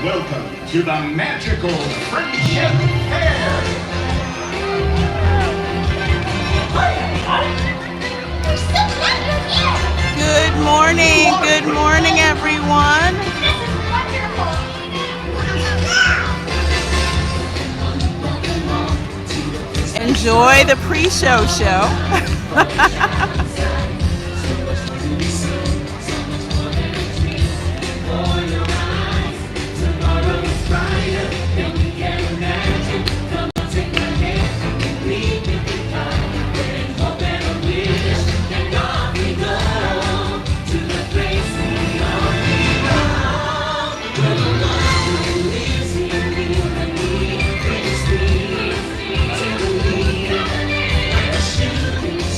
Welcome to the magical Friendship Fair. Good morning, everyone. Enjoy the pre-show show.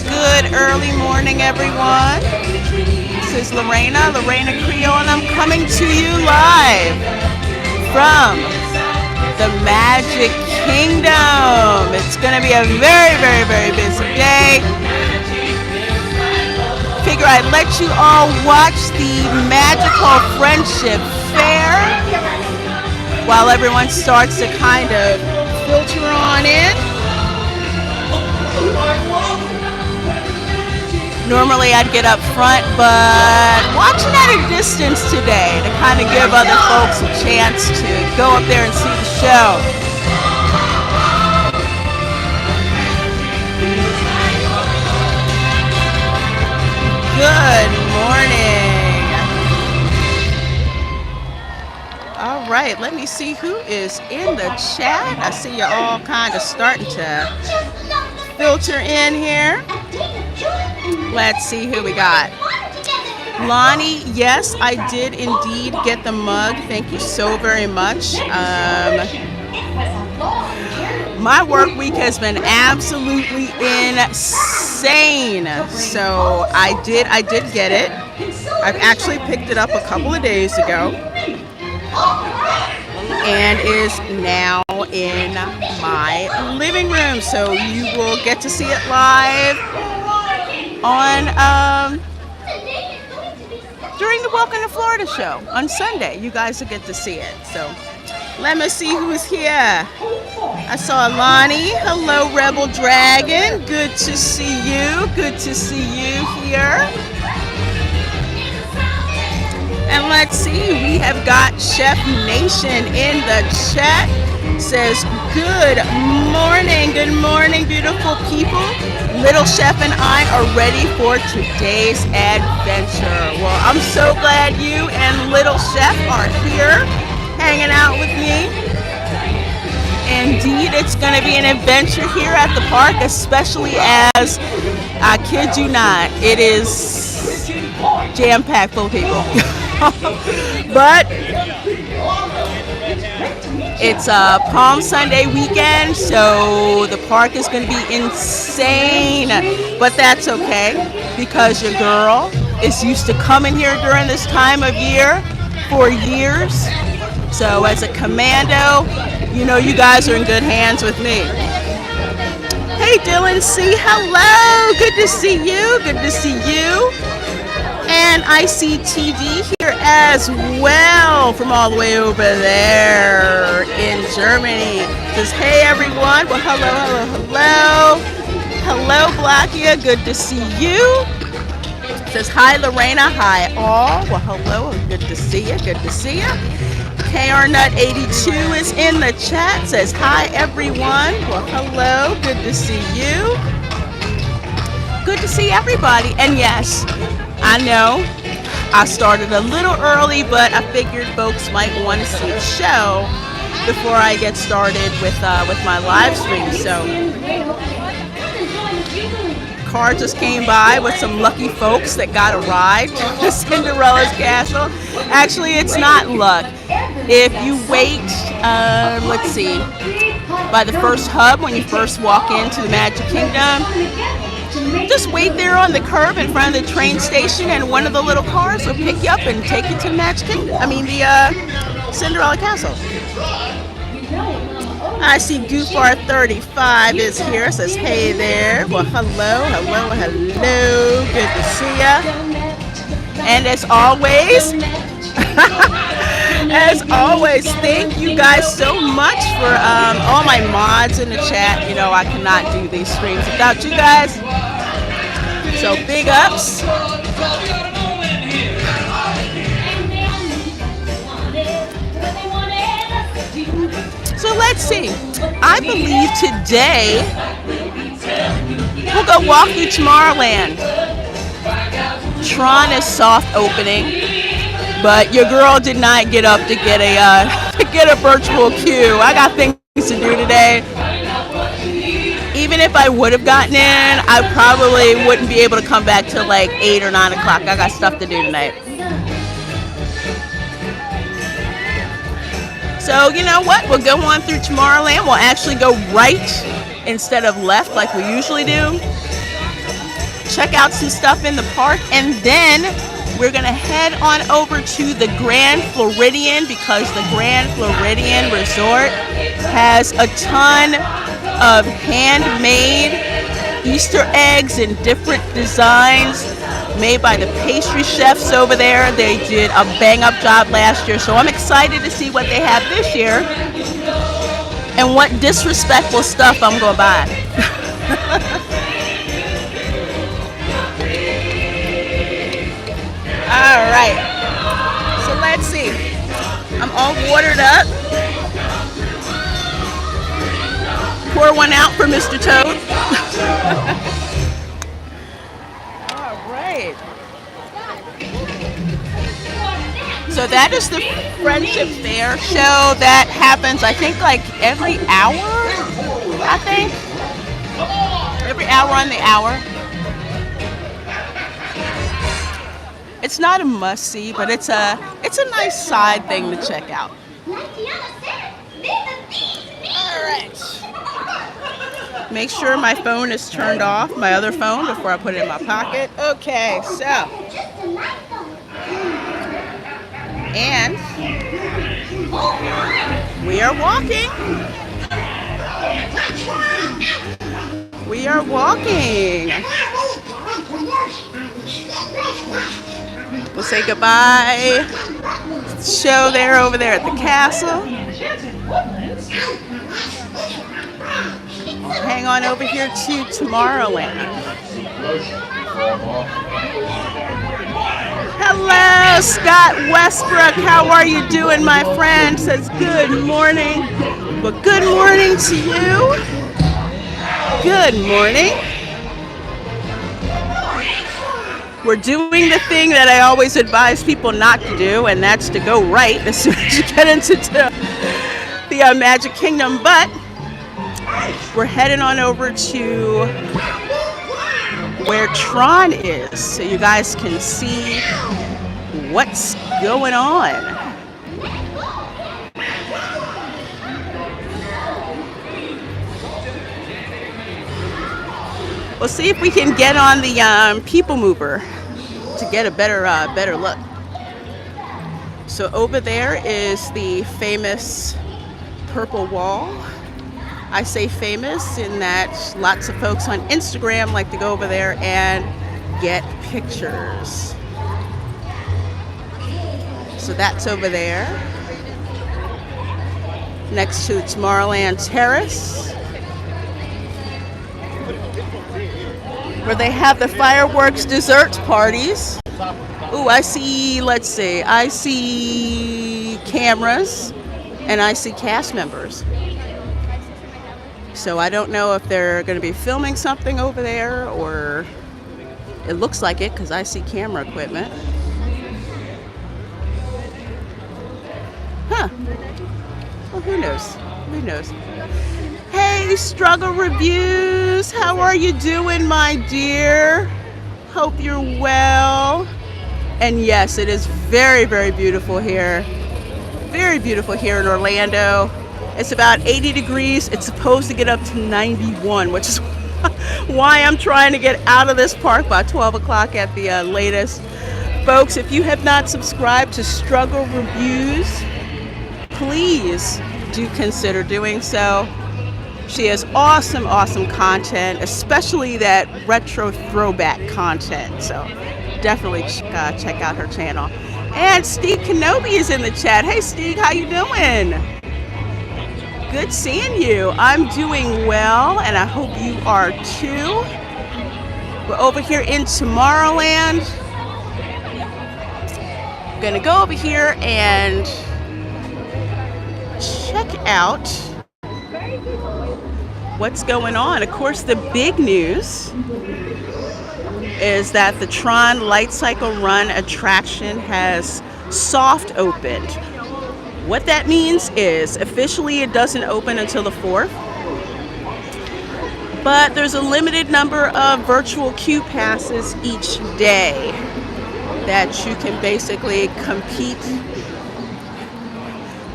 Good early morning, everyone. This is Reina Creole, and I'm coming to you live from the Magic Kingdom. It's going to be a very, very, very busy day. Figure I'd let you all watch the magical Friendship Fair while everyone starts to kind of filter on in. Normally I'd get up front, but watching at a distance today to kind of give other folks a chance to go up there and see the show. Good morning. All right, let me see who is in the chat. I see you all kind of starting to filter in here. Let's see who we got. Lonnie, yes, I did indeed get the mug. Thank you so very much. My work week has been absolutely insane. So I did get it. I've actually picked it up a couple of days ago and is now in my living room. So you will get to see it live on during the Welcome to Florida show on Sunday. You guys will get to see it. So let me see who's here. I saw Lonnie. Hello, Rebel Dragon. Good to see you. Good to see you here. And let's see, we have got Chef Nation in the chat. Says, good morning, beautiful people. Little Chef and I are ready for today's adventure. Well, I'm so glad you and Little Chef are here hanging out with me. Indeed, it's going to be an adventure here at the park, especially as, I kid you not, it is jam-packed full of people. But it's a Palm Sunday weekend, so the park is going to be insane. But that's okay, because your girl is used to coming here during this time of year for years. So as a commando, you know you guys are in good hands with me. Hey Dylan C, hello, good to see you, good to see you. And I see TD here as well from all the way over there in Germany. Says, hey everyone. Well, hello, Blackia. Good to see you. Says, hi, Lorena. Hi, all. Well, hello. Good to see you. Good to see you. KRNut82 is in the chat. Says, hi, everyone. Well, hello. Good to see you. Good to see everybody. And yes, I know I started a little early, but I figured folks might want to see the show before I get started with my live stream. So, car just came by with some lucky folks that got a ride to Cinderella's castle. Actually, it's not luck. If you wait, let's see, by the first hub when you first walk into the Magic Kingdom, just wait there on the curb in front of the train station, and one of the little cars will pick you up and take you to the Magic Kingdom. I mean, the Cinderella Castle. I see Goofar35 is here. Says, hey there. Well, hello. Good to see ya. And as always, As always, thank you guys so much for all my mods in the chat. You know, I cannot do these streams without you guys. So big ups. So let's see. I believe today we'll go walk through Tomorrowland. Tron is soft opening, but your girl did not get up to get a virtual queue. I got things to do today. Even if I would have gotten in, I probably wouldn't be able to come back till like 8 or 9 o'clock. I got stuff to do tonight. So you know what? We'll go on through Tomorrowland. We'll actually go right instead of left like we usually do. Check out some stuff in the park, and then we're gonna head on over to the Grand Floridian, because the Grand Floridian Resort has a ton of handmade Easter eggs and different designs made by the pastry chefs over there. They did a bang-up job last year, so I'm excited to see what they have this year and what disrespectful stuff I'm gonna buy. All right, so let's see. I'm all watered up. Pour one out for Mr. Toad. All right. So that is the Friendship Fair show that happens, I think, like every hour. I think every hour on the hour. It's not a must-see, but it's a nice side thing to check out. All right. Make sure my phone is turned off, my other phone, before I put it in my pocket. Okay, so. And we are walking. We are walking. We'll say goodbye. Show there over there at the castle. Hang on over here to Tomorrowland. Hello, Scott Westbrook. How are you doing, my friend? Says good morning. But good morning to you. Good morning. We're doing the thing that I always advise people not to do, and that's to go right as soon as you get into the Magic Kingdom. But we're heading on over to where Tron is, so you guys can see what's going on. We'll see if we can get on the People Mover to get a better look. So over there is the famous purple wall. I say famous in that lots of folks on Instagram like to go over there and get pictures. So that's over there, next to the Tomorrowland Terrace, where they have the fireworks dessert parties. Ooh, I see, let's see, I see cameras and I see cast members. So I don't know if they're going to be filming something over there, or it looks like it because I see camera equipment. Huh. Well, who knows? Who knows? Hey, Struggle Reviews, how are you doing, my dear? Hope you're well. And yes, it is very, very beautiful here. Very beautiful here in Orlando. It's about 80 degrees. It's supposed to get up to 91, which is why I'm trying to get out of this park by 12 o'clock at the latest. Folks, if you have not subscribed to Struggle Reviews, please do consider doing so. She has awesome, awesome content, especially that retro throwback content. So definitely check out her channel. And Steve Kenobi is in the chat. Hey Steve, how you doing? Good seeing you. I'm doing well, and I hope you are too. We're over here in Tomorrowland. I'm gonna go over here and check out what's going on. Of course, the big news is that the Tron Light Cycle Run attraction has soft opened. What that means is officially it doesn't open until the 4th, but there's a limited number of virtual queue passes each day that you can basically compete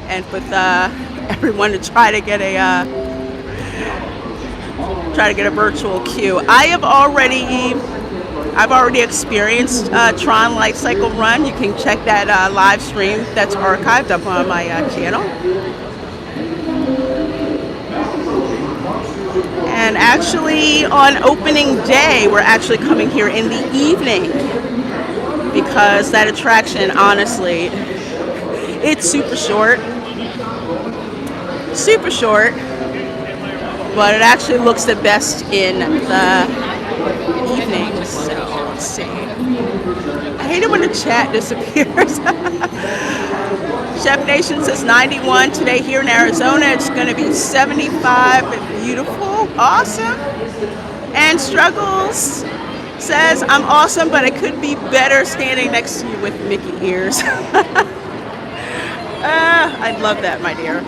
and with everyone to try to get a virtual queue. I've already experienced Tron Light Cycle Run. You can check that live stream that's archived up on my channel. And actually on opening day, we're actually coming here in the evening because that attraction, honestly, it's super short, but it actually looks the best in the evening. So let's see. I hate it when the chat disappears. Chef Nation says 91 today here in Arizona. It's going to be 75. Beautiful. Awesome. And Struggles says, I'm awesome, but I could be better standing next to you with Mickey ears. I love that, my dear.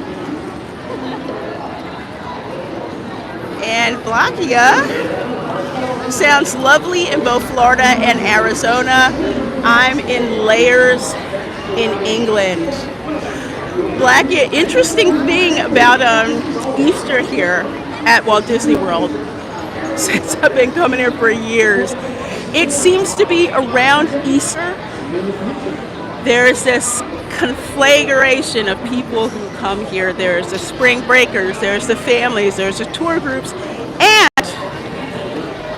And Blackia sounds lovely in both Florida and Arizona. I'm in Layers in England. Blackia, interesting thing about Easter here at Walt Disney World, since I've been coming here for years, it seems to be around Easter, there's this conflagration of people who come here. There's the spring breakers, there's the families, there's the tour groups, and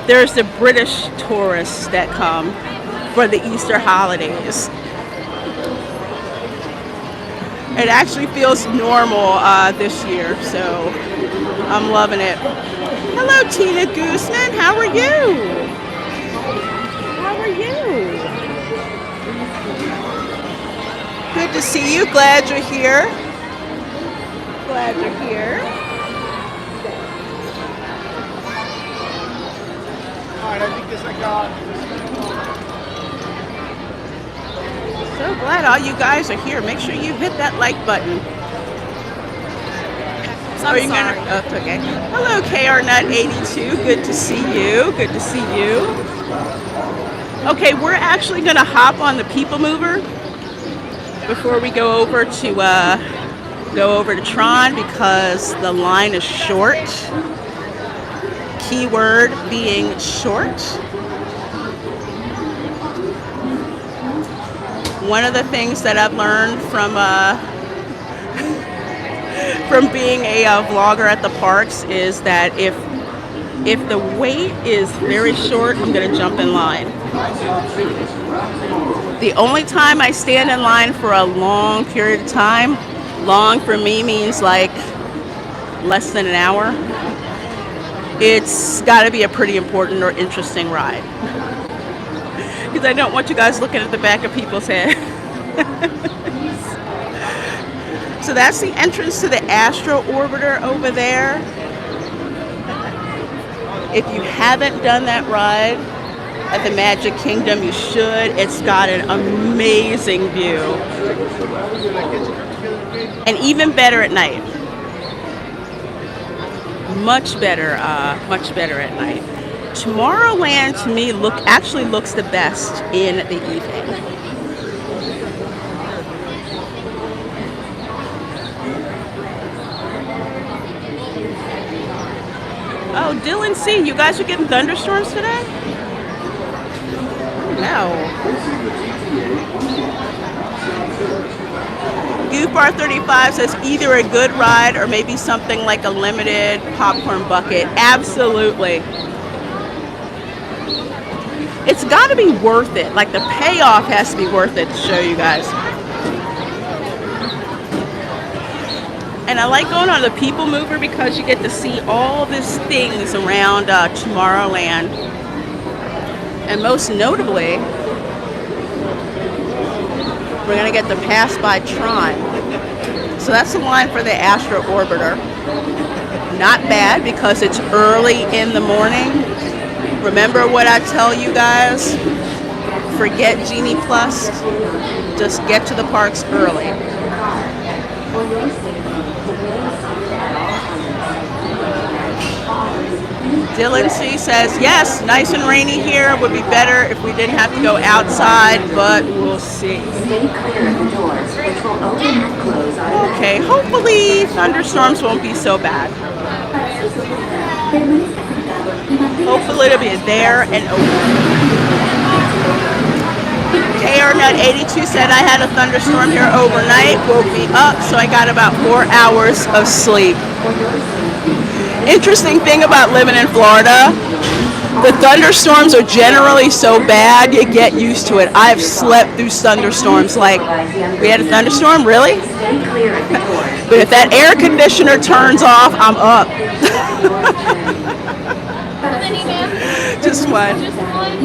there's the British tourists that come for the Easter holidays. It actually feels normal this year, so I'm loving it. Hello, Tina Gooseman. How are you? How are you? Good to see you. Glad you're here. Glad you're here. All right, I think this I got. So glad all you guys are here. Make sure you hit that like button. I'm sorry. Oh, it's okay. Hello, KRNut82. Good to see you. Good to see you. Okay, we're actually going to hop on the People Mover before we go over to Tron because the line is short. Keyword being short. One of the things that I've learned from being a vlogger at the parks is that if the wait is very short, I'm going to jump in line. The only time I stand in line for a long period of time, long for me means like less than an hour, it's got to be a pretty important or interesting ride. Because I don't want you guys looking at the back of people's head. So that's the entrance to the Astro Orbiter over there. If you haven't done that ride at the Magic Kingdom, you should. It's got an amazing view. And even better at night. Much better at night. Tomorrowland to me actually looks the best in the evening. Oh, Dylan C, you guys are getting thunderstorms today? No. Goofbar 35 says either a good ride or maybe something like a limited popcorn bucket. Absolutely. it's got to be worth it. Like the payoff has to be worth it to show you guys. And I like going on the People Mover because you get to see all these things around Tomorrowland. And most notably, we're going to get to pass by Tron. So that's the line for the Astro Orbiter. Not bad because it's early in the morning. Remember what I tell you guys? Forget Genie Plus. Just get to the parks early. Dylan C says, yes, nice and rainy here. Would be better if we didn't have to go outside, but we'll see. Okay, hopefully thunderstorms won't be so bad. Hopefully it'll be there and over. KRNut82 said I had a thunderstorm here overnight, woke me up, so I got about 4 hours of sleep. Interesting thing about living in Florida, the thunderstorms are generally so bad you get used to it. I've slept through thunderstorms. Like, we had a thunderstorm, really? But if that air conditioner turns off, I'm up. Just one. Just one.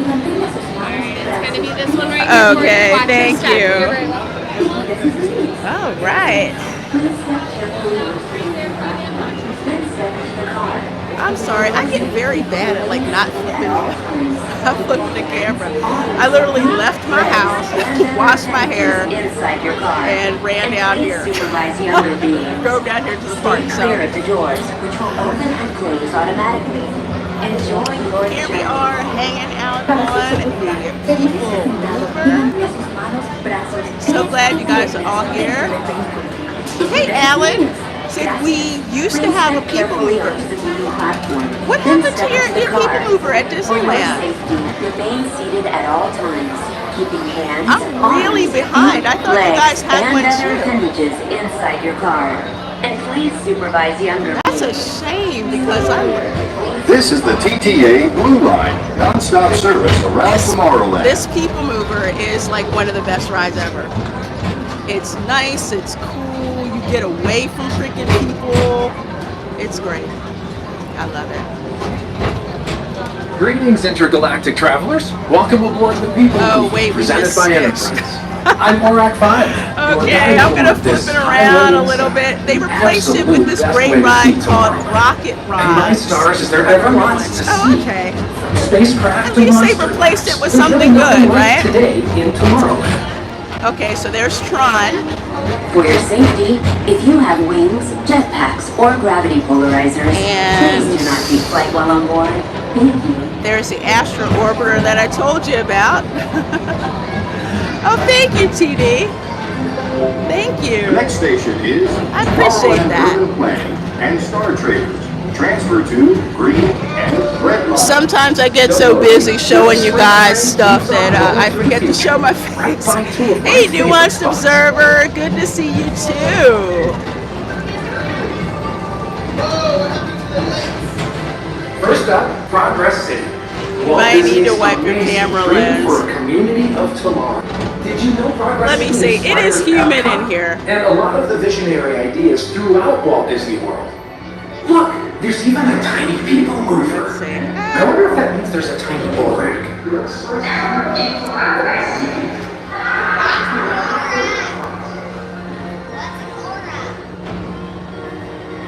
Alright, it's gonna be this one right here. Okay, thank you. You're very welcome. All right. I'm sorry, I get very bad at like not flipping the camera. I literally left my house, washed my hair, and ran down here. Drove down here to the park. So here we are hanging out on the People Mover. So glad you guys are all here. Hey, Alan. Said we used to have a People Mover. What happened to your People Mover at Disneyland? I'm really behind. I thought you guys had one too. Inside your car. And please supervise younger. That's a shame because I'm. This is the TTA Blue Line, non-stop service around Tomorrowland. This People Mover is like one of the best rides ever. It's nice, it's cool, you get away from freaking people. It's great. I love it. Greetings, intergalactic travelers. Welcome aboard the People Oh, Mover, wait, we presented missed by 6. Enterprise. I'm Morak 5. Okay, I'm gonna flip it around a little bit. They replaced it with this great ride called Rocket And my Ride. stars is there ever wants to Oh, see okay. spacecraft At least they monsters. replaced it with There's something really nothing good, like right? Today in Tomorrowland. Okay, so there's Tron. For your safety, if you have wings, jetpacks, or gravity polarizers, And- please do not keep flight while on board. Thank you. There's the Astro Orbiter that I told you about. Oh, thank you, TD. Thank The you. next station is I appreciate Tomorrowland that. Urban Planning and Star Traders. Transfer to green and red line. Sometimes I get so busy showing you guys stuff that I forget to show my face. Hey, Nuanced Observer, good to see you too. First up, Progress City. might need to wipe your camera lens. For a community of tomorrow. Did you know Progress Let me City see, it is inspired humid Epcot in here. And a lot of the visionary ideas throughout Walt Disney World. Look, there's even a tiny People Mover. Let's see. I wonder if that means there's a tiny bull rig.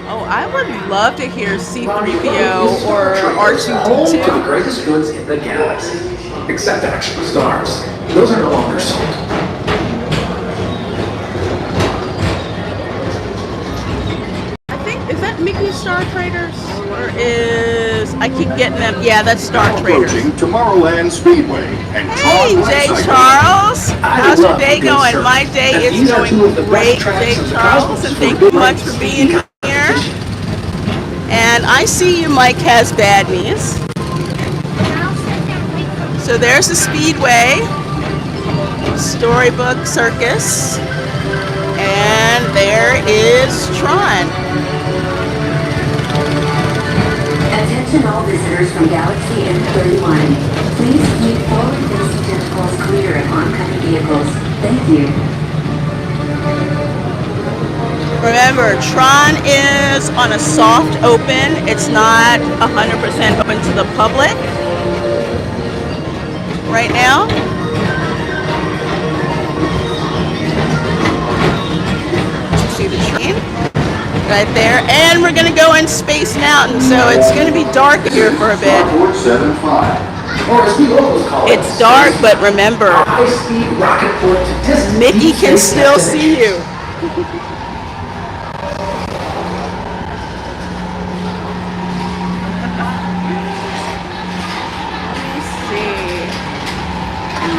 Oh, I would love to hear C-3PO or Home to the R2-D2. greatest goods in the galaxy. Except actual stars. Those are no longer sold. I think, is that Mickey Star Traders? Or is, I keep getting them, yeah, that's Star Traders. Approaching Tomorrowland Speedway and Hey, Tron Jay Cycle. Charles. How's your love day a good going? surf. My day And is these are two going of the best great, tracks Jay in the Charles, cosmos and for thank you good much races. for being here. And I see you, Mike has bad knees. So there's the Speedway, Storybook Circus, and there is Tron. Attention Attention all visitors from Galaxy M31. Please keep forward-facing tentacles clear of oncoming vehicles. Thank you. Remember, Tron is on a soft open. It's not 100% open to the public right now. See the train right there, and we're gonna go in Space Mountain, so it's gonna be dark here for a bit. It's dark, but remember, Mickey can still see you.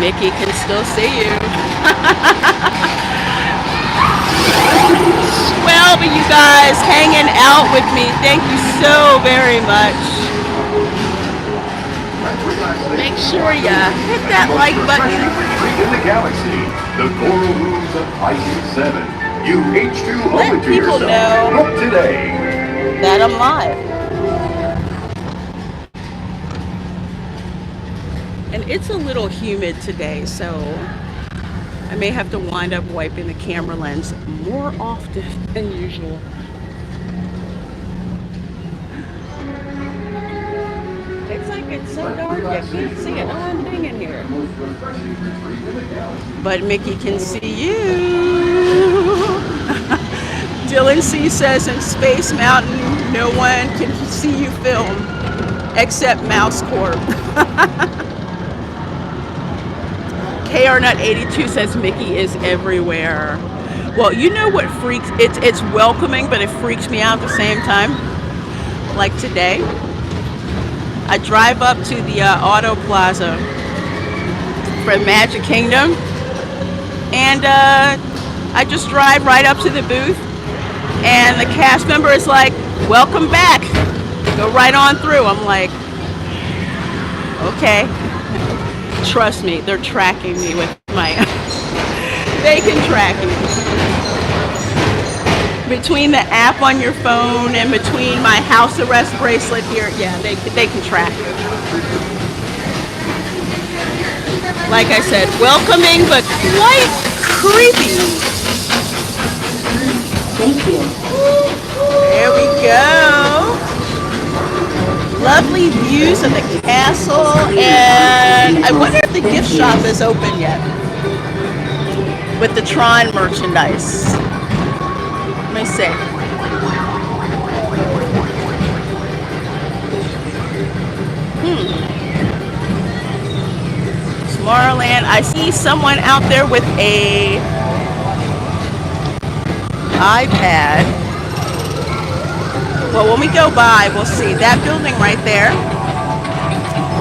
Mickey can still see you. Well, but you guys hanging out with me, thank you so very much. Make sure you hit that like button. In the galaxy, the coral rooms of IC7. You H2 Let owe it to people yourself. know Book today. that I'm live. And it's a little humid today, so I may have to wind up wiping the camera lens more often than usual. It's like it's so dark, I can't see a darn thing in here. But Mickey can see you. Dylan C says in Space Mountain, no one can see you film except Mouse Corp. KRNut82 says Mickey is everywhere. Well, you know what freaks, it's welcoming, but it freaks me out at the same time. Like today, I drive up to the Auto Plaza for Magic Kingdom, and I just drive right up to the booth, and the cast member is like, welcome back, go right on through. I'm like, okay. Trust me, they're tracking me with my, they can track me. Between the app on your phone and between my house arrest bracelet here, yeah, they can track you. Like I said, welcoming but quite creepy. Thank you. There we go. Lovely views of the castle, and I wonder if the gift shop is open yet with the Tron merchandise. Let me see. Tomorrowland, I see someone out there with a iPad. Well, when we go by, we'll see. That building right there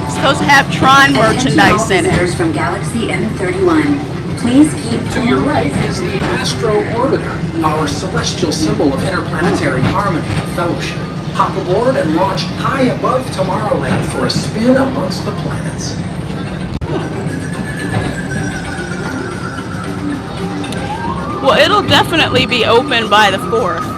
is supposed to have Tron merchandise in it. Visitors from Galaxy M31. Please keep To your right is the Astro Orbiter, our celestial symbol of interplanetary harmony and fellowship. Hop aboard and launch high above Tomorrowland for a spin amongst the planets. Well, it'll definitely be open by the 4th.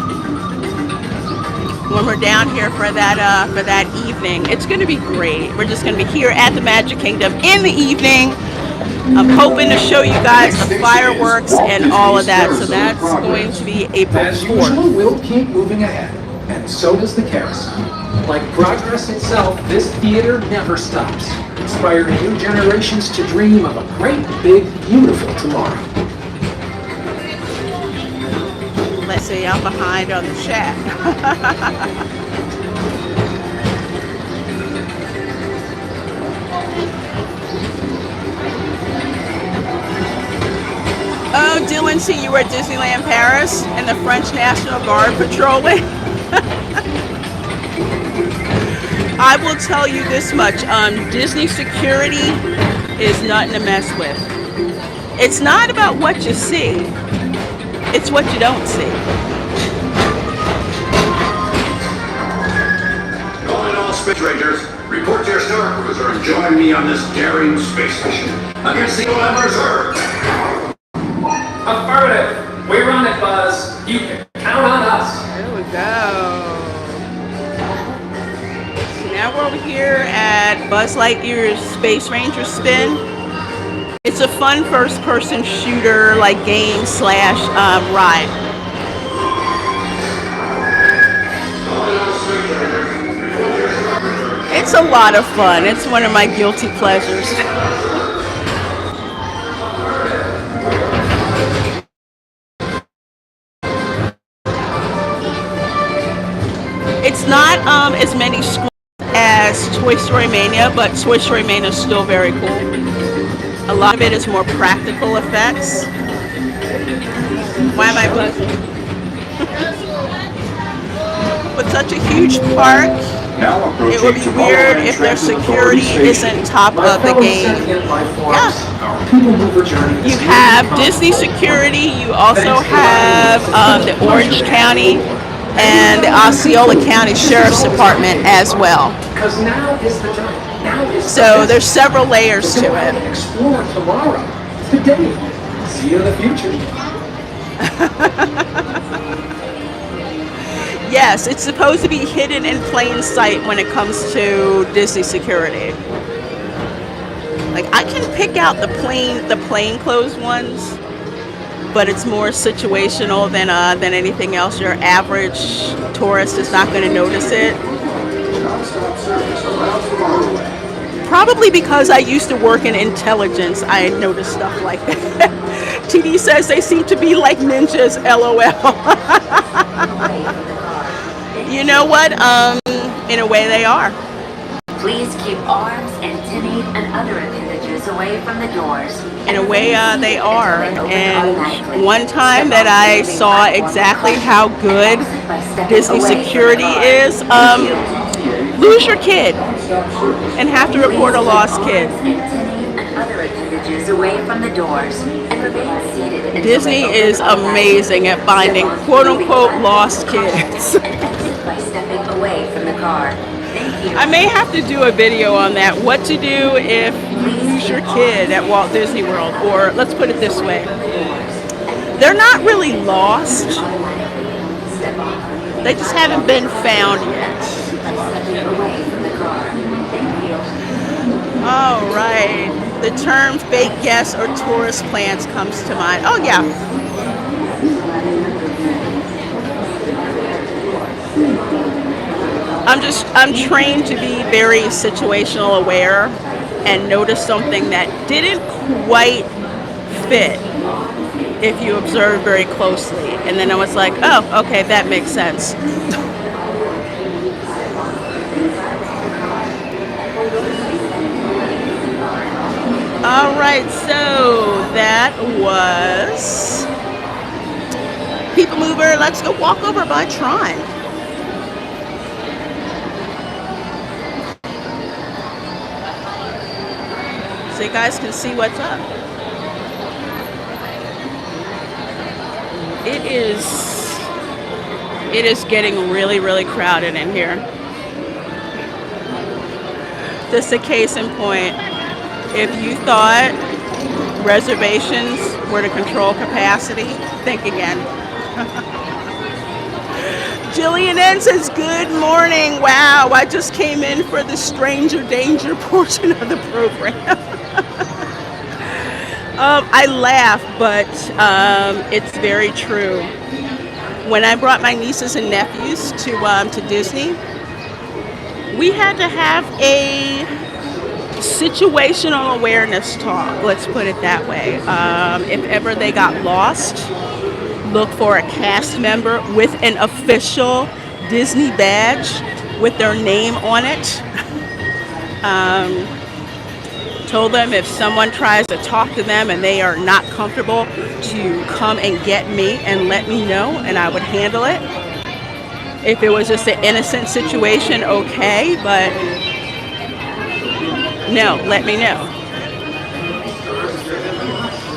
When we're down here for that evening. It's going to be great. We're just going to be here at the Magic Kingdom in the evening. I'm hoping to show you guys the fireworks and all of that. So that's going to be April 4th. As usual, we'll keep moving ahead, and so does the carousel. Like progress itself, this theater never stops, inspiring new generations to dream of a great, big, beautiful tomorrow. Let's see, I'm behind on the chat. Oh, Dylan, see, you were at Disneyland Paris and the French National Guard patrolling. I will tell you this much, Disney security is nothing to mess with. It's not about what you see, it's what you don't see. Calling all space rangers, report to your star cruiser and join me on this daring space mission against the Olamers Earth. Affirmative. We run it, Buzz. You can count on us. There we go. So now over here at Buzz Lightyear's Space Ranger Spin. It's a fun first-person shooter, like game slash ride. It's a lot of fun. It's one of my guilty pleasures. It's not as many screens as Toy Story Mania, but Toy Story Mania is still very cool. A lot of it is more practical effects. Why am I buzzing? With such a huge park, it would be weird if their security isn't top of the game. Yeah. You have Disney security. You also have the Orange County and the Osceola County Sheriff's Department as well. So there's several layers to it. Explore tomorrow, today. See you in the future. Yes, it's supposed to be hidden in plain sight when it comes to Disney security. Like, I can pick out the plainclothes ones, but it's more situational than anything else. Your average tourist is not going to notice it. Probably because I used to work in intelligence, I noticed stuff like that. TD says they seem to be like ninjas, LOL. You know what? In a way they are. Please keep arms, antennae, and other appendages away from the doors. In a way they are. And one time that I saw exactly how good Disney security is, lose your kid and have to report a lost kid. Away from the doors and remain seated. Disney is amazing at finding quote-unquote lost kids. By stepping away from the car. Thank you. I may have to do a video on that. What to do if you lose your kid at Walt Disney World. Or let's put it this way. They're not really lost. They just haven't been found yet. All right. The term fake guests or tourist plants comes to mind. Oh, yeah. I'm trained to be very situational aware and notice something that didn't quite fit if you observe very closely. And then I was like, oh, okay, that makes sense. All right, so that was People Mover. Let's go walk over by Tron. So you guys can see what's up. It is getting really, really crowded in here. Just a case in point. If you thought reservations were to control capacity, think again. Jillian N says, good morning. Wow, I just came in for the stranger danger portion of the program. I laugh, but it's very true. When I brought my nieces and nephews to Disney, we had to have a situational awareness talk, let's put it that way. If ever they got lost, look for a cast member with an official Disney badge with their name on it. Told them if someone tries to talk to them and they are not comfortable, to come and get me and let me know, and I would handle it. If it was just an innocent situation, okay, but no, let me know.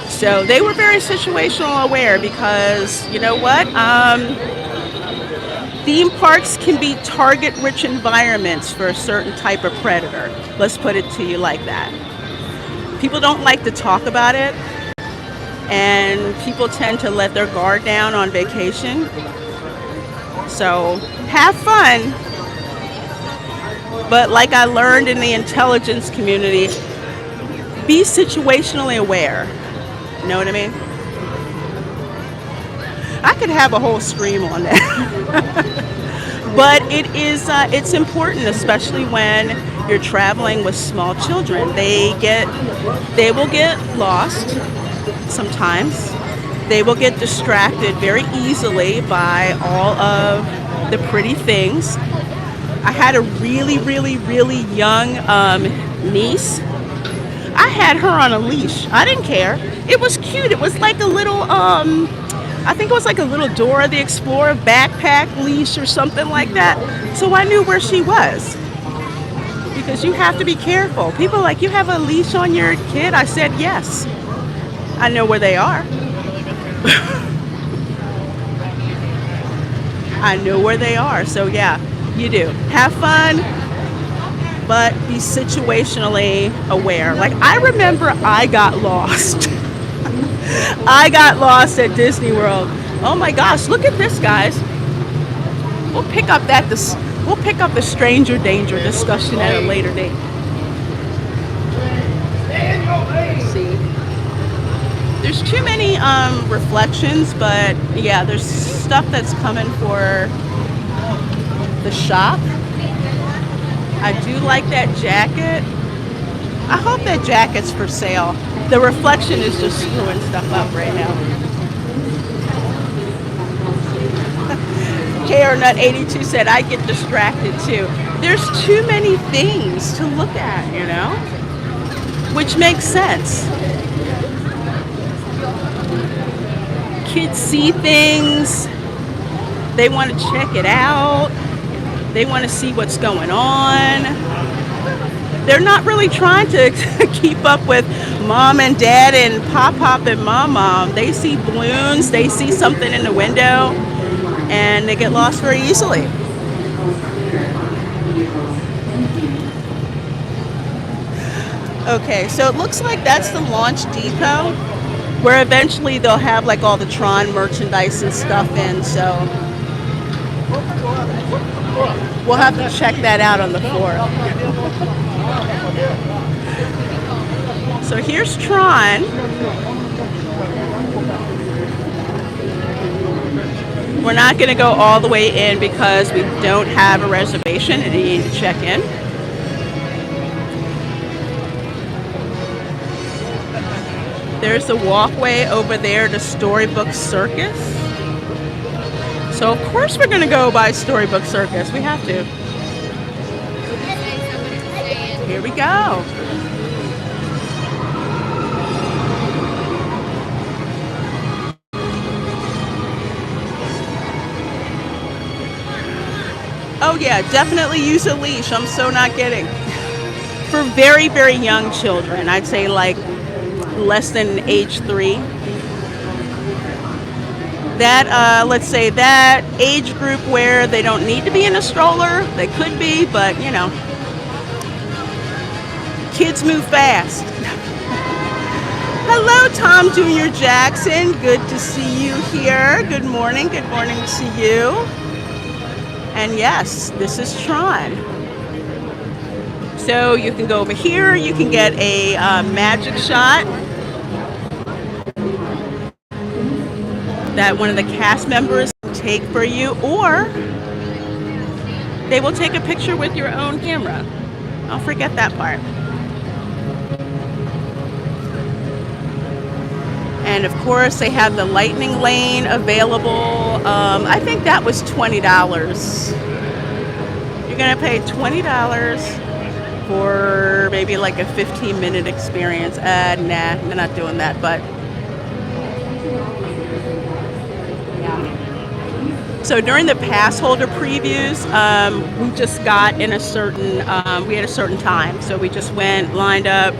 So they were very situational aware because, you know what? Theme parks can be target-rich environments for a certain type of predator. Let's put it to you like that. People don't like to talk about it, and people tend to let their guard down on vacation. So have fun, But like I learned in the intelligence community, be situationally aware. You know what I mean? I could have a whole stream on that. But it's important, especially when you're traveling with small children. They will get lost sometimes. They will get distracted very easily by all of the pretty things. I had a really, really, really young niece. I had her on a leash. I didn't care. It was cute. It was like a little, I think it was like a little Dora the Explorer backpack leash or something like that. So I knew where she was. Because you have to be careful. People are like, you have a leash on your kid? I said, yes. I know where they are. I know where they are. So yeah, you do. Have fun, but be situationally aware. Like, I remember I got lost. I got lost at Disney World. Oh my gosh, look at this, guys. We'll pick up the stranger danger discussion at a later date. See, there's too many reflections, but yeah, there's stuff that's coming for the shop. I do like that jacket. I hope that jacket's for sale. The reflection is just screwing stuff up right now. KRNut82 said, I get distracted too. There's too many things to look at, you know? Which makes sense. Kids see things. They want to check it out. They want to see what's going on. They're not really trying to keep up with mom and dad and pop and mom. They see balloons, they see something in the window, and they get lost very easily. Okay, so it looks like that's the launch depot, where eventually they'll have like all the Tron merchandise and stuff in, so we'll have to check that out on the 4th. So here's Tron. We're not going to go all the way in because we don't have a reservation and you need to check in. There's a walkway over there to Storybook Circus. So of course we're going to go by Storybook Circus. We have to. Here we go. Oh yeah, definitely use a leash. I'm so not kidding. For very, very young children, I'd say like less than age 3. That, let's say that age group where they don't need to be in a stroller, they could be, but you know, kids move fast. Hello, Tom Jr. Jackson. Good to see you here. Good morning to see you. And yes, this is Tron. So you can go over here, you can get a magic shot that one of the cast members will take for you, or they will take a picture with your own camera. Don't forget that part. And of course, they have the lightning lane available. I think that was $20. You're gonna pay $20 for maybe like a 15-minute experience. Nah, they're not doing that, but yeah. So during the pass holder previews, we just got in a certain, we had a certain time. So we just went, lined up.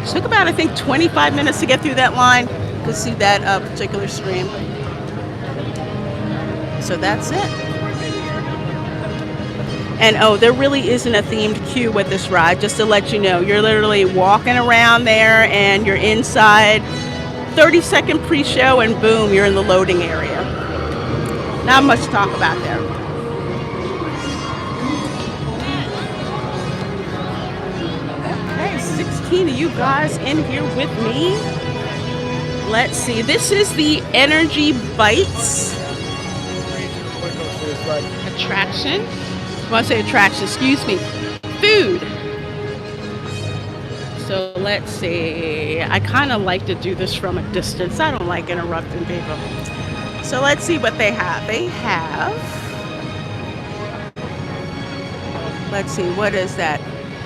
It took about, I think, 25 minutes to get through that line to see that particular stream. So that's it. And oh, there really isn't a themed queue with this ride, just to let you know. You're literally walking around there and you're inside. 30-second pre-show and boom, you're in the loading area. Not much to talk about there. 16 of you guys in here with me. Let's see. This is the Energy Bites attraction. I want to say attraction, excuse me. Food. So let's see. I kind of like to do this from a distance. I don't like interrupting people. So let's see what they have. They have, let's see, what is that?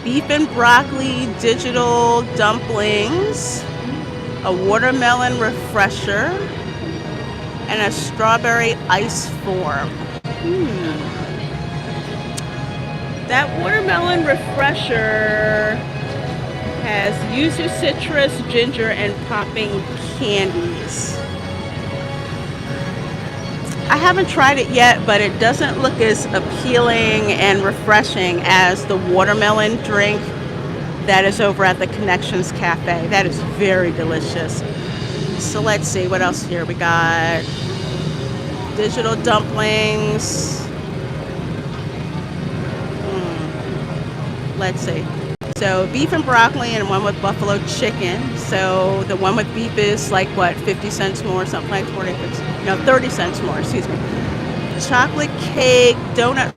Beef and broccoli digital dumplings, a watermelon refresher, and a strawberry ice form. That watermelon refresher has yuzu citrus, ginger, and popping candies. I haven't tried it yet, but it doesn't look as appealing and refreshing as the watermelon drink that is over at the Connections Cafe. That is very delicious. So let's see what else here. We got digital dumplings. Let's see. So beef and broccoli and one with buffalo chicken. So the one with beef is like what, 50 cents more, something like 40, no, 30 cents more, excuse me. Chocolate cake, donut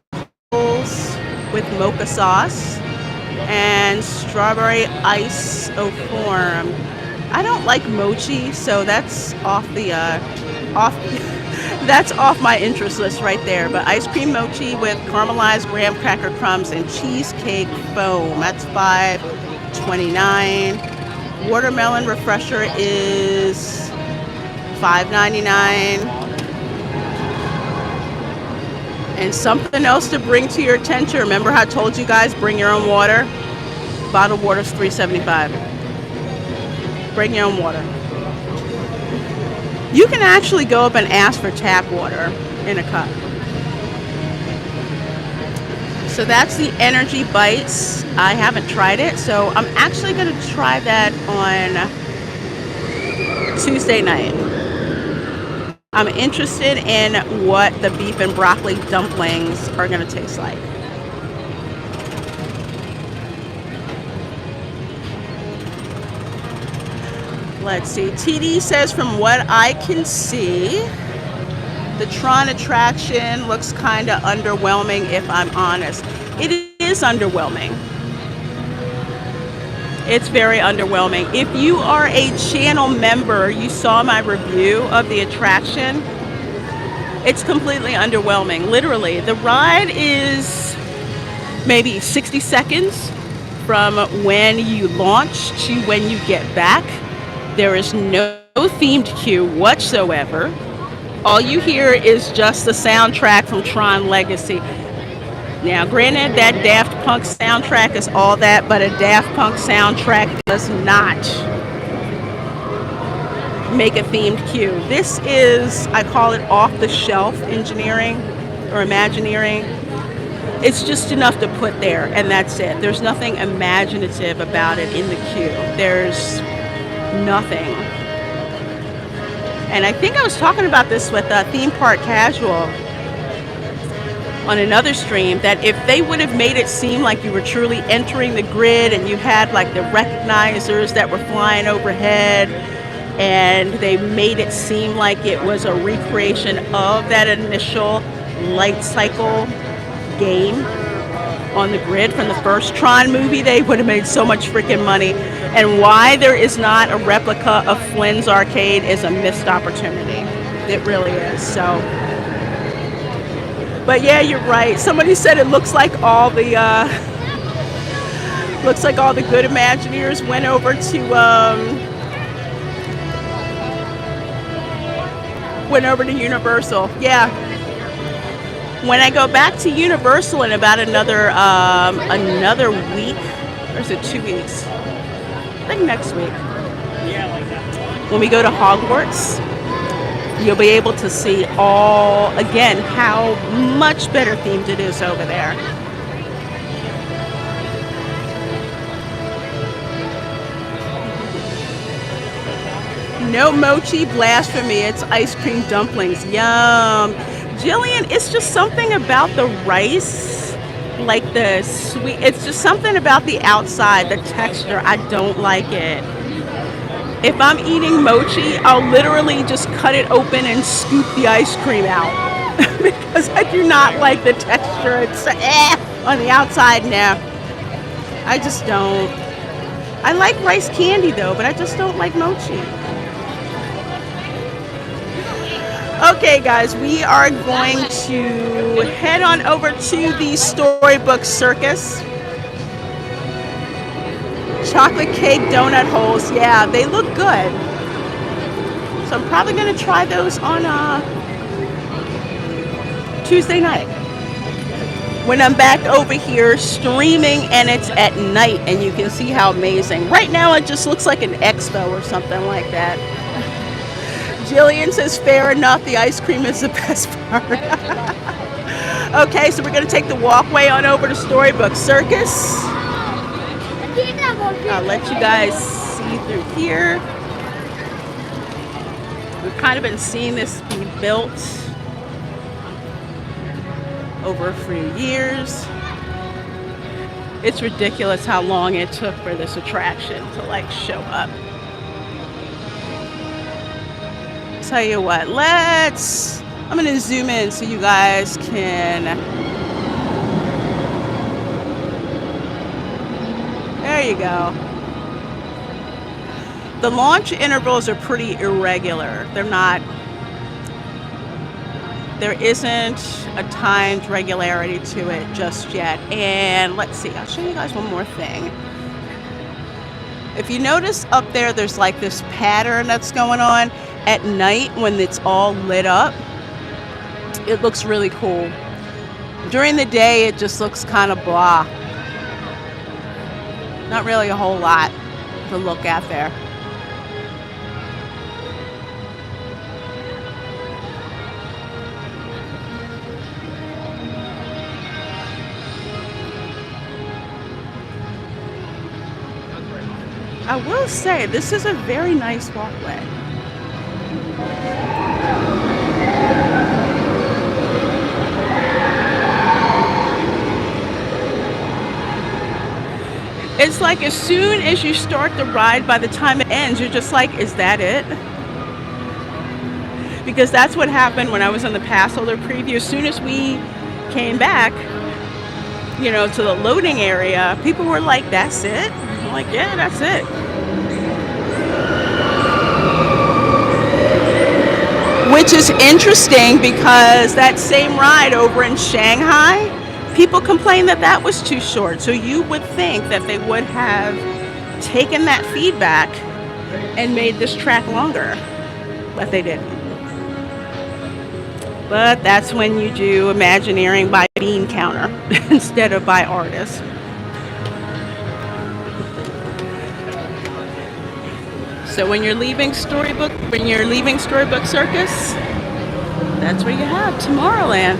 rolls with mocha sauce, and strawberry ice au form. I don't like mochi, so that's off the that's off my interest list right there. But ice cream mochi with caramelized graham cracker crumbs and cheesecake foam. That's $5.29. Watermelon refresher is $5.99. And something else to bring to your attention. Remember how I told you guys, bring your own water? Bottled water is $3.75. Bring your own water. You can actually go up and ask for tap water in a cup. So that's the Energy Bites. I haven't tried it, so I'm actually going to try that on Tuesday night. I'm interested in what the beef and broccoli dumplings are going to taste like. Let's see. TD says, from what I can see, the Tron attraction looks kind of underwhelming, if I'm honest. It is underwhelming. It's very underwhelming. If you are a channel member, you saw my review of the attraction. It's completely underwhelming. Literally, the ride is maybe 60 seconds from when you launch to when you get back. There is no themed queue whatsoever. All you hear is just the soundtrack from Tron Legacy. Now, granted, that Daft Punk soundtrack is all that, but a Daft Punk soundtrack does not make a themed queue. This is, I call it off-the-shelf engineering or Imagineering. It's just enough to put there, and that's it. There's nothing imaginative about it in the queue. There's nothing. And I think I was talking about this with Theme Park Casual on another stream, that if they would have made it seem like you were truly entering the grid and you had like the recognizers that were flying overhead, and they made it seem like it was a recreation of that initial light cycle game on the grid from the first Tron movie, they would have made so much freaking money. And why there is not a replica of Flynn's Arcade is a missed opportunity. It really is. So, but yeah, you're right. Somebody said it looks like all the good Imagineers went over to Universal. Yeah. When I go back to Universal in about another week, or is it 2 weeks? I think next week. When we go to Hogwarts, you'll be able to see again, how much better themed it is over there. No mochi, blasphemy. It's ice cream dumplings. Yum. Jillian, it's just something about the rice like the sweet. It's just something about the outside, the texture. I don't like it. If I'm eating mochi, I'll literally just cut it open and scoop the ice cream out because I do not like the texture. It's on the outside now. I just don't. I like rice candy though, but I just don't like mochi. Okay, guys, we are going to head on over to the Storybook Circus. Chocolate cake donut holes, yeah, they look good. So I'm probably going to try those on Tuesday night. When I'm back over here streaming and it's at night and you can see how amazing. Right now it just looks like an expo or something like that. Jillian says, fair enough, the ice cream is the best part. Okay, so we're going to take the walkway on over to Storybook Circus. I'll let you guys see through here. We've kind of been seeing this be built over a few years. It's ridiculous how long it took for this attraction to like show up. Tell you what, I'm gonna zoom in so you guys can, there you go. The launch intervals are pretty irregular. There isn't a timed regularity to it just yet. And let's see, I'll show you guys one more thing. If you notice up there, there's like this pattern that's going on. At night when it's all lit up, it looks really cool. During the day, it just looks kind of blah. Not really a whole lot to look at there. I will say, this is a very nice walkway. It's like as soon as you start the ride, by the time it ends, you're just like, is that it? Because that's what happened when I was in the pass holder preview. As soon as we came back, you know, to the loading area, people were like, that's it? I'm like, yeah, that's it. Which is interesting because that same ride over in Shanghai, people complained that that was too short. So you would think that they would have taken that feedback and made this track longer, but they didn't. But that's when you do Imagineering by bean counter instead of by artist. So when you're leaving Storybook Circus, that's where you have Tomorrowland.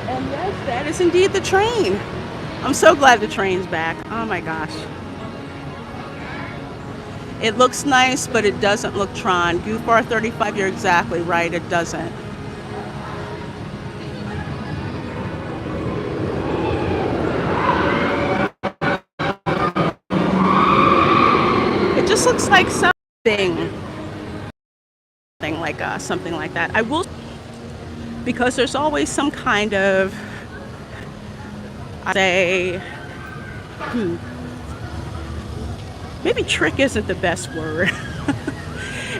And yes, that is indeed the train. I'm so glad the train's back. Oh my gosh. It looks nice, but it doesn't look Tron. Goofbar 35, you're exactly right, it doesn't. This looks like something like that. I will, because there's always some kind of, I say, maybe trick isn't the best word.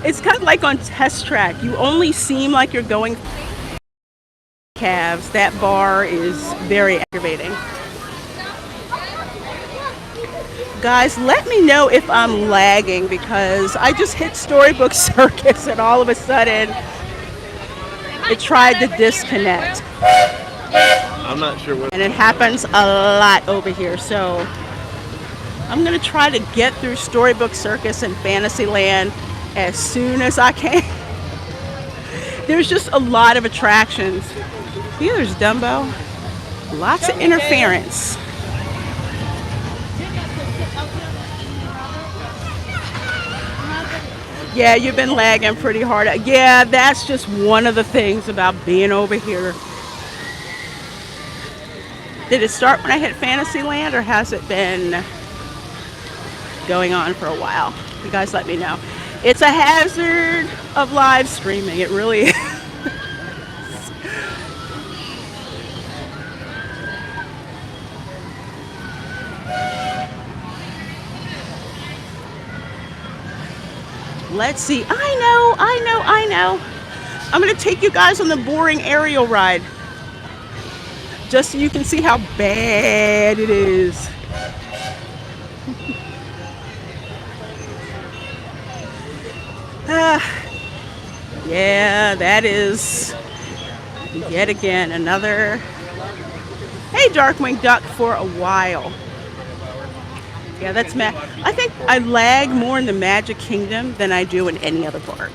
It's kind of like on Test Track. You only seem like you're going calves. That bar is very aggravating. Guys, let me know if I'm lagging because I just hit Storybook Circus and all of a sudden it tried to disconnect. I'm not sure what. And it happens a lot over here. So I'm going to try to get through Storybook Circus and Fantasyland as soon as I can. There's just a lot of attractions. See, there's Dumbo. Lots of interference. Yeah, you've been lagging pretty hard. Yeah, that's just one of the things about being over here. Did it start when I hit Fantasyland, or has it been going on for a while? You guys let me know. It's a hazard of live streaming. It really is. Let's see. I know. I'm going to take you guys on the boring aerial ride, just so you can see how bad it is. Yeah, that is yet again another. Hey, Darkwing Duck, for a while. Yeah, that's I think I lag more in the Magic Kingdom than I do in any other park.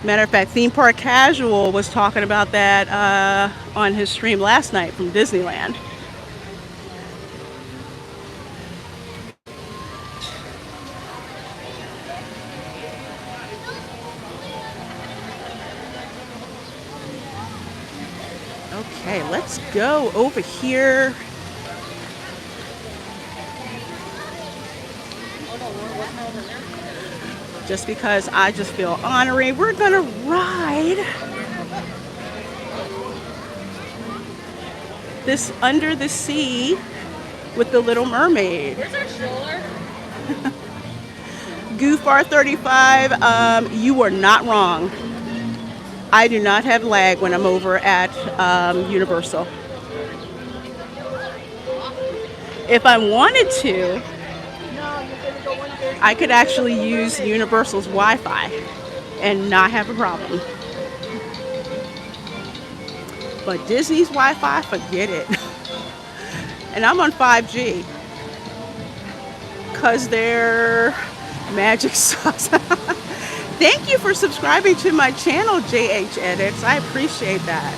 Matter of fact, Theme Park Casual was talking about that on his stream last night from Disneyland. Okay, let's go over here. Just because I just feel honorary, we're gonna ride this Under the Sea with the Little Mermaid. Where's our stroller? Goofar 35, you are not wrong. I do not have lag when I'm over at Universal. If I wanted to, I could actually use Universal's Wi-Fi and not have a problem. But Disney's Wi-Fi, forget it. And I'm on 5G because their magic sauce. Thank you for subscribing to my channel, JH Edits. I appreciate that.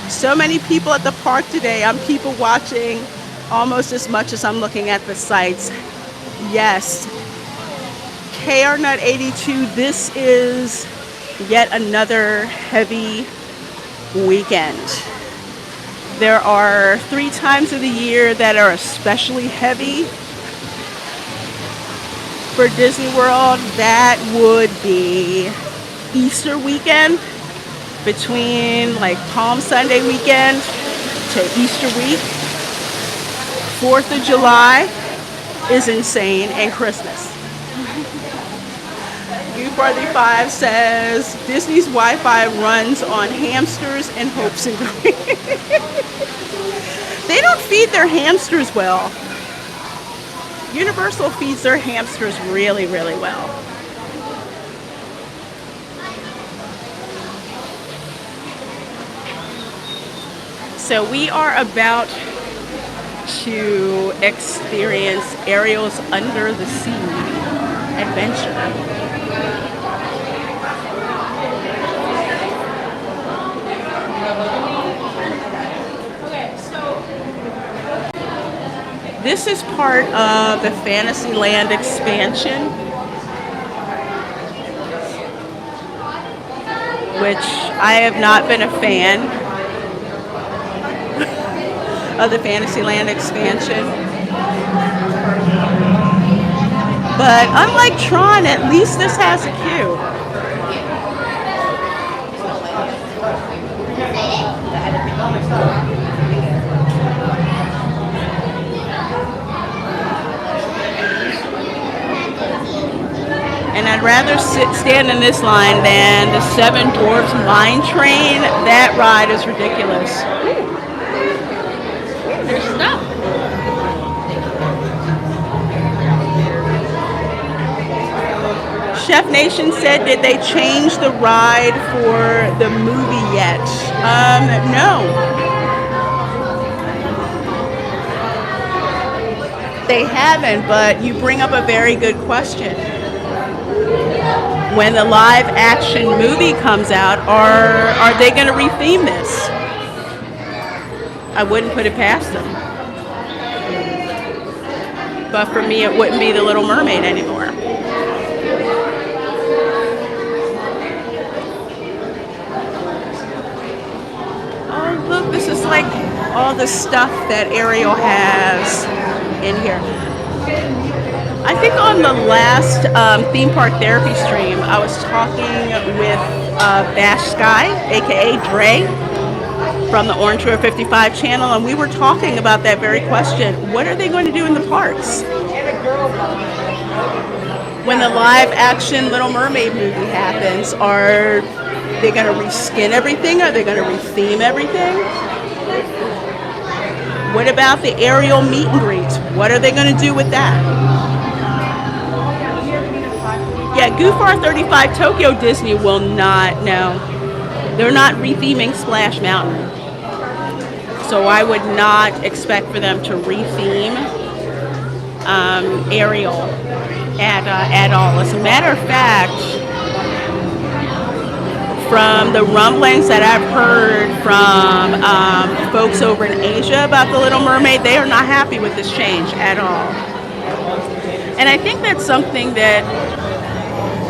So many people at the park today. I'm people watching almost as much as I'm looking at the sites. Yes. KR Nut 82, this is yet another heavy weekend. There are 3 times of the year that are especially heavy for Disney World. That would be Easter weekend, between like Palm Sunday weekend to Easter week. 4th of July is insane, and Christmas. U45 says Disney's Wi-Fi runs on hamsters and hopes and dreams. They don't feed their hamsters well. Universal feeds their hamsters really, really well. So we are about to experience Ariel's Under the Sea adventure. This is part of the Fantasyland expansion, which I have not been a fan of the Fantasyland expansion. But unlike Tron, at least this has a queue. And I'd rather stand in this line than the Seven Dwarfs Mine Train. That ride is ridiculous. There's stuff. Chef Nation said, did they change the ride for the movie yet? No. They haven't, but you bring up a very good question. When the live action movie comes out, are they going to retheme this? I wouldn't put it past them. But for me, it wouldn't be the Little Mermaid anymore. Oh, look, this is like all the stuff that Ariel has in here. I think on the last theme park therapy stream, I was talking with Bash Sky, aka Dre, from the Orange Road 55 channel, and we were talking about that very question. What are they going to do in the parks? When the live action Little Mermaid movie happens, are they going to reskin everything? Are they going to retheme everything? What about the Ariel meet and greets? What are they going to do with that? Yeah, Goofar 35 Tokyo Disney will not, no. They're not retheming Splash Mountain. So I would not expect for them to retheme Ariel at all. As a matter of fact, from the rumblings that I've heard from folks over in Asia about the Little Mermaid, they are not happy with this change at all. And I think that's something that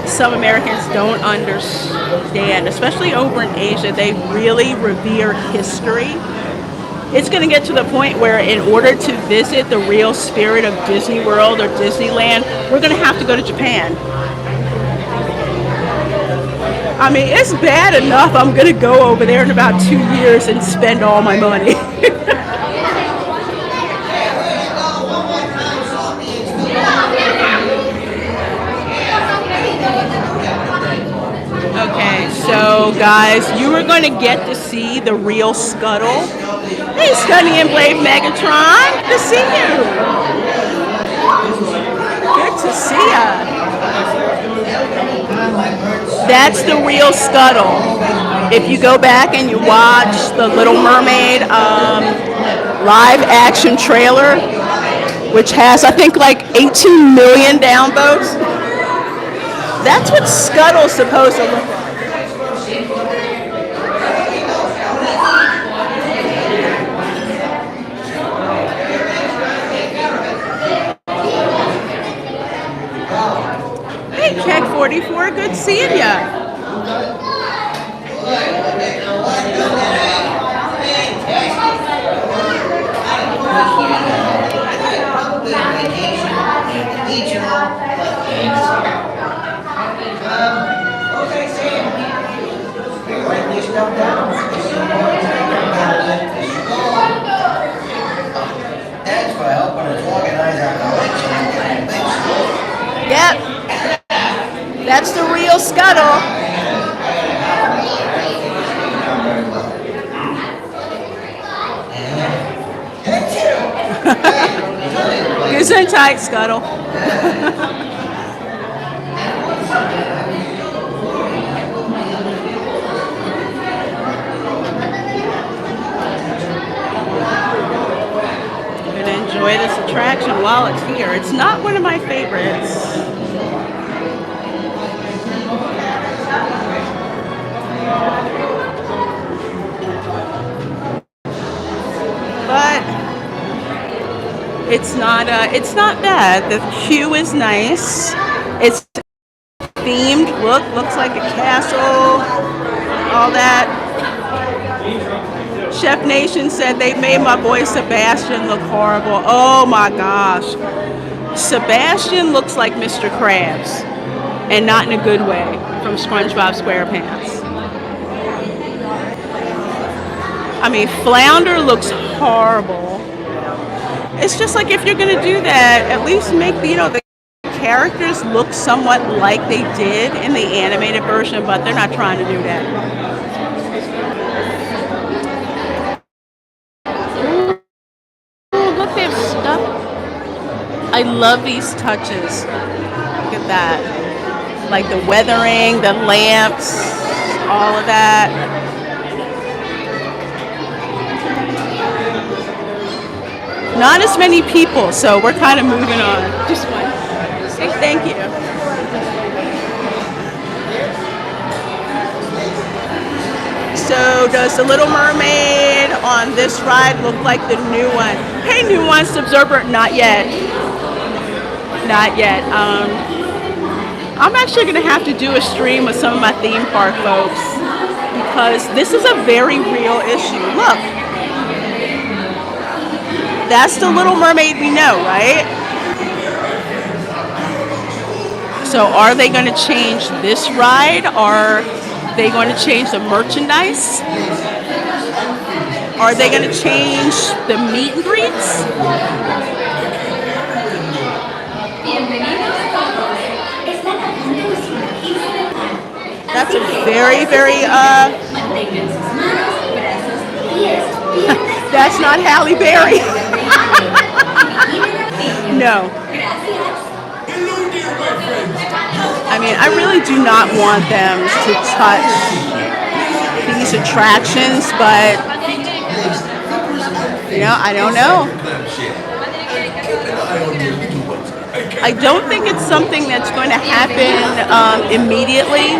some Americans don't understand, especially over in Asia. They really revere history. It's going to get to the point where in order to visit the real spirit of Disney World or Disneyland, we're going to have to go to Japan. I mean, it's bad enough I'm going to go over there in about 2 years and spend all my money. Okay, so guys, you are going to get to see the real Scuttle. Hey, Stunny and Blade Megatron, good to see you. Good to see ya. That's the real Scuttle. If you go back and you watch the Little Mermaid live action trailer, which has, I think, like 18 million downvotes, that's what Scuttle's supposed to look like. Hey, Check 44, good seeing ya. Thanks for helping us organize our collection. Yep, that's the real Scuttle. Gesundheit, Scuttle. Enjoy this attraction while it's here. It's not one of my favorites. But it's not bad. The queue is nice. It's themed. Looks like a castle. All that. Chef Nation said they made my boy Sebastian look horrible. Oh my gosh. Sebastian looks like Mr. Krabs, and not in a good way, from SpongeBob SquarePants. I mean, Flounder looks horrible. It's just like, if you're gonna do that, at least make the characters look somewhat like they did in the animated version, but they're not trying to do that. I love these touches. Look at that. Like the weathering, the lamps, all of that. Not as many people, so we're kind of moving on. Just one. Say thank you. So does the Little Mermaid on this ride look like the new one. Hey, Nuanced Observer, not yet. Not yet. I'm actually going to have to do a stream with some of my theme park folks because this is a very real issue. Look, that's the Little Mermaid we know, right? So are they going to change this ride? Are they going to change the merchandise? Are they going to change the meet and greets? That's a very, very, that's not Halle Berry. No. I mean, I really do not want them to touch these attractions, but, you know, I don't know. I don't think it's something that's going to happen immediately,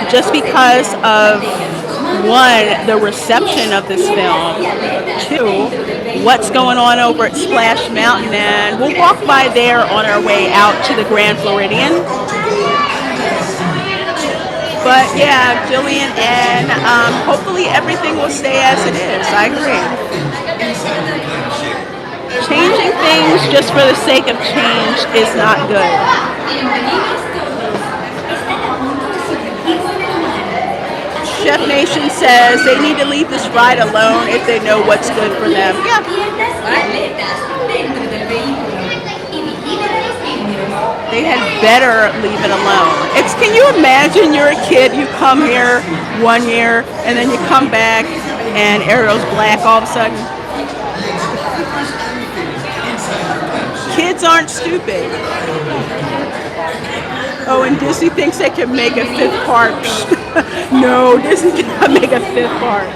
just because of, one, the reception of this film, two, what's going on over at Splash Mountain, and we'll walk by there on our way out to the Grand Floridian. But yeah, Jillian, and hopefully everything will stay as it is. I agree. Changing things just for the sake of change is not good. Chef Nation says they need to leave this ride alone if they know what's good for them. Yeah. They had better leave it alone. Can you imagine you're a kid, you come here 1 year, and then you come back and Ariel's black all of a sudden? Kids aren't stupid. Oh, and Disney thinks they can make a fifth park. No, Disney cannot make a fifth park.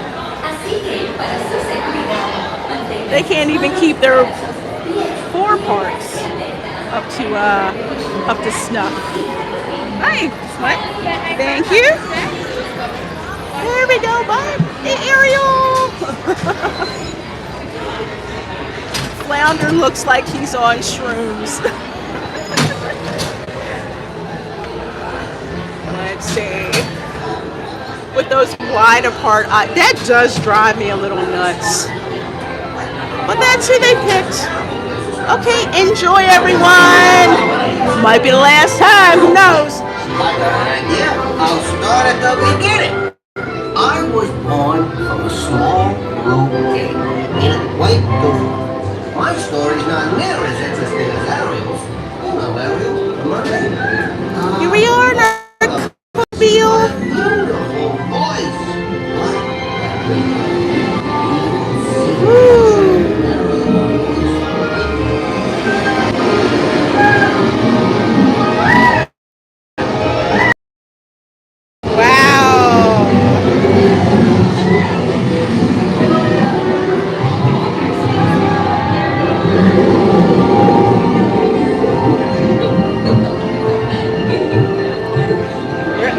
They can't even keep their 4 parks up to snuff. Hi, thank you. There we go, bud. Hey, Ariel. Flounder looks like he's on shrooms. Let's see. With those wide apart eyes, that does drive me a little nuts. But that's who they picked. Okay, enjoy everyone. Might be the last time, who knows? Yeah, I'll start at the beginning. I was born from a small blue egg in a white door. My story's not near as interesting as Ariel's. Hello, Ariel. Come on in. Here we are in our mobile. Beautiful voice.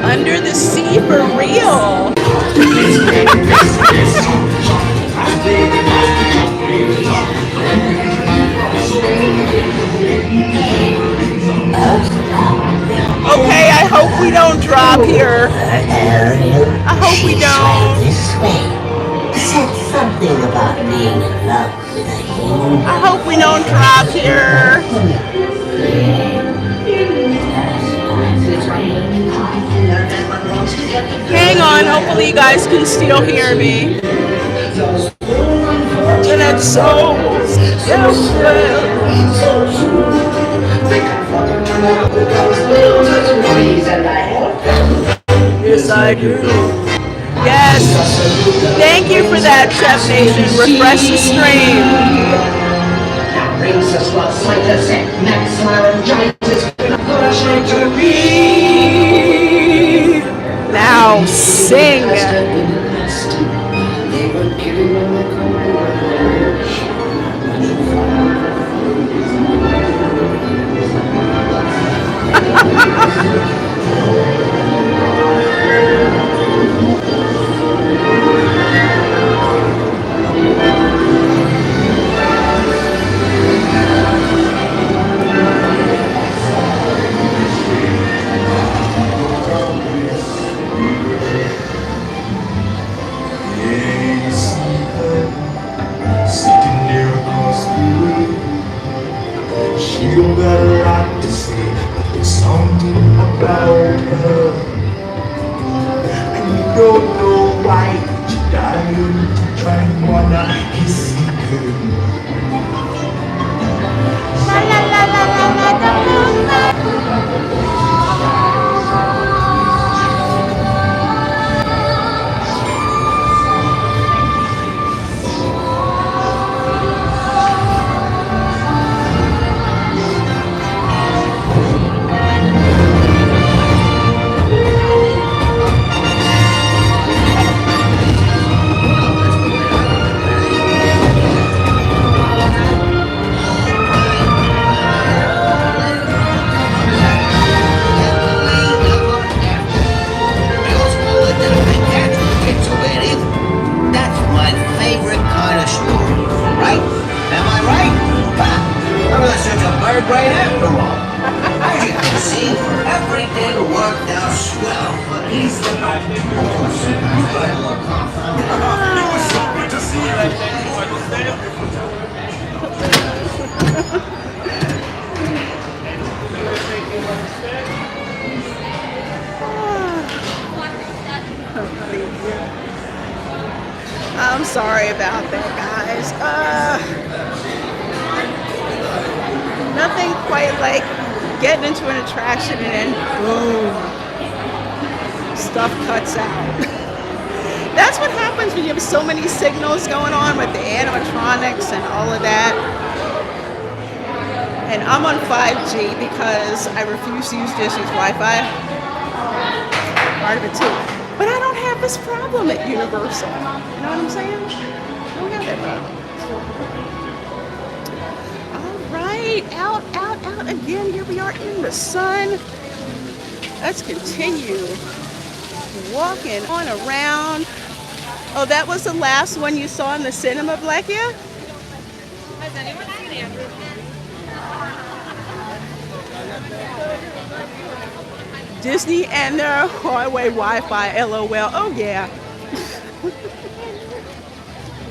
Under the sea for real. Okay, I hope we don't drop here. I hope we don't. Said something about being in love with a human. I hope we don't drop here. Hang on, hopefully you guys can still hear me. And it's so yes, I do. Yes. Thank you for that, Chef Nation. Refresh the stream. Now sing. don't know why she dying to try and wanna kiss again. That's my favorite kind of story, right? Am I right? Ha! I'm not such a bird brain after all. As you can see, everything worked out swell, but he's the It was so good to see I'm sorry about that, guys. Nothing quite like getting into an attraction and then boom, stuff cuts out. That's what happens when you have so many signals going on with the animatronics and all of that. And I'm on 5G because I refuse to use Disney's Wi-Fi. Part of it too. But I don't have this problem at Universal. You know what I'm saying? I don't have that problem. All right, out again. Here we are in the sun. Let's continue walking on around. Oh, that was the last one you saw in the cinema, Blackia? Has anyone seen Andrew? Disney and their highway Wi-Fi, LOL. Oh yeah.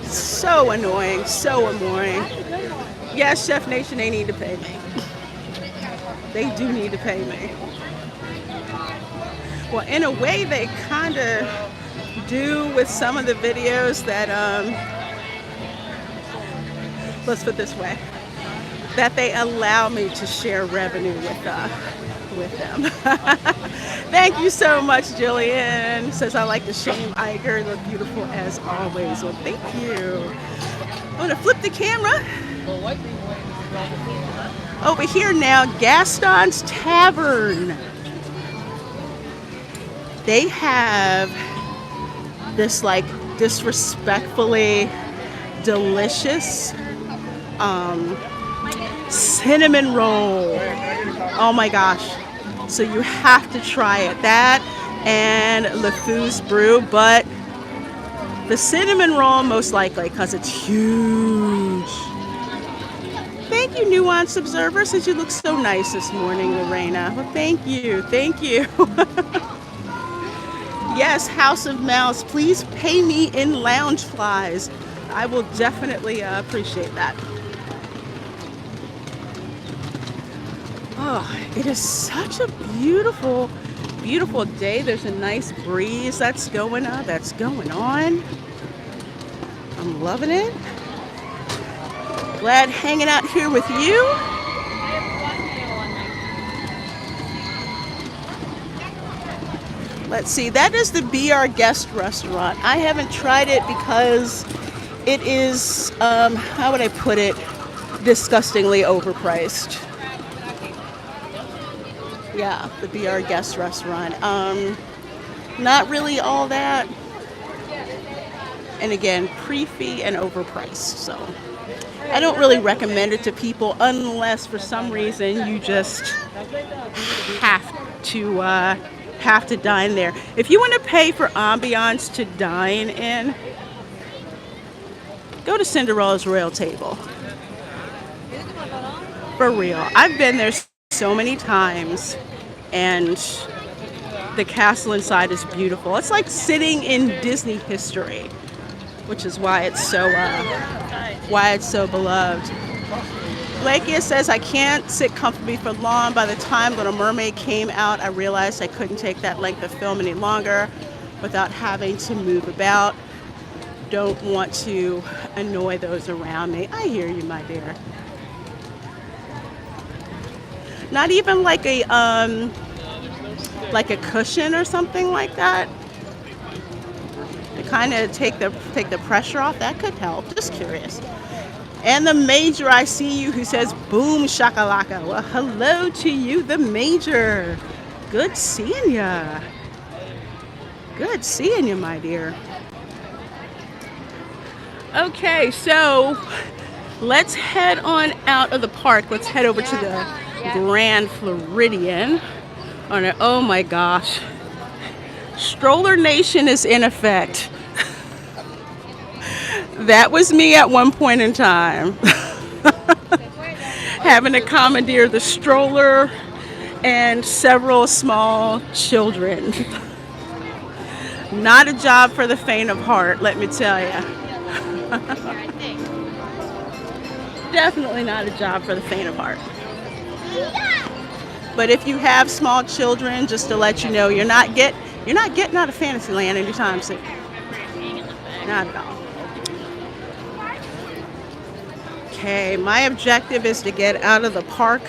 So annoying, so annoying. Yes, Chef Nation, they need to pay me. They do need to pay me. Well, in a way, they kind of do with some of the videos that, let's put it this way, that they allow me to share revenue with them. Thank you so much, Jillian. Says I like the Shane Iger, look beautiful as always. Well, thank you. I'm gonna flip the camera. Over here now, Gaston's Tavern. They have this like disrespectfully delicious cinnamon roll. Oh my gosh. So you have to try it. That and LeFou's brew, but the cinnamon roll most likely because it's huge. Thank you, Nuanced Observer, since you look so nice this morning, Reina. Well, thank you. Thank you. Yes, House of Mouse, please pay me in lounge flies. I will definitely appreciate that. Oh, it is such a beautiful, beautiful day. There's a nice breeze that's going on. I'm loving it. Glad hanging out here with you. Let's see, that is the Be Our Guest restaurant. I haven't tried it because it is, how would I put it, disgustingly overpriced. Yeah, the Be Our Guest restaurant. Not really all that. And again, pre-fee and overpriced. So I don't really recommend it to people unless for some reason you just have to dine there. If you want to pay for ambiance to dine in, go to Cinderella's Royal Table. For real. I've been there so many times, and the castle inside is beautiful. It's like sitting in Disney history, which is why it's so beloved. Blakey says, I can't sit comfortably for long. By the time Little Mermaid came out, I realized I couldn't take that length of film any longer. without having to move about. Don't want to annoy those around me. I hear you, my dear. Not even like a cushion or something like that. To kind of take the pressure off. That could help. Just curious. And the Major, I see you, who says boom shakalaka. Well, hello to you, the Major. Good seeing ya. Good seeing you, my dear. Okay, so let's head on out of the park. Let's head over to the Grand Floridian. Oh my gosh. Stroller Nation is in effect. That was me at one point in time. Having to commandeer the stroller and several small children. Not a job for the faint of heart, let me tell you. Definitely not a job for the faint of heart. But if you have small children, just to let you know, you're not getting out of Fantasyland anytime soon. Not at all. Okay, my objective is to get out of the park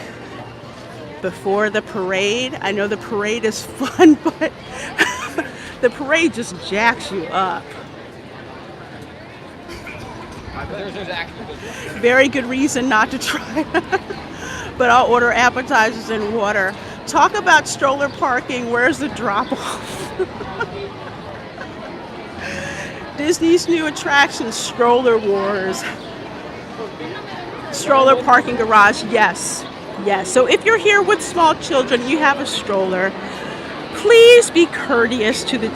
before the parade. I know the parade is fun, but the parade just jacks you up. Very good reason not to try. But I'll order appetizers and water. Talk about stroller parking. Where's the drop-off? Disney's new attraction, Stroller Wars. Stroller parking garage, yes. Yes. So if you're here with small children, you have a stroller, please be courteous to the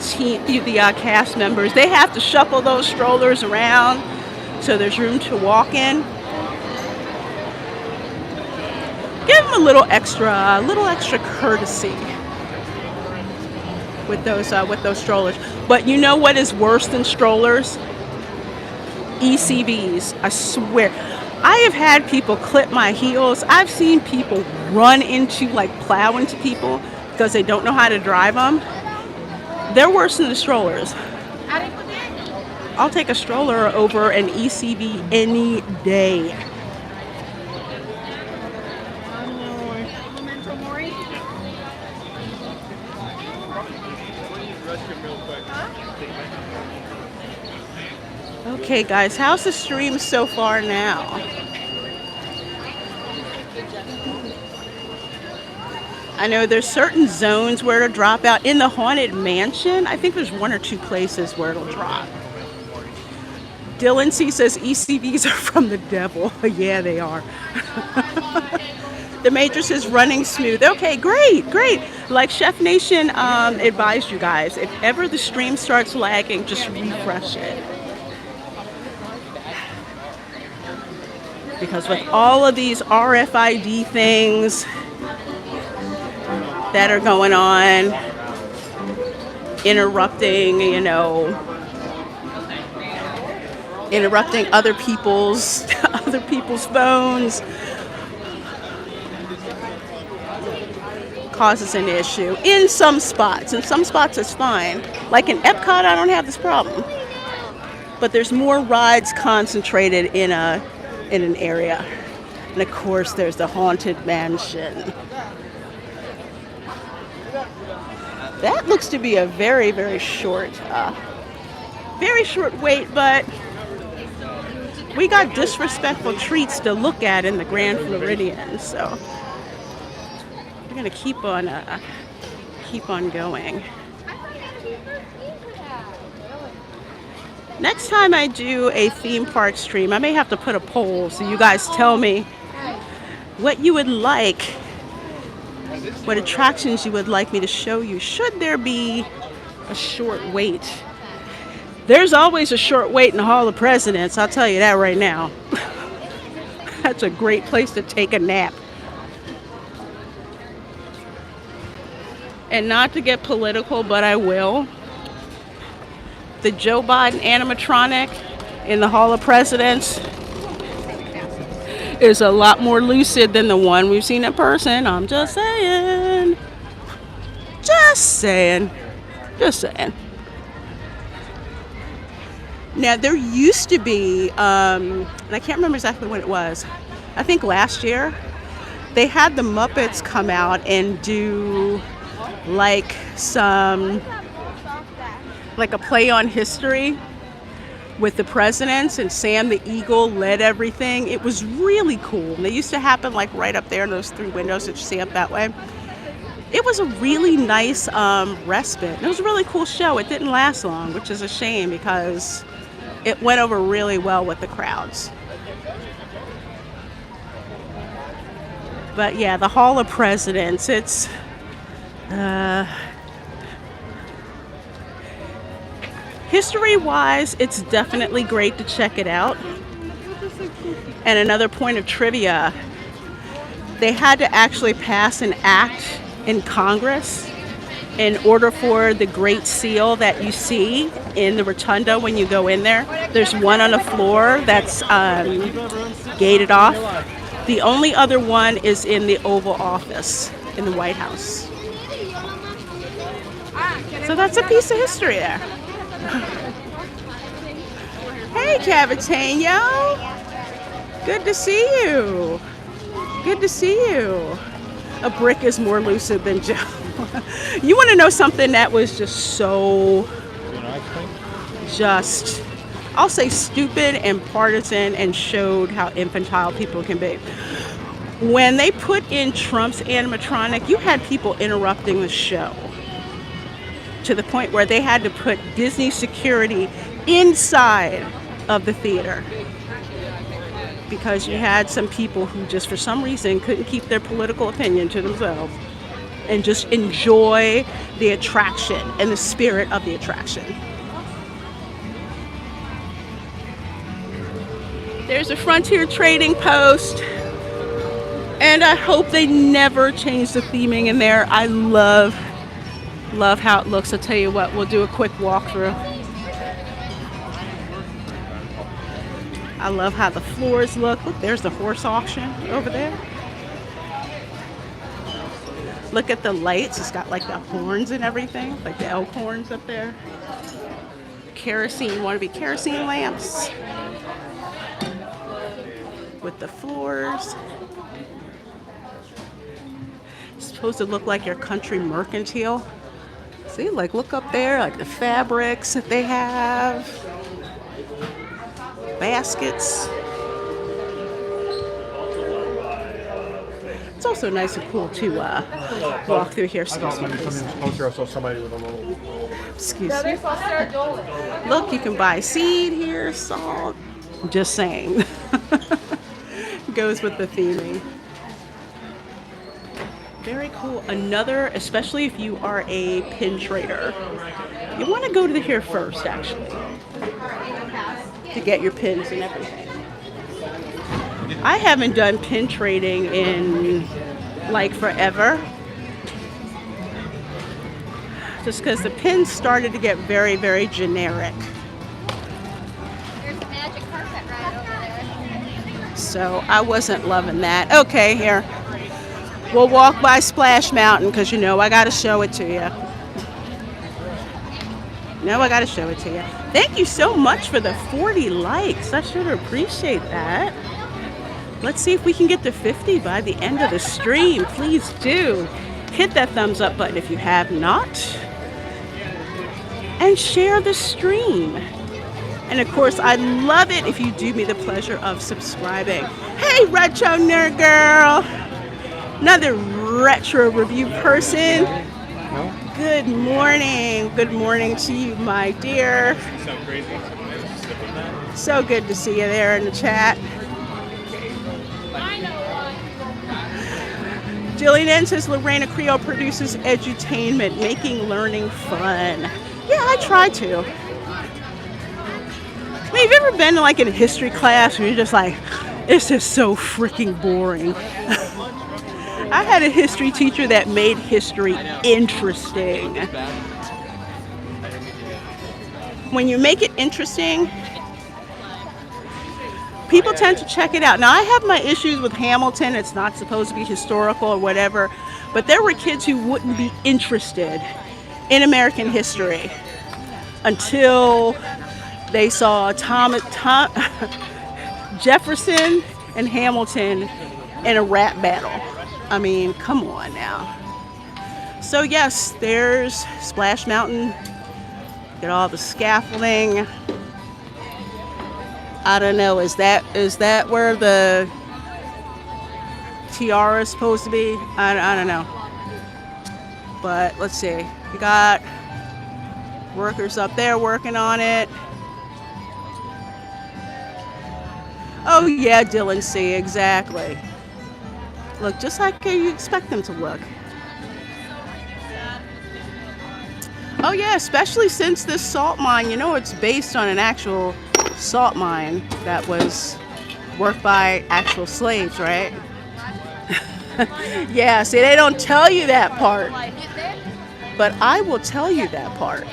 cast members. They have to shuffle those strollers around so there's room to walk in. Give them a little extra courtesy with those strollers. But you know what is worse than strollers? ECVs. I swear. I have had people clip my heels. I've seen people run into, plow into people because they don't know how to drive them. They're worse than the strollers. I'll take a stroller over an ECV any day. Okay, guys, how's the stream so far now? I know there's certain zones where it'll drop out. In the Haunted Mansion, I think there's one or two places where it'll drop. Dylan C says ECVs are from the devil. Yeah, they are. The Matrix is running smooth. Okay, great. Like Chef Nation advised you guys, if ever the stream starts lagging, just refresh it. Because with all of these RFID things that are going on, interrupting other people's phones, causes an issue in some spots. In some spots it's fine. Like in Epcot, I don't have this problem. But there's more rides concentrated in an area. And of course there's the Haunted Mansion. That looks to be a very, very short wait, but we got disrespectful treats to look at in the Grand Floridian, so we're gonna keep on going. Next time I do a theme park stream, I may have to put a poll so you guys tell me what you would like, what attractions you would like me to show you. Should there be a short wait? There's always a short wait in the Hall of Presidents, I'll tell you that right now. That's a great place to take a nap. And not to get political, but I will. The Joe Biden animatronic in the Hall of Presidents is a lot more lucid than the one we've seen in person. I'm just saying. Just saying. Now, there used to be, and I can't remember exactly when it was, I think last year, they had the Muppets come out and do like like a play on history with the presidents, and Sam the Eagle led everything. It was really cool. And they used to happen like right up there in those 3 windows that you see up that way. It was a really nice respite. It was a really cool show. It didn't last long, which is a shame because it went over really well with the crowds. But yeah, the Hall of Presidents, it's history-wise, it's definitely great to check it out. And another point of trivia, they had to actually pass an act in Congress in order for the Great Seal that you see in the rotunda when you go in there. There's one on the floor that's gated off. The only other one is in the Oval Office in the White House. So that's a piece of history there. Hey, Cavitano. Good to see you. Good to see you. A brick is more lucid than Joe. You want to know something that was just so, I'll say stupid and partisan, and showed how infantile people can be. When they put in Trump's animatronic, you had people interrupting the show to the point where they had to put Disney security inside of the theater because you had some people who just for some reason couldn't keep their political opinion to themselves and just enjoy the attraction and the spirit of the attraction. There's a Frontier Trading Post, and I hope they never change the theming in there. I love how it looks. I'll tell you what, we'll do a quick walkthrough. I love how the floors look. Look, there's the horse auction over there. Look at the lights. It's got like the horns and everything, like the elk horns up there. Kerosene, wannabe kerosene lamps with the floors. It's supposed to look like your country mercantile. See, like look up there, like the fabrics that they have. Baskets. It's also nice and cool to walk through here. Excuse me. Excuse me. Look, you can buy seed here, salt. Just saying. Goes with the theming. Very cool. Another, especially if you are a pin trader, you want to go to here first, actually, to get your pins and everything. I haven't done pin trading in like forever, just because the pins started to get very, very generic. There's a magic carpet ride over there. So I wasn't loving that. Okay, here. We'll walk by Splash Mountain because you know I got to show it to you. I got to show it to you. Thank you so much for the 40 likes. I sure appreciate that. Let's see if we can get to 50 by the end of the stream. Please do hit that thumbs up button if you have not. And share the stream. And of course, I'd love it if you do me the pleasure of subscribing. Hey, Retro Nerd Girl. Another retro review person. Good morning. Good morning to you, my dear. So good to see you there in the chat. Jillian N says Reina Creole produces edutainment, making learning fun. Yeah, I try to. I mean, have you ever been to like in a history class where you're just like, this is so freaking boring? I had a history teacher that made history interesting. When you make it interesting, people tend to check it out. Now, I have my issues with Hamilton. It's not supposed to be historical or whatever, but there were kids who wouldn't be interested in American history until they saw Jefferson and Hamilton in a rap battle. I mean, come on now. So yes, there's Splash Mountain. Get all the scaffolding. I don't know, is that where the tiara is supposed to be? I don't know. But let's see. We got workers up there working on it. Oh yeah, Dylan C, exactly. Look just like you expect them to look. Oh yeah, especially since this salt mine, you know, it's based on an actual salt mine that was worked by actual slaves, right? Yeah, see, they don't tell you that part. But I will tell you that part.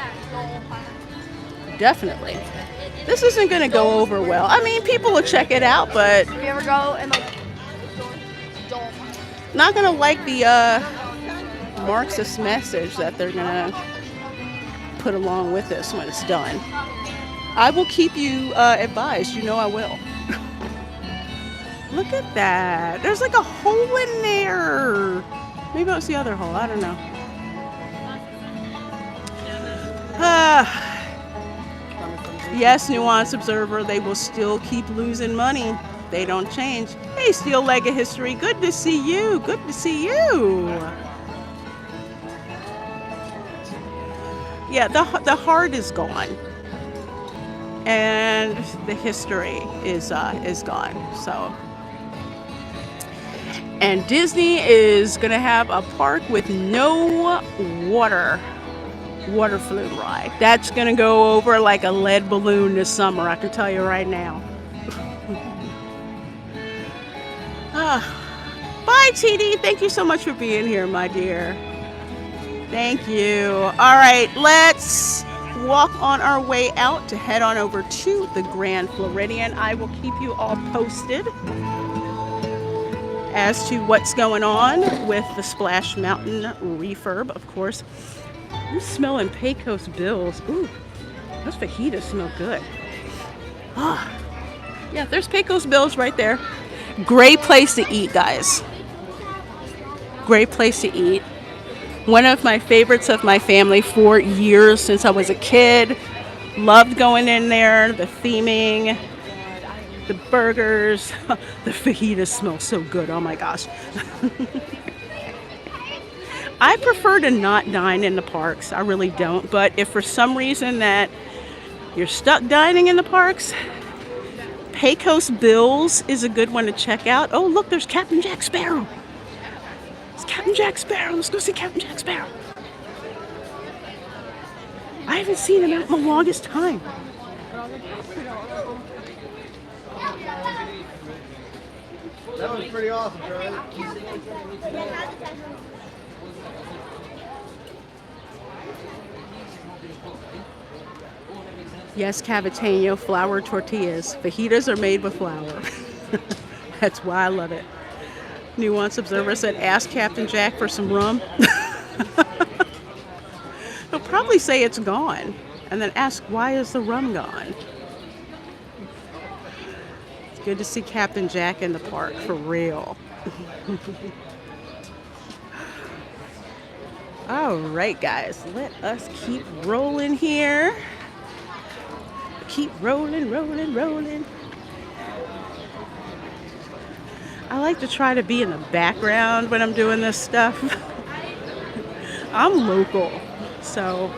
Definitely. This isn't going to go over well. I mean, people will check it out, but If you ever go and like, not going to like the Marxist message that they're going to put along with this when it's done. I will keep you advised. You know I will. Look at that. There's like a hole in there. Maybe it's the other hole. I don't know. Yes, Nuance Observer, they will still keep losing money. They don't change. Hey, Steel Leg of History, good to see you. Good to see you. Yeah, the heart is gone. And the history is gone. So, and Disney is going to have a park with no water flume ride. That's going to go over like a lead balloon this summer, I can tell you right now. Bye, TD. Thank you so much for being here, my dear. Thank you. All right, let's walk on our way out to head on over to the Grand Floridian. I will keep you all posted as to what's going on with the Splash Mountain refurb, of course. I'm smelling Pecos Bills. Ooh, those fajitas smell good. Ah, yeah, there's Pecos Bills right there. Great place to eat, guys. Great place to eat. One of my favorites of my family for years since I was a kid. Loved going in there, the theming, the burgers. The fajitas smell so good, oh my gosh. I prefer to not dine in the parks. I really don't. But if for some reason that you're stuck dining in the parks, Pecos Bills is a good one to check out. Oh, look, there's Captain Jack Sparrow. It's Captain Jack Sparrow. Let's go see Captain Jack Sparrow. I haven't seen him out in the longest time. That was pretty awesome, Charlie. Yes, Cavateño, flour tortillas. Fajitas are made with flour. That's why I love it. Nuance Observer said, ask Captain Jack for some rum. He'll probably say it's gone. And then ask, why is the rum gone? It's good to see Captain Jack in the park, for real. All right, guys, let us keep rolling here. Keep rolling, rolling, rolling. I like to try to be in the background when I'm doing this stuff. I'm local, so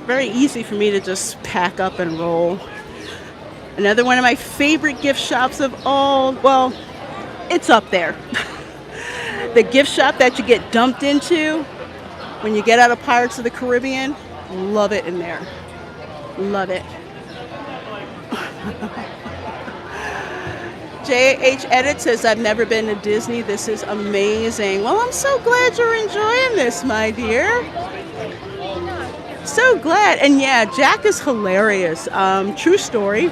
very easy for me to just pack up and roll. Another one of my favorite gift shops of all, well, it's up there. The gift shop that you get dumped into when you get out of Pirates of the Caribbean, love it in there. Love it. JH Edit says, I've never been to Disney. This is amazing. Well, I'm so glad you're enjoying this, my dear. So glad. And yeah, Jack is hilarious. True story.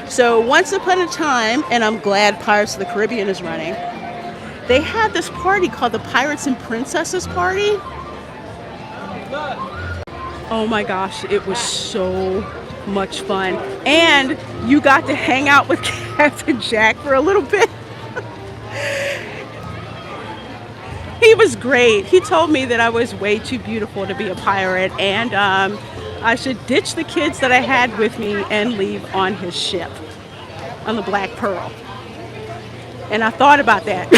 So once upon a time, and I'm glad Pirates of the Caribbean is running, they had this party called the Pirates and Princesses Party. Oh my gosh, it was so much fun. And you got to hang out with Captain Jack for a little bit. He was great. He told me that I was way too beautiful to be a pirate, and I should ditch the kids that I had with me and leave on his ship, on the Black Pearl. And I thought about that.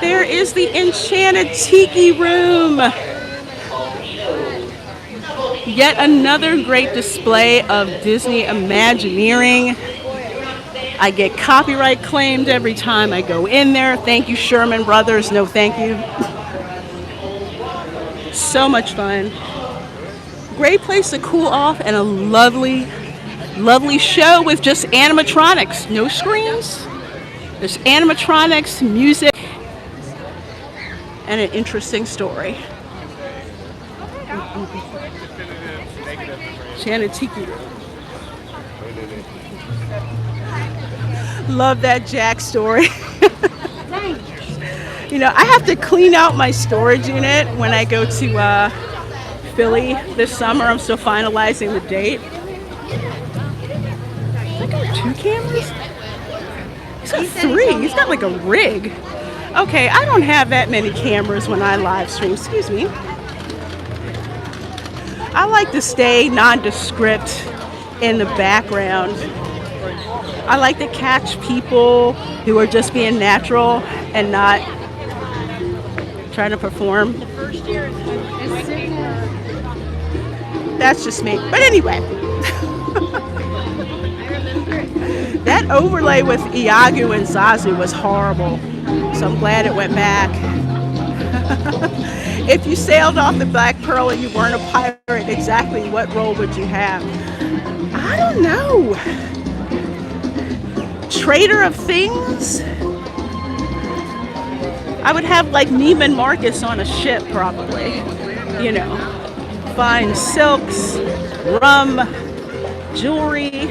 There is the Enchanted Tiki Room. Yet another great display of Disney Imagineering. I get copyright claimed every time I go in there. Thank you, Sherman Brothers. No, thank you. So much fun. Great place to cool off, and a lovely, lovely show with just animatronics. No screens. There's animatronics, music, and an interesting story. Enchanted Tiki. Love that Jack story. You know, I have to clean out my storage unit when I go to Philly this summer. I'm still finalizing the date. He's got 2 cameras? He's got 3. He's got like a rig. Okay, I don't have that many cameras when I live stream. Excuse me. I like to stay nondescript in the background. I like to catch people who are just being natural and not trying to perform. That's just me. But anyway, that overlay with Iago and Zazu was horrible. So I'm glad it went back. If you sailed off the Black Pearl and you weren't a pirate, exactly what role would you have? I don't know. Trader of things? I would have like Neiman Marcus on a ship probably. You know, fine silks, rum, jewelry,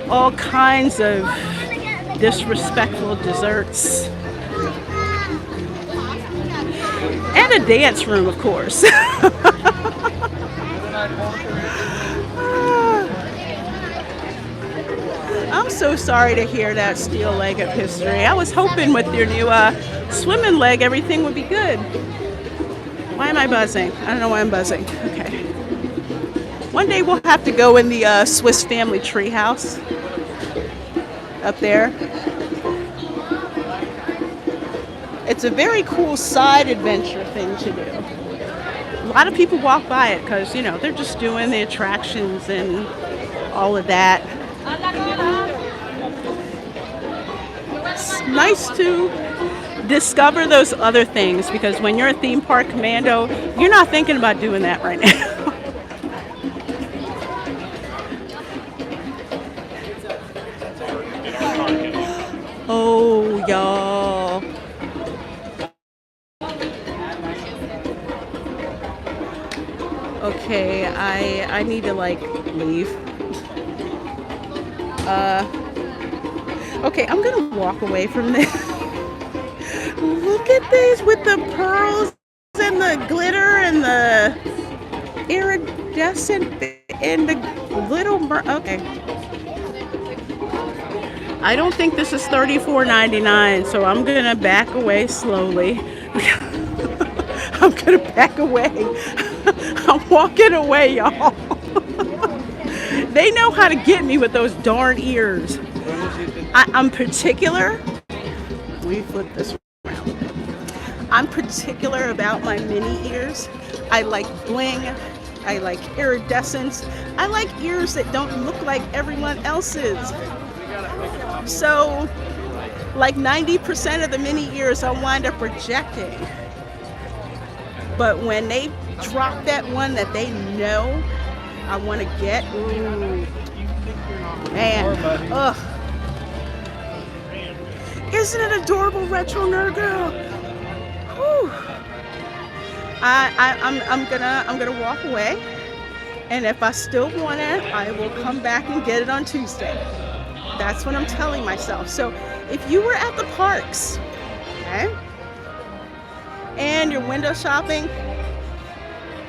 all kinds of disrespectful desserts. And a dance room, of course. I'm so sorry to hear that steel leg of history. I was hoping with your new swimming leg, everything would be good. Why am I buzzing? I don't know why I'm buzzing. Okay. One day we'll have to go in the Swiss Family Treehouse up there. It's a very cool side adventure thing to do. A lot of people walk by it because, you know, they're just doing the attractions and all of that. It's nice to discover those other things because when you're a theme park commando, you're not thinking about doing that right now. Oh, y'all. Okay, I need to like leave. Okay, I'm gonna walk away from this. Look at these with the pearls and the glitter and the iridescent and the little okay. I don't think this is $34.99, so I'm gonna back away slowly. I'm gonna back away. I'm walking away, y'all. They know how to get me with those darn ears. I'm particular. Let me flip this around. I'm particular about my mini ears. I like bling. I like iridescence. I like ears that don't look like everyone else's. So, like 90% of the mini ears I wind up rejecting. But when they drop that one that they know I want to get, ooh, man, ugh. Isn't it adorable, retro nerd girl? Whew. I'm gonna walk away, and if I still want it, I will come back and get it on Tuesday. That's what I'm telling myself. So if you were at the parks, okay, and you're window shopping,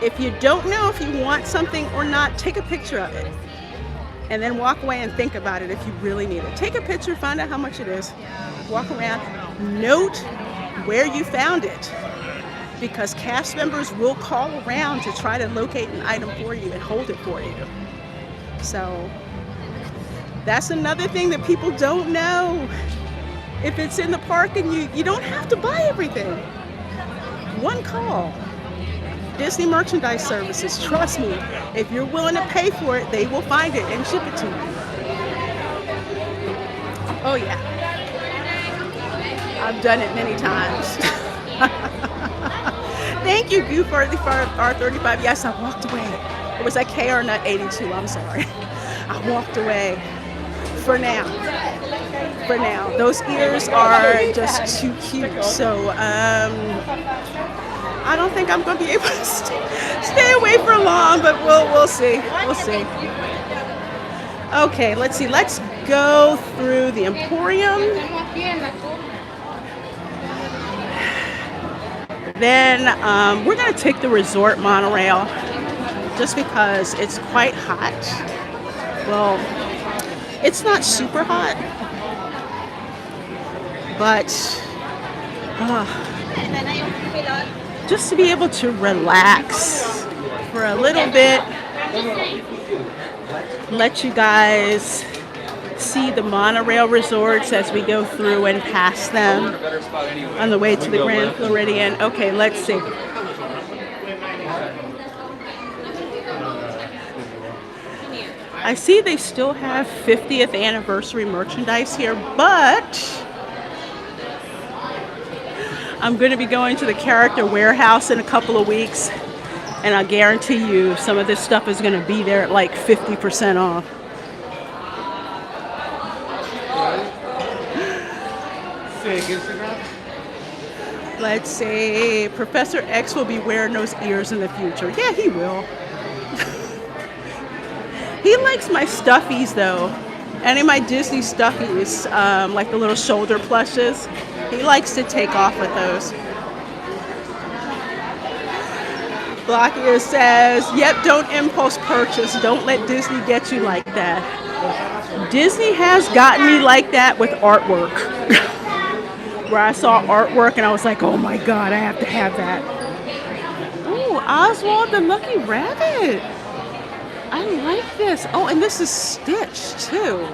if you don't know if you want something or not, take a picture of it. And then walk away and think about it if you really need it. Take a picture, find out how much it is. Walk around, note where you found it. Because cast members will call around to try to locate an item for you and hold it for you. So that's another thing that people don't know. If it's in the park and you don't have to buy everything. One call. Disney Merchandise Services, trust me, if you're willing to pay for it, they will find it and ship it to you. Oh yeah. I've done it many times. Thank you, Goo for R35. Yes, I walked away. It was like KR Nut 82, I'm sorry. I walked away. For now. For now. Those ears are just too cute. So, I don't think I'm going to be able to stay away for long, but we'll see. We'll see. Okay, let's see. Let's go through the Emporium. Then we're going to take the resort monorail just because it's quite hot. Well, it's not super hot, but just to be able to relax for a little bit, let you guys see the monorail resorts as we go through and pass them on the way to the Grand Floridian. Okay, let's see. I see they still have 50th anniversary merchandise here, but I'm going to be going to the character warehouse in a couple of weeks, and I guarantee you some of this stuff is going to be there at like 50% off. Let's say Professor X will be wearing those ears in the future. Yeah, he will. He likes my stuffies though. Any of my Disney stuffies, like the little shoulder plushes, he likes to take off with those. Blockier says, yep, don't impulse purchase. Don't let Disney get you like that. Disney has gotten me like that with artwork. Where I saw artwork and I was like, oh my God, I have to have that. Oh, Oswald the Lucky Rabbit. I like this. Oh, and this is stitched too.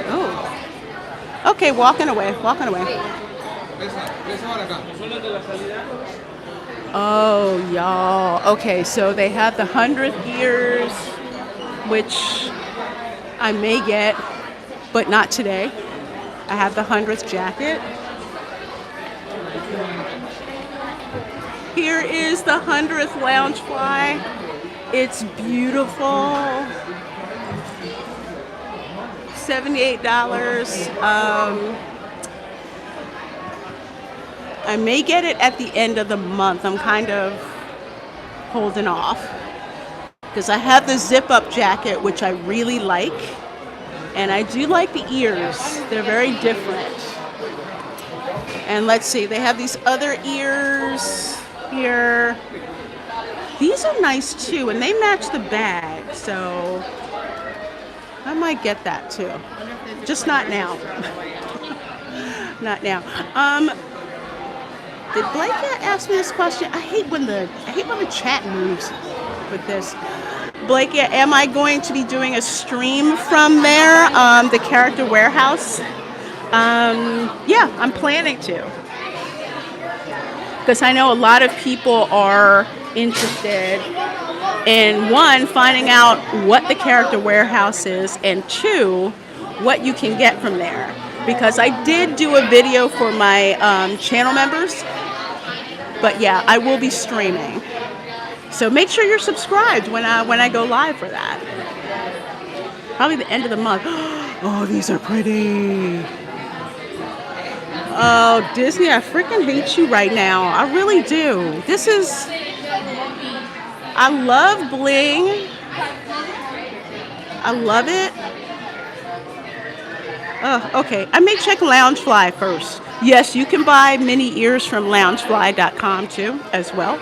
Oh. Okay, walking away, walking away. Oh, y'all. Okay, so they have the 100th years, which I may get, but not today. I have the 100th jacket. Here is the 100th Loungefly. It's beautiful. $78. I may get it at the end of the month. I'm kind of holding off because I have the zip-up jacket, which I really like, and I do like the ears. They're very different. And let's see, they have these other ears here. These are nice too, and they match the bag, so I might get that too. Just not now. Not now. Did Blake ask me this question? I hate when the chat moves with this. Blake, am I going to be doing a stream from there, the character warehouse? Yeah, I'm planning to. Because I know a lot of people are interested in, one, finding out what the character warehouse is, and two, what you can get from there. Because I did do a video for my channel members, but yeah, I will be streaming. So make sure you're subscribed when I go live for that. Probably the end of the month. Oh, these are pretty. Oh, Disney, I freaking hate you right now. I really do. This is... I love bling. I love it. Okay, I may check Loungefly first. Yes, you can buy mini ears from loungefly.com too, as well.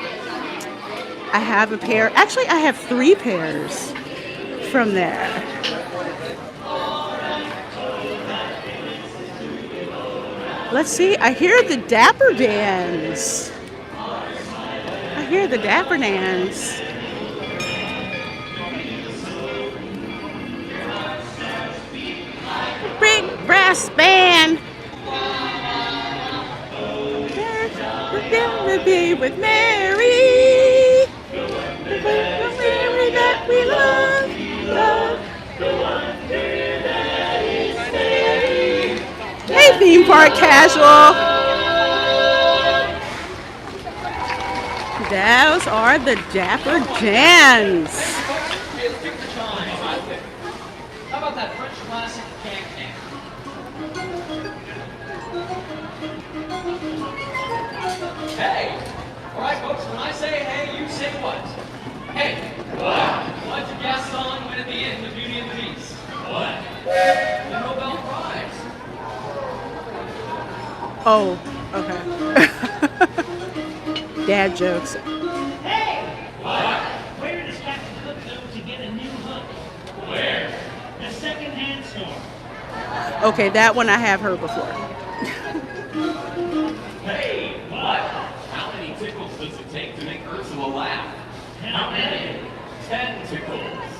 I have a pair. Actually, I have 3 pairs from there. Let's see. I hear the Dapper Dans. I hear the Dapper Dans. Big brass band. Be with Mary. Mary that we love. Hey, theme park casual. Those are the Dapper Dans. How about that French classic can-can? Hey! Alright folks, when I say hey, you say what? Hey! What? Why'd you guess on when at the end of Beauty and the Beast? What? The Nobel Prize. Oh, okay. Dad jokes. Hey! What? Where does Captain Cook go to get a new hook? Where? The second-hand store. Okay, that one I have heard before. Hey! What? How many tickles does it take to make Ursula laugh? How many? 10 tickles.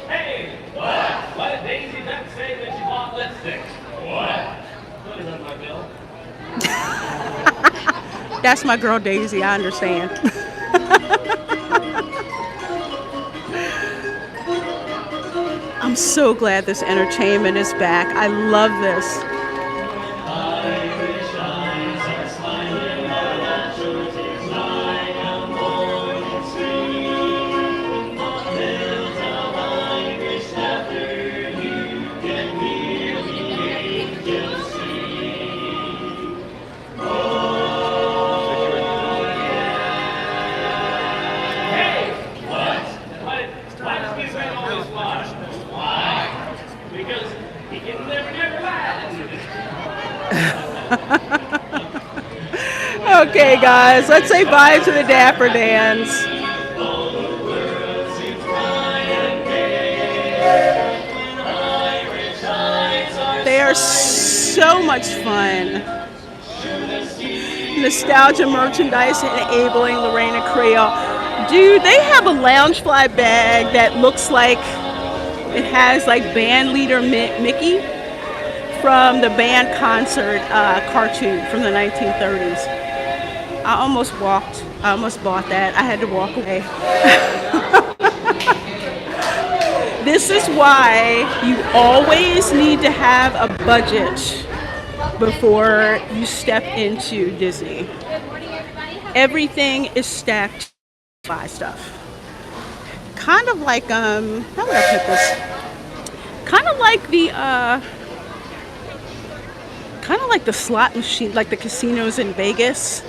Hey! What? Why did Daisy Duck say that she bought lipstick? What? Put it on my bill. That's my girl Daisy, I understand. I'm so glad this entertainment is back. I love this. Okay, guys, let's say bye to the Dapper Dans. They are so much fun. Nostalgia merchandise enabling Reina Creole. Dude, they have a Loungefly bag that looks like it has like band leader Mickey from the band concert cartoon from the 1930s. I almost bought that. I had to walk away. This is why you always need to have a budget before you step into Disney. Everything is stacked by stuff. Kind of like how would I put this? Kind of like the slot machine, like the casinos in Vegas.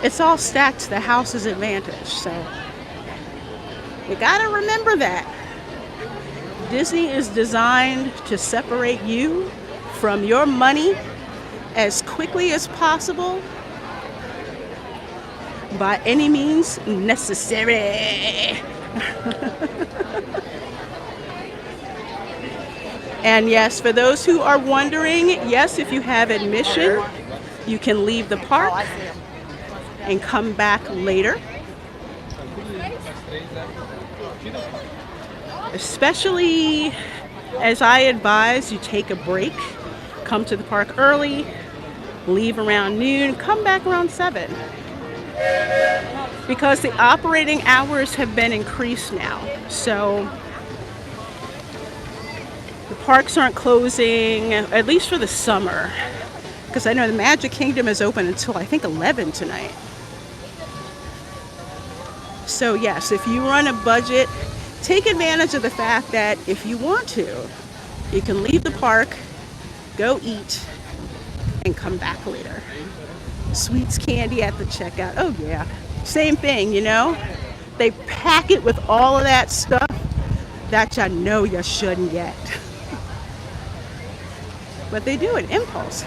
It's all stacked to the house's advantage, so you gotta remember that. Disney is designed to separate you from your money as quickly as possible by any means necessary. And yes, for those who are wondering, yes, if you have admission, you can leave the park and come back later. Especially as I advise, you take a break, come to the park early, leave around noon, come back around 7. Because the operating hours have been increased now. So the parks aren't closing, at least for the summer. Because I know the Magic Kingdom is open until I think 11 tonight. So yes, if you run a budget, take advantage of the fact that if you want to, you can leave the park, go eat, and come back later. Sweets, candy at the checkout. Oh yeah, same thing, you know. They pack it with all of that stuff that you know you shouldn't get. But they do it, impulse.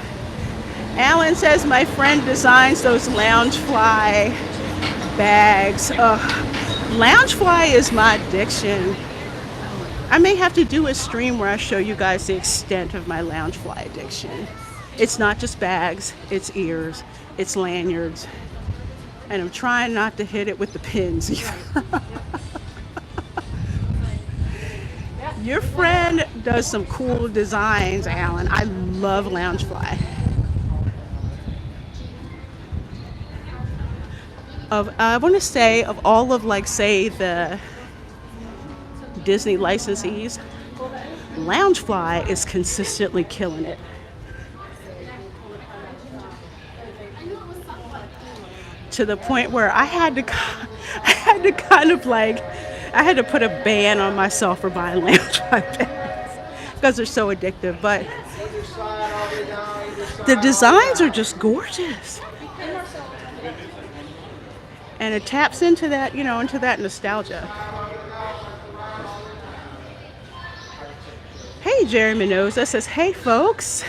Alan says my friend designs those Loungefly bags. Loungefly is my addiction. I may have to do a stream where I show you guys the extent of my Loungefly addiction. It's not just bags, it's ears, it's lanyards. And I'm trying not to hit it with the pins either. Your friend does some cool designs, Alan. I love Loungefly. I want to say of all of, like, say, the Disney licensees, Loungefly is consistently killing it. To the point where I had to put a ban on myself for buying Loungefly bags because they're so addictive. But the designs are just gorgeous. And it taps into that, you know, into that nostalgia. Hey, Jerry Minoza says, hey, folks.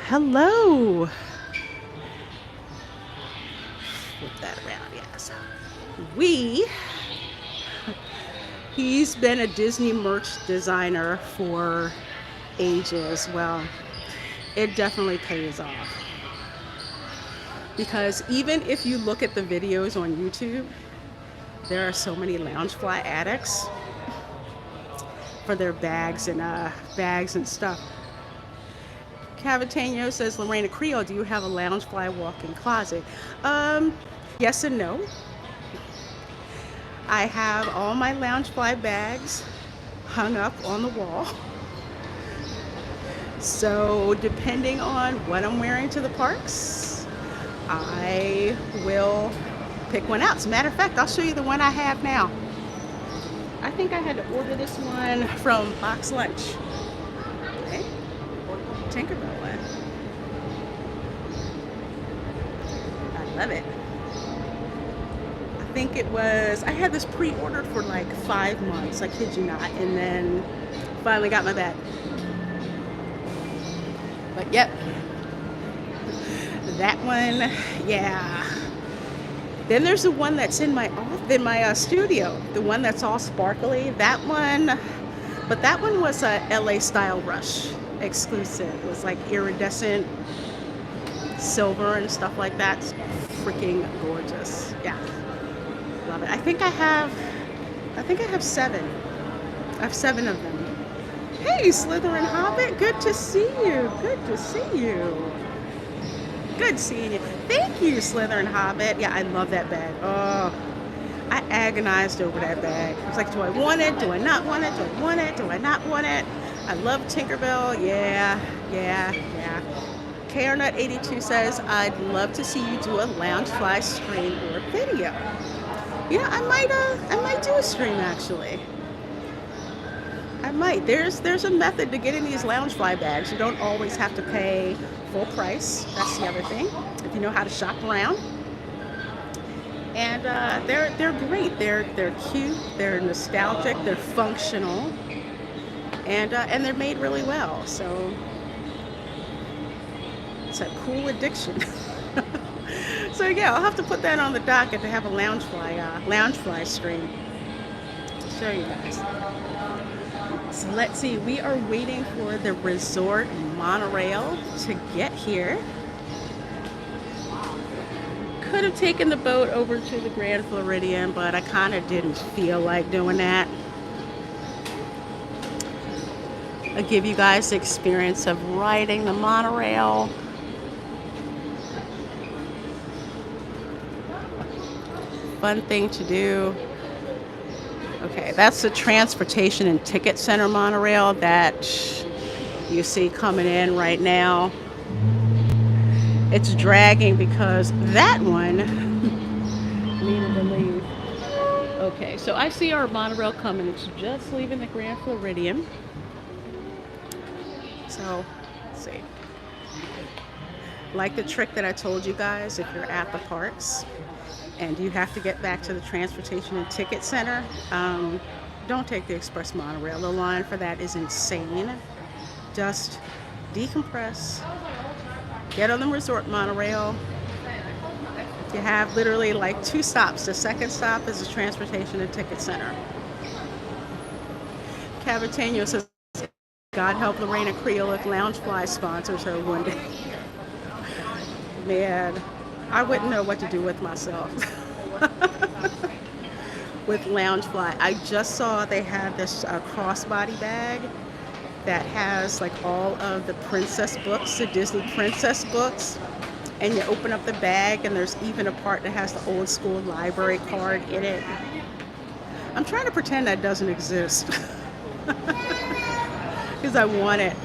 Hello. Flip that around, yes. He's been a Disney merch designer for ages. Well, it definitely pays off. Because even if you look at the videos on YouTube, there are so many Loungefly addicts for their bags and stuff. Cavitano says, Lorena Creole, do you have a Loungefly walk-in closet? Yes and no. I have all my Loungefly bags hung up on the wall. So depending on what I'm wearing to the parks, I will pick one out. As a matter of fact, I'll show you the one I have now. I think I had to order this one from Box Lunch. Okay. Tinkerbell one. I love it. I think it was, I had this pre-ordered for like 5 months, I kid you not, and then finally got my bag. But yep. That one, yeah. Then there's the one that's in my studio, the one that's all sparkly. That one, but that one was a LA Style Rush exclusive. It was like iridescent silver and stuff like that. It's freaking gorgeous. Yeah, love it. I think I have 7. I have 7 of them. Hey, Slytherin Hobbit, good to see you. Good to see you. Good seeing you. Thank you, Slytherin Hobbit. Yeah, I love that bag. Oh, I agonized over that bag. I was like, do I want it? Do I not want it? Do I want it? Do I not want it? I love Tinkerbell. Yeah. KRNut82 says, I'd love to see you do a Loungefly stream or video. Yeah, I might do a stream actually. I might. There's a method to getting these Loungefly bags. You don't always have to pay full price. That's the other thing. If you know how to shop around. And they're great. They're cute. They're nostalgic. They're functional. And they're made really well. So it's a cool addiction. So yeah, I'll have to put that on the docket to have a Loungefly stream. Show you guys. So let's see, we are waiting for the resort monorail to get here. Could have taken the boat over to the Grand Floridian, but I kind of didn't feel like doing that. I'll give you guys the experience of riding the monorail. Fun thing to do. Okay, that's the Transportation and Ticket Center monorail that you see coming in right now. It's dragging because that one needed to leave. Okay, so I see our monorail coming. It's just leaving the Grand Floridian. So, let's see. Like the trick that I told you guys, if you're at the parks and you have to get back to the Transportation and Ticket Center, don't take the express monorail. The line for that is insane. Just decompress, get on the resort monorail. You have literally like 2 stops. The second stop is the Transportation and Ticket Center. Cavatano says, God help Lorena Creole if Loungefly sponsors her one day. Man, I wouldn't know what to do with myself. With Loungefly. I just saw they had this crossbody bag that has like all of the princess books, the Disney princess books. And you open up the bag and there's even a part that has the old school library card in it. I'm trying to pretend that doesn't exist. Because I want it.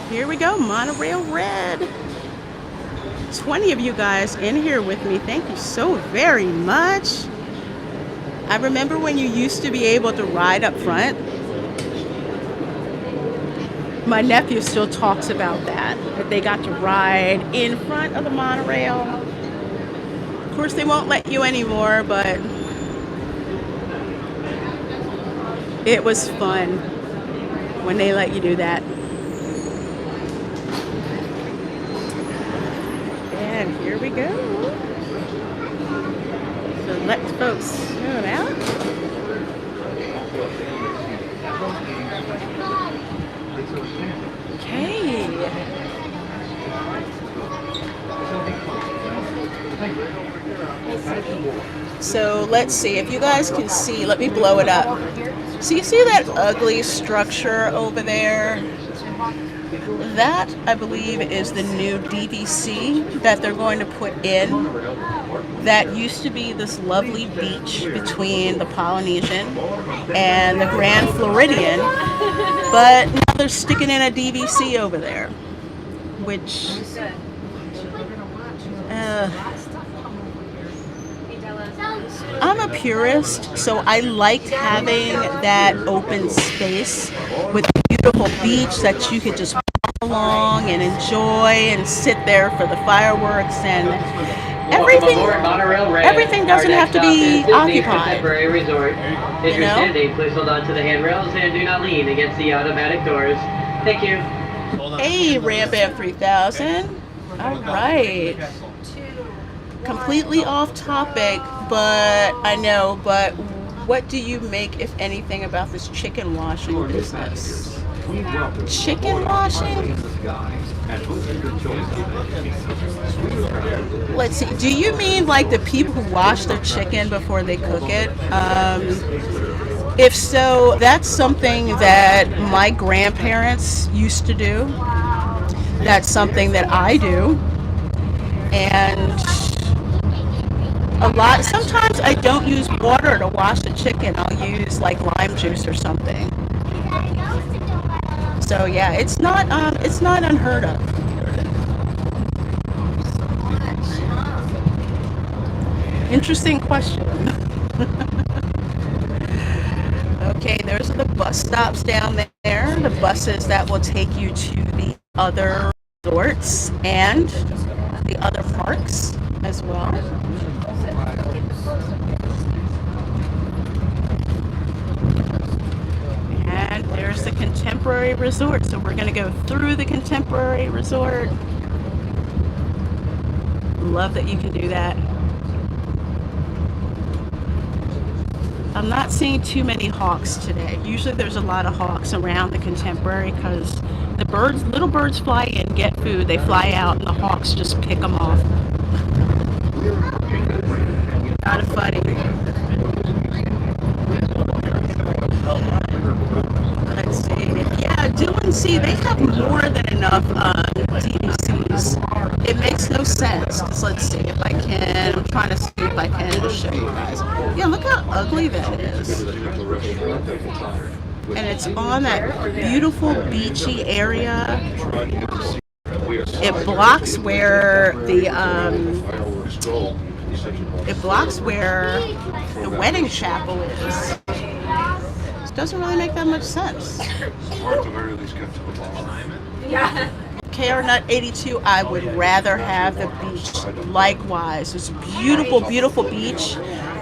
Here we go, Monorail Red. 20 of you guys in here with me. Thank you so very much. I remember when you used to be able to ride up front. My nephew still talks about that they got to ride in front of the monorail. Of course, they won't let you anymore, but it was fun when they let you do that. And here we go. So let's folks move out. Okay. So let's see if you guys can see. Let me blow it up. So you see that ugly structure over there? That, I believe, is the new DVC that they're going to put in. That used to be this lovely beach between the Polynesian and the Grand Floridian, but now they're sticking in a DVC over there, which I'm a purist, so I liked having that open space with a beautiful beach that you could just walk along and enjoy and sit there for the fireworks and everything doesn't have to be occupied. Contemporary resort. If You you're know? standing, please hold on to the handrails and do not lean against the automatic doors. Thank you. Hey, Rambam 3000. All right. Completely off topic, but I know, but what do you make, if anything, about this chicken washing business? Chicken washing? Let's see. Do you mean like the people who wash their chicken before they cook it? If so, that's something that my grandparents used to do. That's something that I do. And sometimes I don't use water to wash the chicken. I'll use like lime juice or something. So yeah, it's not unheard of. Interesting question. Okay, those are the bus stops down there. The buses that will take you to the other resorts and the other parks as well. And there's the Contemporary Resort. So we're going to go through the Contemporary Resort. Love that you can do that. I'm not seeing too many hawks today. Usually there's a lot of hawks around the Contemporary because the little birds fly in, get food, they fly out, and the hawks just pick them off. Kind of funny. Let's see. Yeah, see, they have more than enough DVCs. It makes no sense. So let's see if I can. I'm trying to see if I can show you guys. Yeah, look how ugly that is. And it's on that beautiful beachy area. It blocks where the wedding chapel is. It doesn't really make that much sense. Yeah. KR 82, I would rather have the beach. Likewise, it's a beautiful, beautiful beach.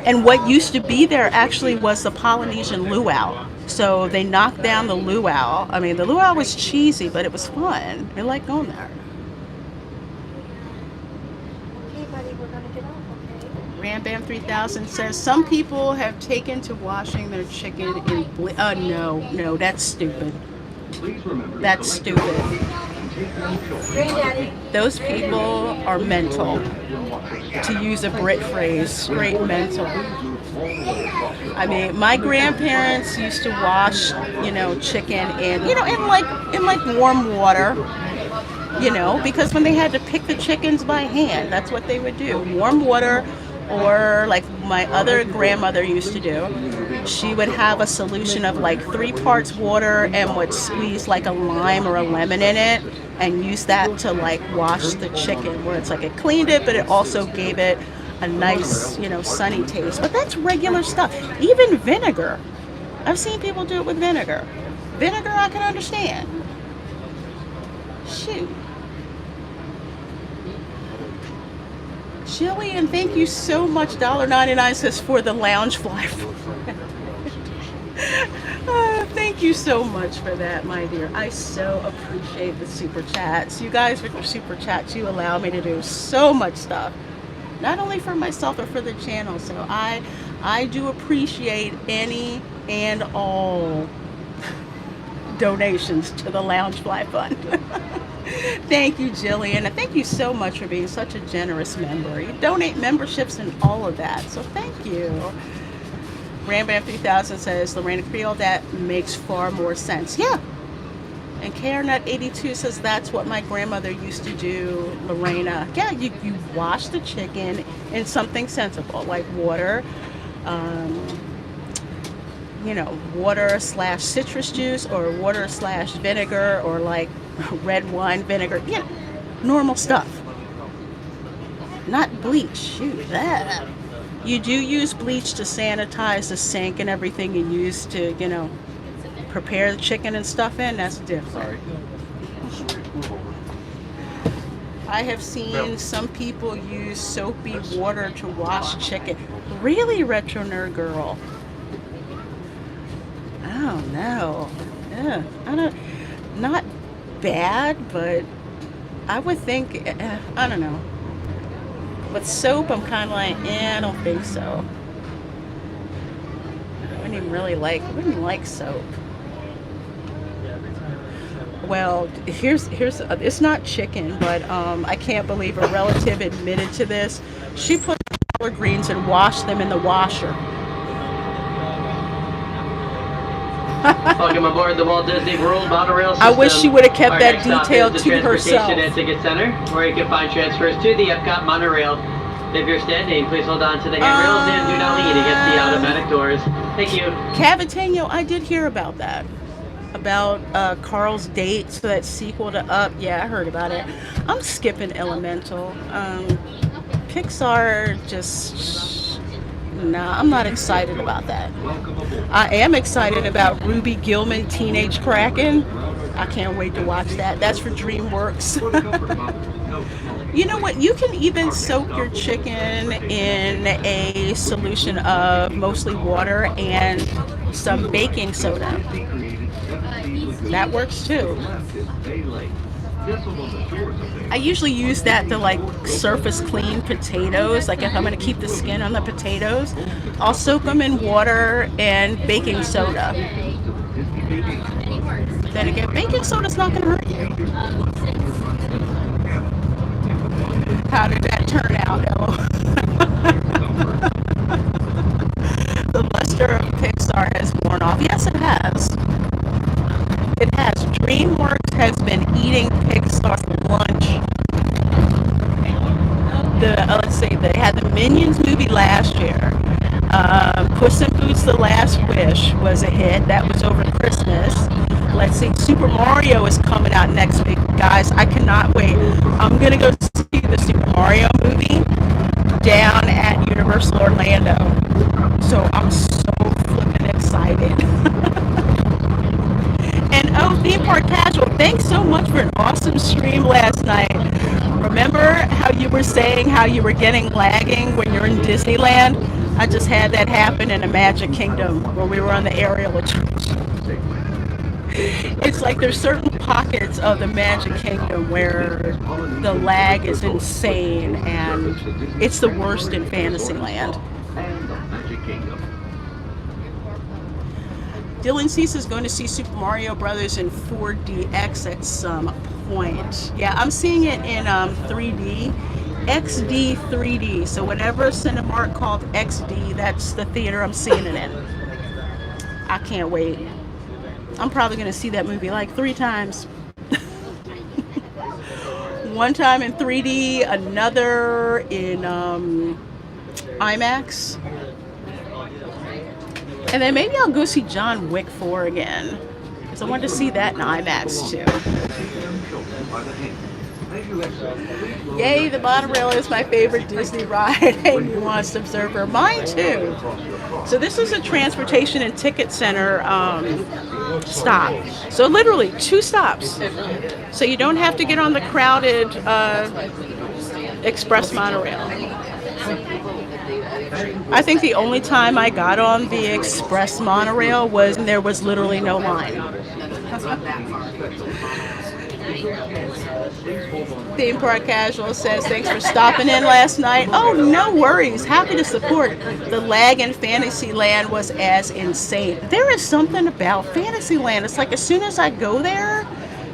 And what used to be there actually was the Polynesian luau. So they knocked down the luau. I mean, the luau was cheesy, but it was fun. I like going there. Okay, buddy, we're gonna get off, okay? Ram Bam 3000 says some people have taken to washing their chicken in no, that's stupid. That's stupid. Granddaddy. Those people are mental. To use a Brit phrase, straight mental. I mean, my grandparents used to wash, chicken in like warm water, because when they had to pick the chickens by hand, that's what they would do. Warm water, or like my other grandmother used to do. She would have a solution of like 3 parts water and would squeeze like a lime or a lemon in it and use that to like wash the chicken, where it's like it cleaned it, but it also gave it a nice, sunny taste. But that's regular stuff. Even vinegar. I've seen people do it with vinegar. Vinegar I can understand. Shoot. Jillian, thank you so much. $1.99 says for the lounge fly. Thank you so much for that, my dear. I so appreciate the super chats. You guys, with your super chats, you allow me to do so much stuff. Not only for myself, but for the channel. So I do appreciate any and all donations to the Lounge Fly Fund. Thank you, Jillian. And thank you so much for being such a generous member. You donate memberships and all of that. So thank you. Rambam 3000 says, Lorena Creole, that makes far more sense. Yeah. And KRNut 82 says, that's what my grandmother used to do, Lorena. Yeah, you wash the chicken in something sensible, like water, water/citrus juice, or water/vinegar, or like red wine vinegar. Yeah, normal stuff. Not bleach. Shoot, that. You do use bleach to sanitize the sink and everything you use to, prepare the chicken and stuff in. That's different. I have seen some people use soapy water to wash chicken. Really, Retro Nerd Girl? I don't know. Yeah, not bad, but I would think, I don't know. With soap, I'm kind of like, I don't think so. I wouldn't like soap. Well, here's it's not chicken, but I can't believe a relative admitted to this. She put collard greens and washed them in the washer. Welcome aboard the Walt Disney World Monorail System. I wish she would have kept Our that next stop detail is the to herself. Transportation and Ticket Center, where you can find transfers to the Epcot monorail. If you're standing, please hold on to the handrails and do not lean against the automatic doors. Thank you. Cavatenio, I did hear about that. About Carl's date, so that sequel to Up. Yeah, I heard about it. I'm skipping Elemental. Pixar just... Nah, I'm not excited about that. I am excited about Ruby Gillman Teenage Kraken. I can't wait to watch that. That's for DreamWorks. You know what? You can even soak your chicken in a solution of mostly water and some baking soda. That works too. I usually use that to like surface clean potatoes. Like if I'm going to keep the skin on the potatoes, I'll soak them in water and baking soda. Then again, baking soda's not going to hurt you. How did that turn out, Ella? The luster of Pixar has worn off. Yes, it has. It has. DreamWorks has been eating Pixar's lunch. Let's see, they had the Minions movie last year. Puss in Boots: The Last Wish was a hit. That was over Christmas. Let's see, Super Mario is coming out next week. Guys, I cannot wait. I'm going to go see the Super Mario movie down at Universal Orlando. So I'm so flippin' excited. And oh, theme park casual, thanks so much for an awesome stream last night. Remember how you were saying how you were getting lagging when you're in Disneyland? I just had that happen in a Magic Kingdom when we were on the aerial attraction. It's like there's certain pockets of the Magic Kingdom where the lag is insane, and it's the worst in Fantasyland. Dylan Cease is going to see Super Mario Brothers in 4DX at some point. Yeah, I'm seeing it in 3D. XD 3D. So whatever Cinemark called XD, that's the theater I'm seeing it in. I can't wait. I'm probably going to see that movie like 3 times. One time in 3D, another in IMAX. And then maybe I'll go see John Wick 4 again, because I wanted to see that in IMAX too. Yay, the monorail is my favorite Disney ride. Hey, nuanced observer. Mine too. So this is a transportation and ticket center stop. So literally 2 stops. So you don't have to get on the crowded express monorail. I think the only time I got on the express monorail was when there was literally no line. Theme Park Casual says, thanks for stopping in last night. Oh, no worries. Happy to support. The lag in Fantasyland was as insane. There is something about Fantasyland. It's like as soon as I go there,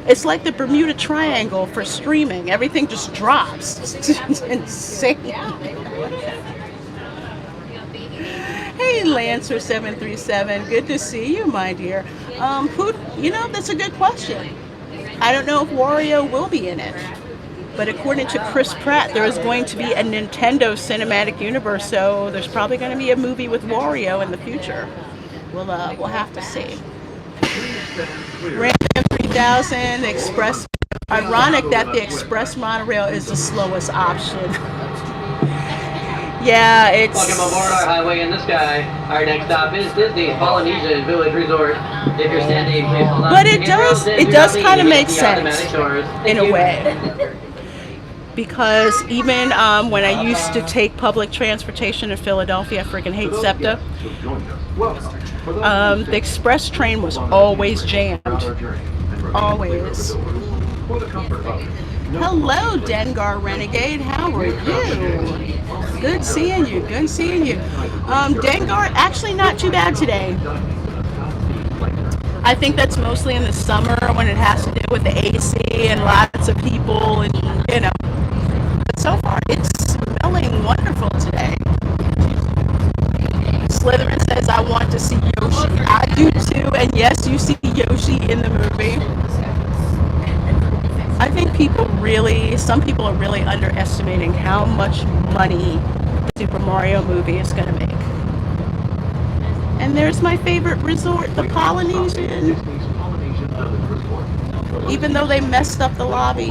it's like the Bermuda Triangle for streaming. Everything just drops. It's insane. Hey, Lancer737. Good to see you, my dear. That's a good question. I don't know if Wario will be in it, but according to Chris Pratt, there is going to be a Nintendo Cinematic Universe, so there's probably going to be a movie with Wario in the future. We'll have to see. Random 3000 Express. Ironic that the Express monorail is the slowest option. Yeah, it's... Welcome aboard our highway in the sky. Our next stop is Disney's Polynesian Village Resort. If you're standing, please hold on. But it does kind of make sense in a way. Because even when I used to take public transportation in Philadelphia, I freaking hate SEPTA. The express train was always jammed. Always. Hello, Dengar Renegade. How are you? Good seeing you. Good seeing you. Dengar, actually not too bad today. I think that's mostly in the summer when it has to do with the AC and lots of people and, But so far, it's smelling wonderful today. Slytherin says, I want to see Yoshi. I do too, and yes, you see Yoshi in the movie. I think some people are really underestimating how much money the Super Mario movie is going to make. And there's my favorite resort, the Polynesian. Even though they messed up the lobby.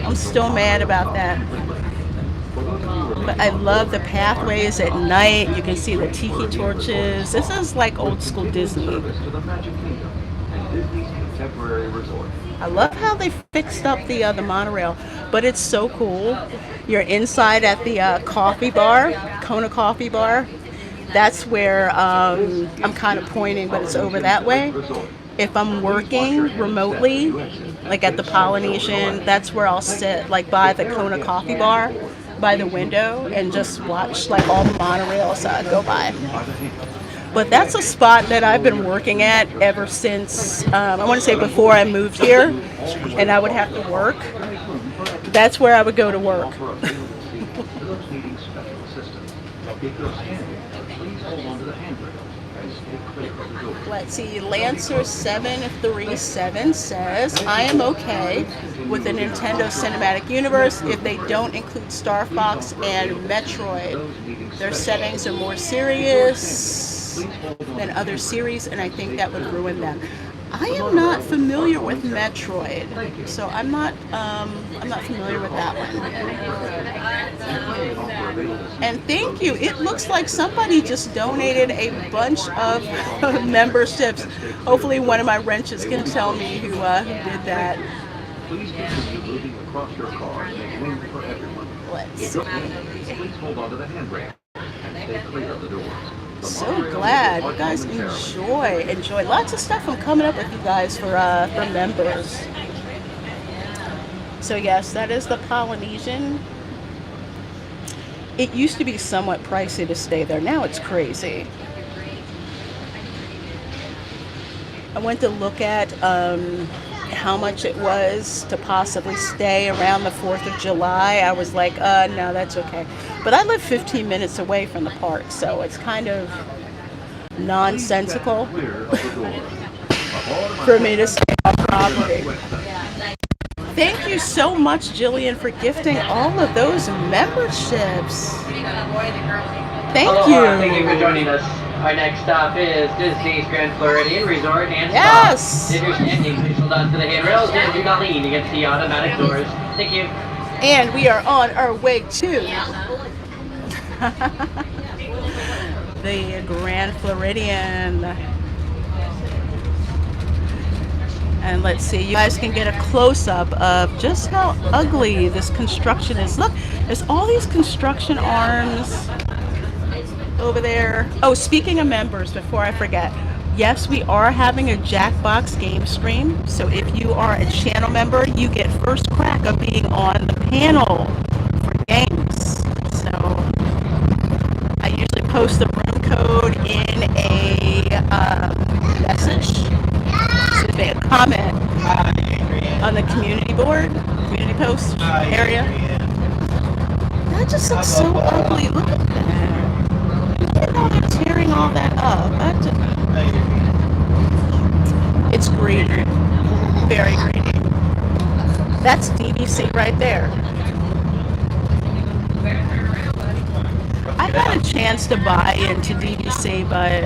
I'm still mad about that. But I love the pathways at night. You can see the tiki torches. This is like old school Disney. I love how they fixed up the monorail, but it's so cool. You're inside at the coffee bar, Kona Coffee Bar. That's where I'm kind of pointing, but it's over that way. If I'm working remotely, like at the Polynesian, that's where I'll sit, like by the Kona Coffee Bar, by the window, and just watch like all the monorails go by. But that's a spot that I've been working at ever since, I want to say before I moved here, and I would have to work. That's where I would go to work. Let's see, Lancer737 says, I am okay with the Nintendo Cinematic Universe if they don't include Star Fox and Metroid. Their settings are more serious than other series, and I think that would ruin them. I am not familiar with Metroid, so I'm not familiar with that one. And thank you. It looks like somebody just donated a bunch of memberships. Hopefully, one of my wrenches can tell me who did that. Please continue moving across your car and make room for everyone. Let's see. Please hold on to the handrail and stay clear of the door. So glad you guys enjoy lots of stuff. I'm coming up with you guys for members. So yes, that is the Polynesian. It used to be somewhat pricey to stay there. Now it's crazy. I went to look at how much it was to possibly stay around the 4th of July. I was like, no, that's okay. But I live 15 minutes away from the park, so it's kind of nonsensical for me to stay on property. Thank you so much, Jillian, for gifting all of those memberships. Thank you. Thank you for joining us. Our next stop is Disney's Grand Floridian Resort and Yes. Spa. If you're standing, please hold on to the handrails and do not lean against the automatic doors. Thank you. And we are on our way to the Grand Floridian. And let's see, you guys can get a close-up of just how ugly this construction is. Look, there's all these construction arms over there. Oh, speaking of members, before I forget, yes, we are having a Jackbox game stream. So if you are a channel member, you get first crack of being on the panel for games. So I usually post the room code in a message. A comment on the community board, community post area. That just looks so ugly. Look at that. Look at how they're tearing all that up. It's greedy. Very greedy. That's DVC right there. I had a chance to buy into DVC, but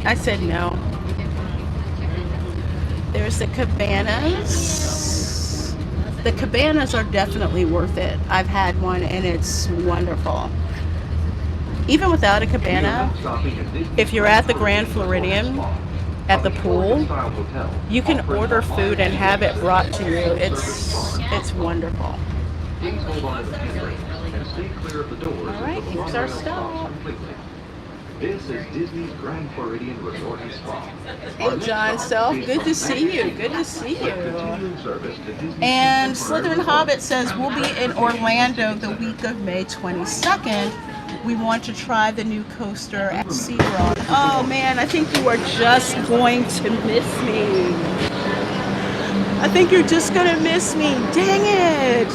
I said no. There's the cabanas. The cabanas are definitely worth it. I've had one and it's wonderful. Even without a cabana, if you're at the Grand Floridian, at the pool, you can order food and have it brought to you. It's wonderful. All right, here's our stop. This is Disney's Grand Floridian Resort and Spa. Hey, John Self, good to see you. Good to see you. And Slytherin Hobbit says we'll be in Orlando the week of May 22nd. We want to try the new coaster at SeaWorld. Oh man, I think you are just going to miss me. I think you're just going to miss me. Dang it.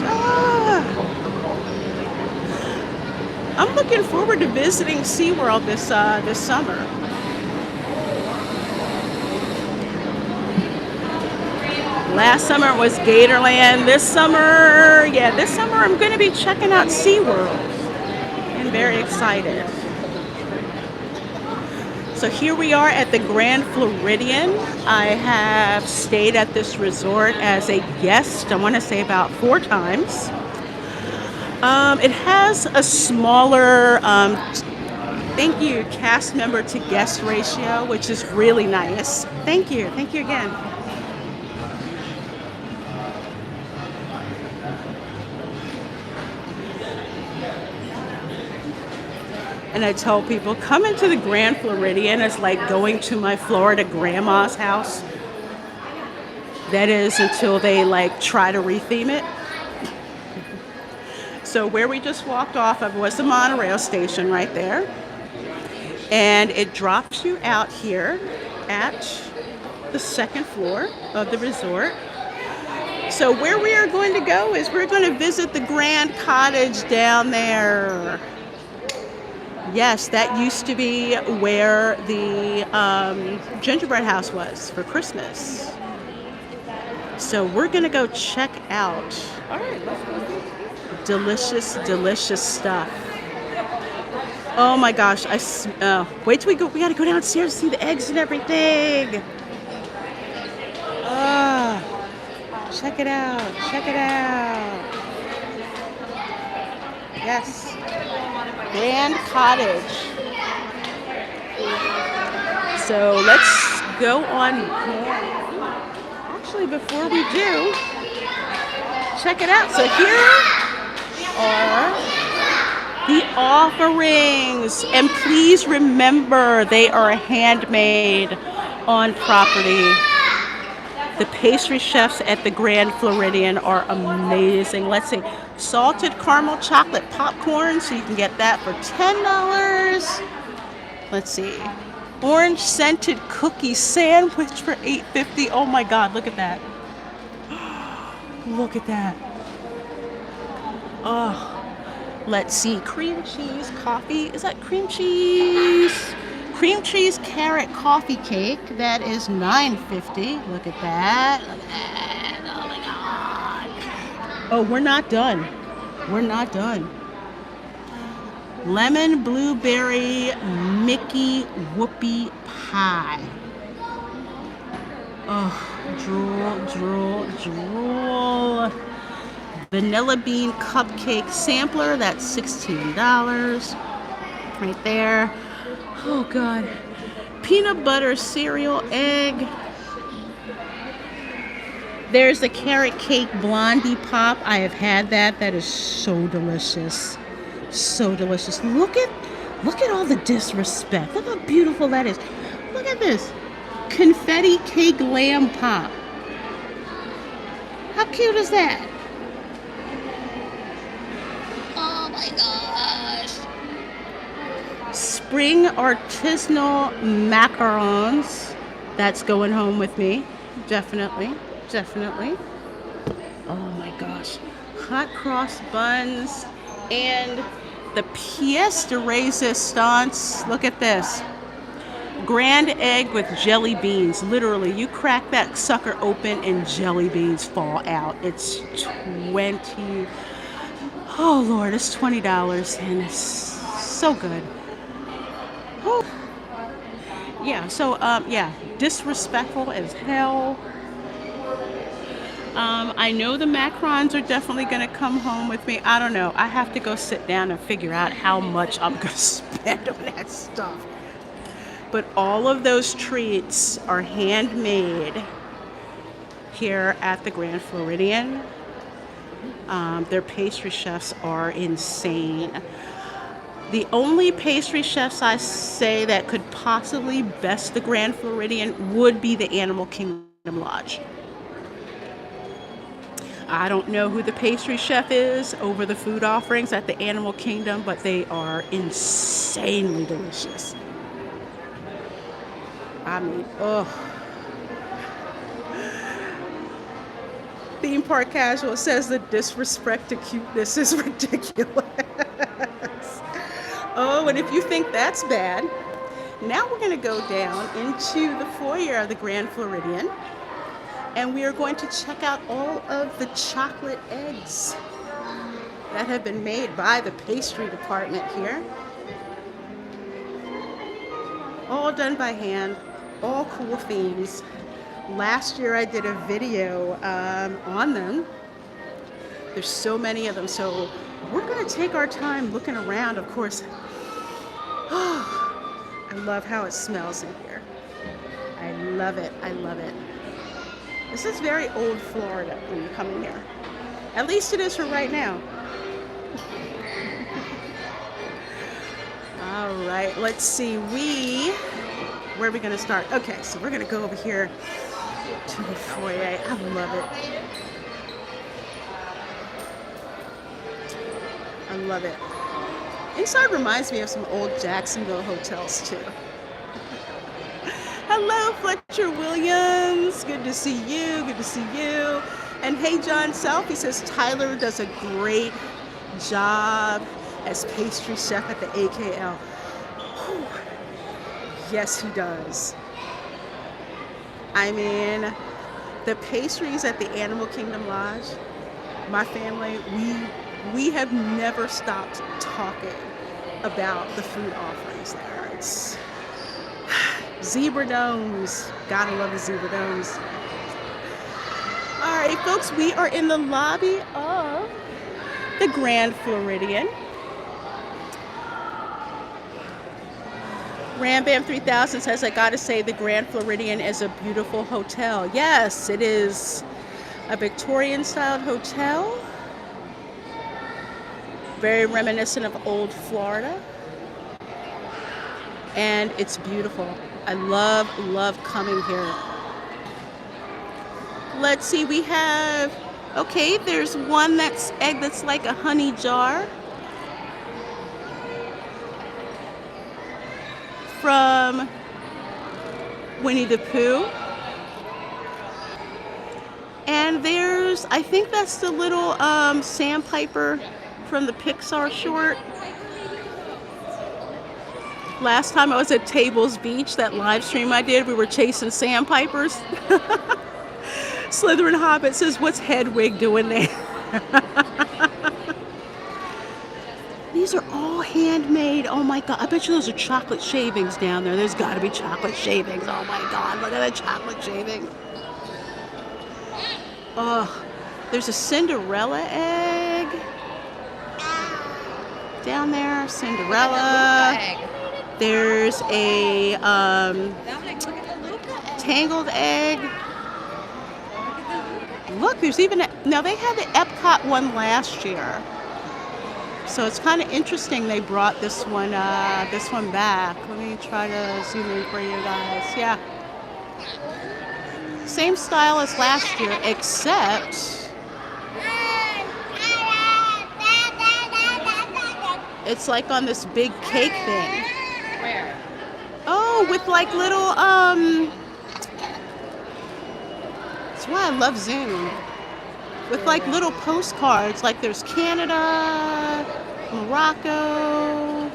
I'm looking forward to visiting SeaWorld this summer. Last summer was Gatorland. This summer I'm going to be checking out SeaWorld. I'm very excited. So here we are at the Grand Floridian. I have stayed at this resort as a guest, I want to say about 4 times. It has a smaller, thank you, cast member to guest ratio, which is really nice. Thank you again. And I tell people, come into the Grand Floridian. It's like going to my Florida grandma's house. That is until they try to retheme it. So where we just walked off of was the monorail station right there. And it drops you out here at the 2nd floor of the resort. So where we are going to go is we're going to visit the Grand Cottage down there. Yes, that used to be where the gingerbread house was for Christmas. So we're going to go check out. All right, let's go. Delicious, delicious stuff. Oh my gosh, wait till we go. We gotta go downstairs to see the eggs and everything. Check it out. Check it out. Yes. Grand Cottage. So let's go on. Actually, before we do, check it out. So here are the offerings. And please remember, they are handmade on property. The pastry chefs at the Grand Floridian are amazing. Let's see. Salted caramel chocolate popcorn. So you can get that for $10. Let's see. Orange scented cookie sandwich for $8.50. Oh my God, look at that. Look at that. Oh. Let's see, cream cheese coffee. Is that cream cheese? Cream cheese carrot coffee cake. That is $9.50. Look at that. Look at that. Oh my God. Oh, we're not done. We're not done. Lemon blueberry Mickey whoopie pie. Oh, drool, drool, drool. Vanilla bean cupcake sampler, that's $16 right there. Oh God. Peanut butter cereal egg. There's the carrot cake blondie pop. I have had that. That is so delicious. So delicious. Look at all the disrespect. Look how beautiful that is. Look at this. Confetti cake lamb pop. How cute is that? Oh my gosh. Spring artisanal macarons. That's going home with me. Definitely. Definitely. Oh my gosh. Hot cross buns. And the pièce de résistance. Look at this. Grand egg with jelly beans. Literally, you crack that sucker open and jelly beans fall out. It's $20. Oh Lord, it's $20 and it's so good. Whew. Yeah, so yeah, disrespectful as hell. I know the macarons are definitely going to come home with me. I don't know. I have to go sit down and figure out how much I'm going to spend on that stuff. But all of those treats are handmade here at the Grand Floridian. Their pastry chefs are insane. The only pastry chefs I say that could possibly best the Grand Floridian would be the Animal Kingdom Lodge. I don't know who the pastry chef is over the food offerings at the Animal Kingdom, but they are insanely delicious. I mean, oh. Theme Park Casual says the disrespect to cuteness is ridiculous. Oh, and if you think that's bad, now we're going to go down into the foyer of the Grand Floridian. And we are going to check out all of the chocolate eggs that have been made by the pastry department here. All done by hand, all cool themes. Last year I did a video on them. There's so many of them, so we're going to take our time looking around. Of course, oh, I love how it smells in here. I love it. I love it. This is very old Florida when you come in here. At least it is for right now. All right, let's see. Where are we going to start? Okay, so we're going to go over here to the foyer. I love it. I love it. Inside reminds me of some old Jacksonville hotels too. Hello, Fletcher Williams. Good to see you. Good to see you. And hey, John Self, he says Tyler does a great job as pastry chef at the AKL. Whew. Yes, he does. I mean, the pastries at the Animal Kingdom Lodge, my family, we have never stopped talking about the food offerings there. It's zebra domes. Gotta love the zebra domes. All right, folks, we are in the lobby of the Grand Floridian. Rambam 3000 says, I gotta say, the Grand Floridian is a beautiful hotel. Yes, it is a Victorian-styled hotel. Very reminiscent of old Florida. And it's beautiful. I love coming here. Let's see, we have, okay, there's one that's egg that's like a honey jar. From Winnie the Pooh. And there's, I think that's the little sandpiper from the Pixar short. Last time I was at Tables Beach, that live stream I did, we were chasing sandpipers. Slytherin Hobbit says, what's Hedwig doing there? These are all handmade. Oh my God. I bet you those are chocolate shavings down there. There's got to be chocolate shavings. Oh my God. Look at the chocolate shaving. Oh, there's a Cinderella egg down there. Cinderella. There's a tangled egg. Look, there's even a, now they had the Epcot one last year. So it's kind of interesting they brought this one back. Let me try to zoom in for you guys. Yeah. Same style as last year, except it's like on this big cake thing. Where? Oh, with like little, that's why I love Zoom. With like little postcards, like there's Canada, Morocco.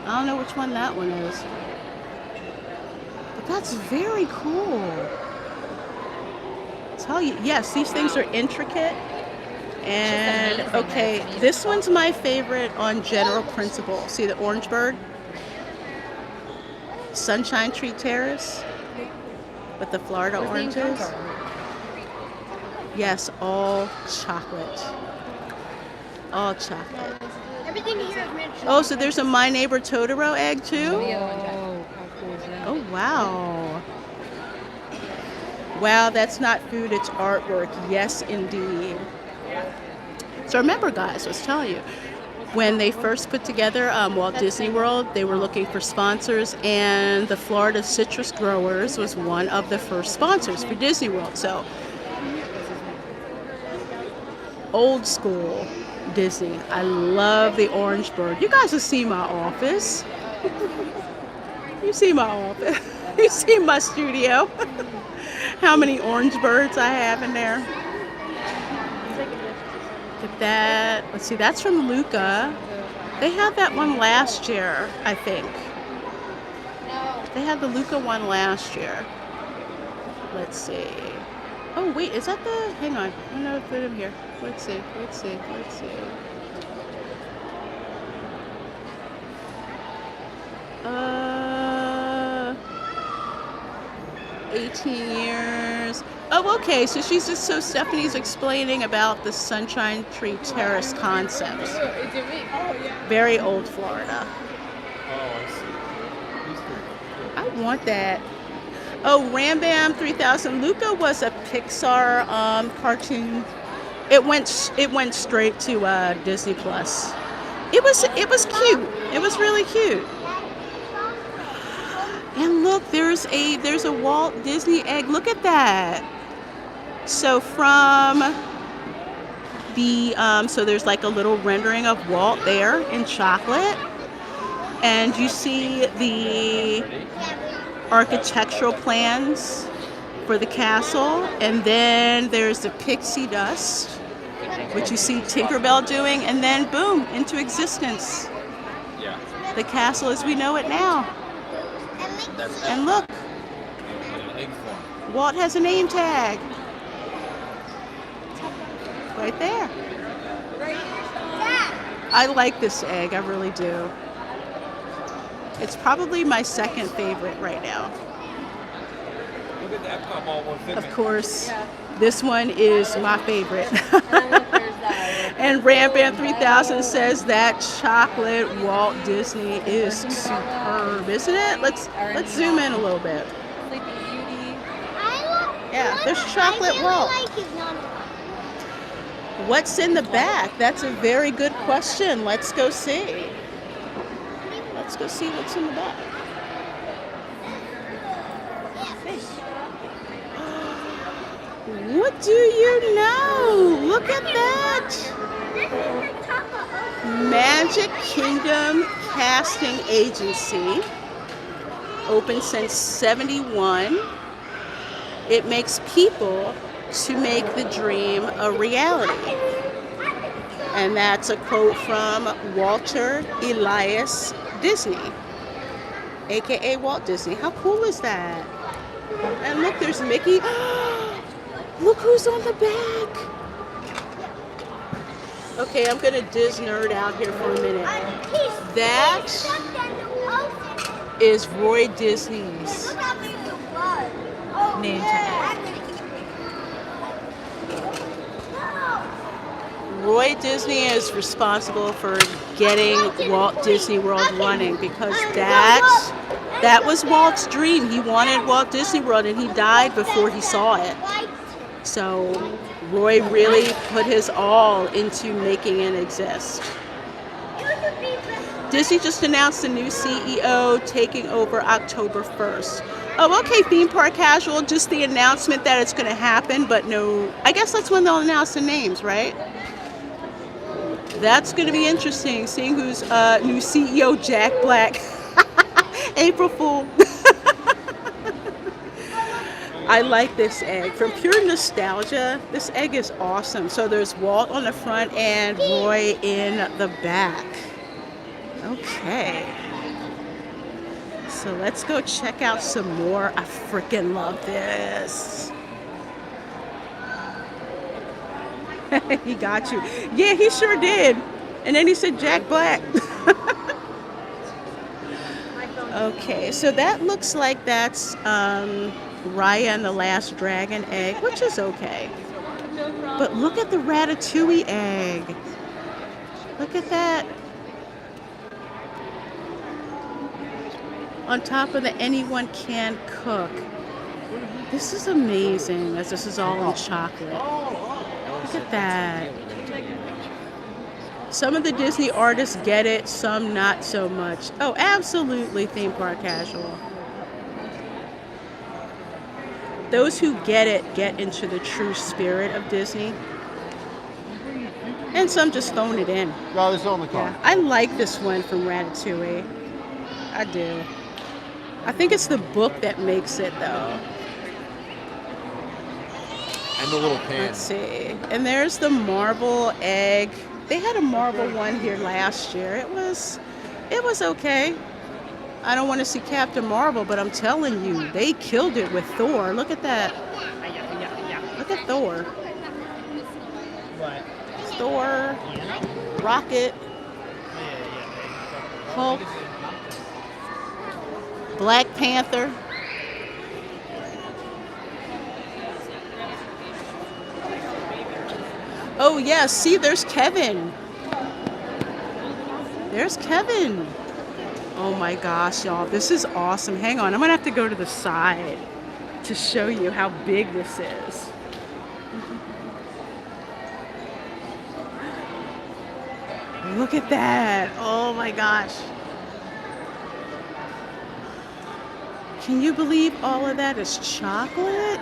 I don't know which one that one is. But that's very cool. Tell you, yes, these things are intricate. And okay, this one's my favorite on general principle. See the orange bird? Sunshine Tree Terrace with the Florida oranges. Yes, all chocolate. All chocolate. Everything here is made of Oh, so there's a My Neighbor Totoro egg too? Oh, wow. Wow, that's not food, it's artwork. Yes, indeed. So remember, guys, I was telling you, when they first put together Walt Disney World, they were looking for sponsors, and the Florida Citrus Growers was one of the first sponsors for Disney World. So old school Disney. I love the orange bird. You guys have seen my office. You see my office. You see my studio. How many orange birds I have in there. Look at that. Let's see, that's from Luca. They had that one last year, I think. They had the Luca one last year. Let's see. Oh, wait, is that the... Hang on. I don't know if put him here. Let's see. 18 years. Oh, okay. So she's just... So Stephanie's explaining about the Sunshine Tree Terrace concept. Very old Florida. I want that. Oh, Rambam 3000. Luca was a Pixar cartoon. It went straight to Disney Plus. It was cute. It was really cute. And look, there's a Walt Disney egg. Look at that. So from the so there's like a little rendering of Walt there in chocolate, and you see the architectural plans for the castle, and then there's the pixie dust, which you see Tinkerbell doing, and then boom, into existence. Yeah. The castle as we know it now. And look, Walt has a name tag. Right there. I like this egg, I really do. It's probably my second favorite right now. at the Epcot Mall one figment. Of course, this one is my favorite. And Rambam 3000 says that chocolate Walt Disney is superb, isn't it? Let's zoom in a little bit. Yeah, there's chocolate Walt. What's in the back? That's a very good question. Let's go see. Let's go see what's in the back. What do you know? Look at that. Magic Kingdom Casting Agency. Open since '71. It makes people to make the dream a reality. And that's a quote from Walter Elias Disney, aka Walt Disney. How cool is that? And look, there's Mickey. Look who's on the back. Okay, I'm gonna Diz nerd out here for a minute. That is Roy Disney's name tag. Roy Disney is responsible for getting Walt Disney World running, because that was Walt's dream. He wanted Walt Disney World, and he died before he saw it. So Roy really put his all into making it exist. Disney just announced a new CEO taking over October 1st. Oh, okay, Theme Park Casual, just the announcement that it's going to happen, but no, I guess that's when they'll announce the names, right? That's going to be interesting, seeing who's new CEO, Jack Black. April Fool. I like this egg. From pure nostalgia, this egg is awesome. So there's Walt on the front and Roy in the back. Okay. So let's go check out some more. I freaking love this. He got you. Yeah, he sure did. And then he said Jack Black. Okay, so that looks like that's Raya and the Last Dragon egg, which is okay. But look at the Ratatouille egg. Look at that. On top of the anyone can cook. This is amazing, as this is all in chocolate. Look at that. Some of the Disney artists get it, some not so much. Oh, absolutely, Theme Park Casual. Those who get it get into the true spirit of Disney. And some just phone it in. No, it's on the car. Yeah, I like this one from Ratatouille. I do. I think it's the book that makes it, though. And the little pan. Let's see. And there's the marble egg. They had a marble one here last year. It was okay. I don't want to see Captain Marvel, but I'm telling you, they killed it with Thor. Look at that. Look at Thor. Thor, Rocket, Hulk, Black Panther. Oh yeah, see, there's Kevin. There's Kevin. Oh my gosh, y'all, this is awesome. Hang on, I'm gonna have to go to the side to show you how big this is. Look at that. Oh my gosh. Can you believe all of that is chocolate?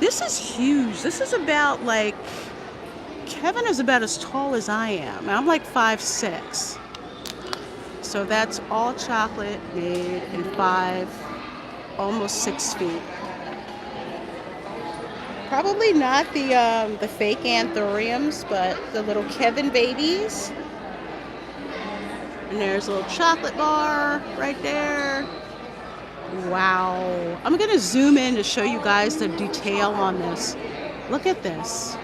This is huge. This is about like, Kevin is about as tall as I am. I'm like 5'6". So that's all chocolate made in 5, almost 6 feet. Probably not the fake anthuriums, but the little Kevin babies. And there's a little chocolate bar right there. Wow. I'm gonna zoom in to show you guys the detail on this. Look at this.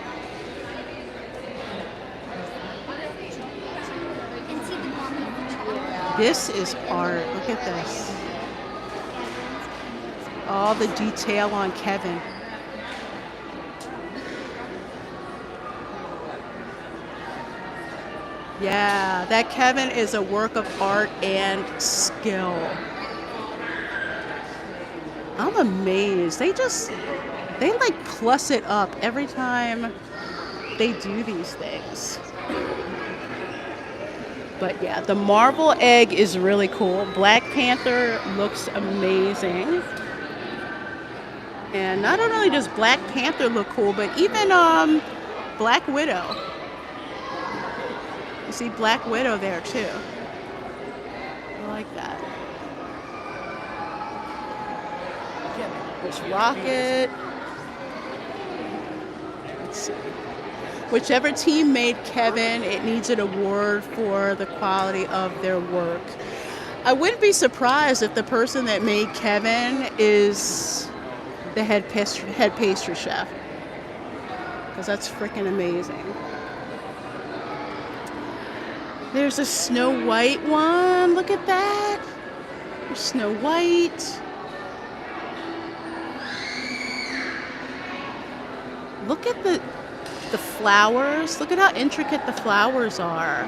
This is art. Look at this. All the detail on Kevin. Yeah, that Kevin is a work of art and skill. I'm amazed. They like plus it up every time they do these things. But yeah, the marble egg is really cool. Black Panther looks amazing. And not only does Black Panther look cool, but even Black Widow. You see Black Widow there too. I like that. There's Rocket. Let's see. Whichever team made Kevin, it needs an award for the quality of their work. I wouldn't be surprised if the person that made Kevin is the head pastry chef, because that's freaking amazing. There's a Snow White one. Look at that. There's Snow White. Look at the flowers. Look at how intricate the flowers are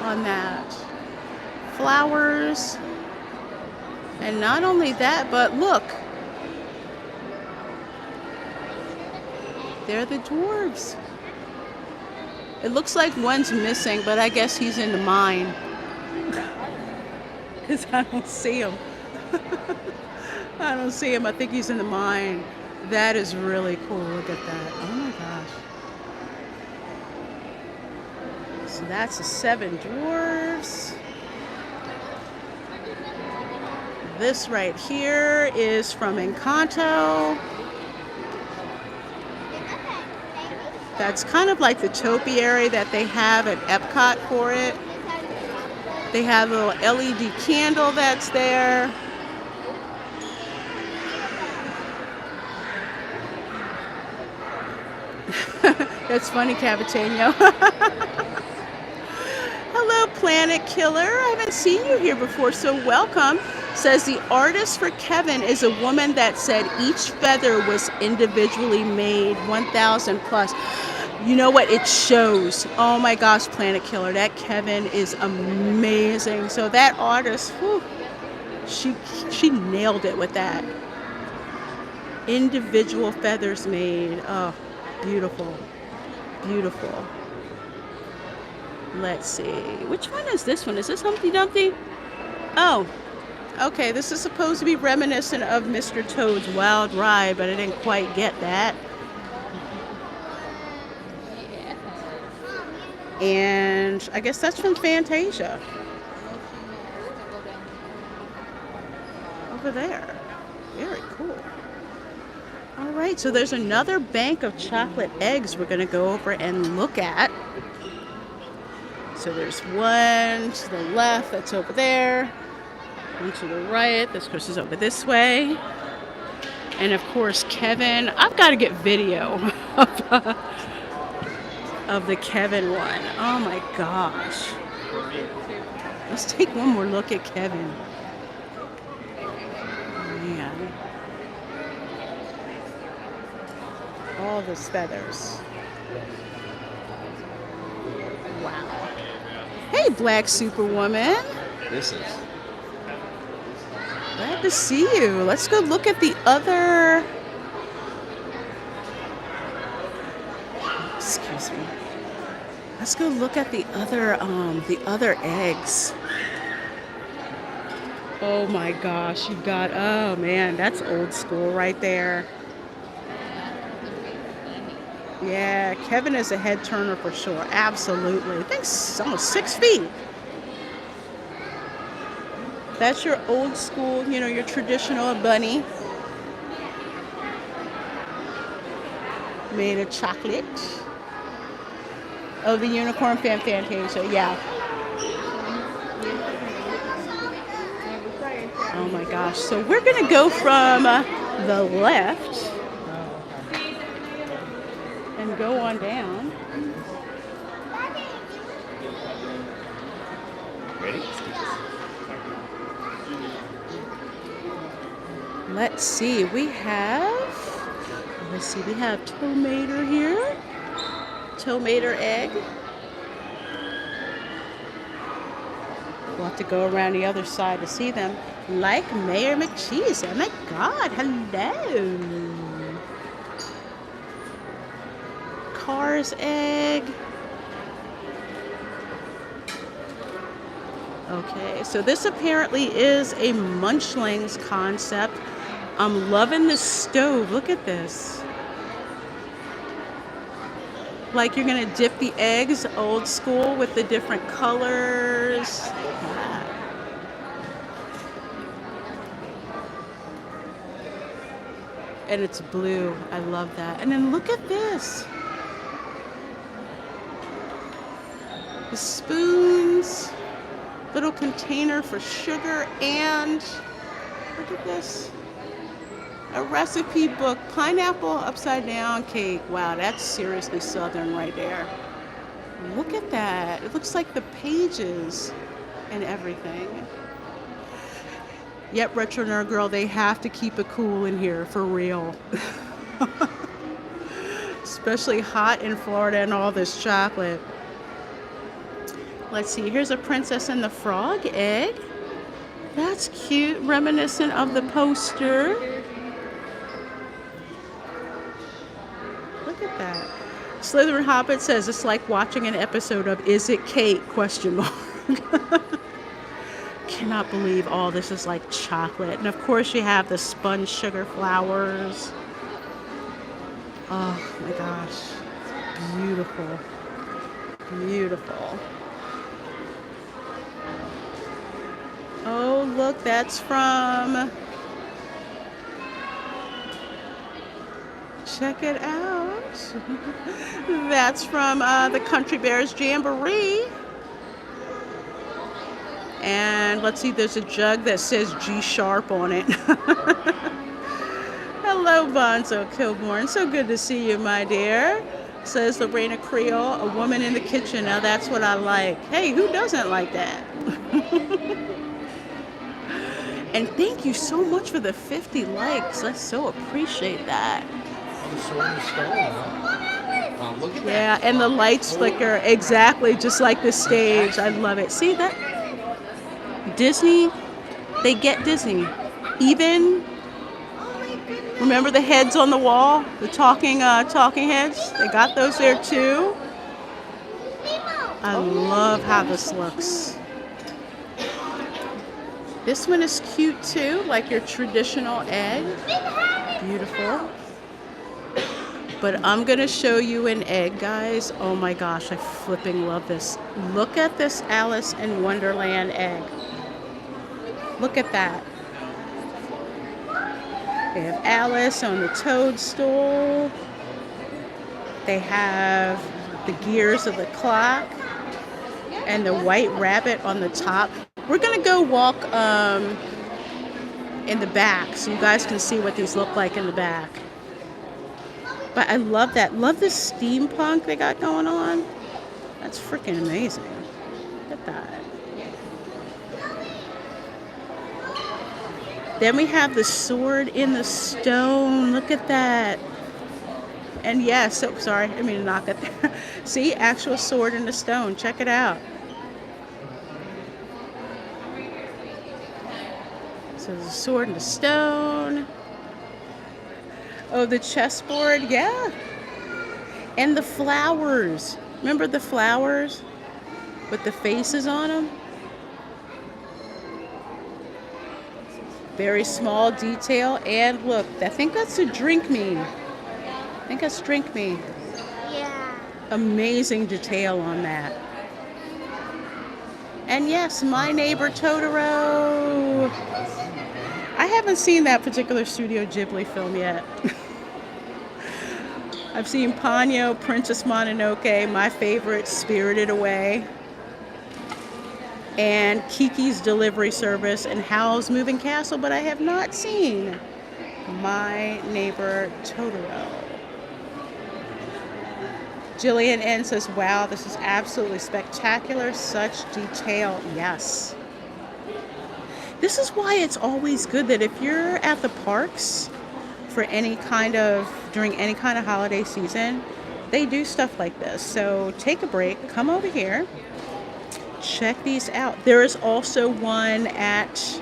on that. Flowers. And not only that, but look. They're the dwarves. It looks like one's missing, but I guess he's in the mine. Because I don't see him. I don't see him. I think he's in the mine. That is really cool. Look at that. Oh my gosh. So that's the 7 dwarves. This right here is from Encanto. That's kind of like the topiary that they have at Epcot for it. They have a little LED candle that's there. That's funny, Cavatano. Hello, Planet Killer. I haven't seen you here before, so welcome. Says the artist for Kevin is a woman that said each feather was individually made, 1,000 plus. You know what? It shows. Oh my gosh, Planet Killer. That Kevin is amazing. So that artist, whew, she nailed it with that. Individual feathers made. Oh, beautiful. Beautiful. Let's see. Which one is this one? Is this Humpty Dumpty? Oh, okay. This is supposed to be reminiscent of Mr. Toad's Wild Ride, but I didn't quite get that. And I guess that's from Fantasia. Over there. Very cool. All right, so there's another bank of chocolate eggs we're going to go over and look at. So there's one to the left, that's over there. One to the right, this course is over this way. And of course, Kevin. I've got to get video of the Kevin one. Oh my gosh. Let's take one more look at Kevin. Man. All those feathers. Wow. Hey, Black Superwoman. This is. Glad to see you. Let's go look at the other. Excuse me. Let's go look at the other eggs. Oh my gosh, you've got, oh man, that's old school right there. Yeah, Kevin is a head turner for sure. Absolutely. I think it's almost 6 feet. That's your old school, you know, your traditional bunny. Made of chocolate. Oh, the unicorn fan Fantasia, yeah. Oh my gosh. So we're going to go from the left and go on down. Ready? Let's see, we have tomato here. Tomato egg. We'll have to go around the other side to see them. Like Mayor McCheese. Oh my God, hello. Car's egg. Okay, so this apparently is a Munchlings concept. I'm loving this stove. Look at this. Like you're gonna dip the eggs old school with the different colors. Yeah. And it's blue. I love that. And then look at this. The spoons, little container for sugar, and look at this. A recipe book, pineapple upside down cake. Wow, that's seriously Southern right there. Look at that. It looks like the pages and everything. Yep, Retro Nerd Girl, they have to keep it cool in here, for real. Especially hot in Florida and all this chocolate. Let's see, here's a Princess and the Frog egg. That's cute, reminiscent of the poster. Look at that. Slytherin Hobbit says it's like watching an episode of Is It Kate? ? Cannot believe all this is like chocolate. And of course you have the spun sugar flowers. Oh my gosh. Beautiful. Beautiful. Oh, look, that's from... Check it out. That's from the Country Bears Jamboree. And let's see, there's a jug that says G sharp on it. Hello, Bonzo Kilborn. So good to see you, my dear. Says the Reina Creole, a woman in the kitchen. Now that's what I like. Hey, who doesn't like that? And thank you so much for the 50 likes. I so appreciate that. Look at that. Yeah, and the lights flicker exactly just like the stage. I love it. See that? Disney, they get Disney. Even, remember the heads on the wall? The talking heads? They got those there too. I love how this looks. This one is cute too, like your traditional egg. Beautiful. But I'm gonna show you an egg, guys. Oh my gosh, I flipping love this. Look at this Alice in Wonderland egg. Look at that. They have Alice on the toadstool. They have the gears of the clock and the white rabbit on the top. We're gonna go walk in the back so you guys can see what these look like in the back. But I love that. Love this steampunk they got going on. That's freaking amazing. Look at that. Then we have the sword in the stone. Look at that. And yes, yeah, so sorry, I didn't mean to knock it there. See, actual sword in the stone. Check it out. So there's a sword in the stone. Oh, the chessboard, yeah. And the flowers. Remember the flowers with the faces on them? Very small detail. And look, I think that's a drink me. I think that's drink me. Yeah. Amazing detail on that. And yes, My Neighbor Totoro. I haven't seen that particular Studio Ghibli film yet. I've seen Ponyo, Princess Mononoke, my favorite, Spirited Away, and Kiki's Delivery Service and Howl's Moving Castle, but I have not seen My Neighbor Totoro. Jillian N says, wow, this is absolutely spectacular. Such detail. Yes. This is why it's always good that if you're at the parks for during any kind of holiday season, they do stuff like this. So take a break, come over here, check these out. There is also one at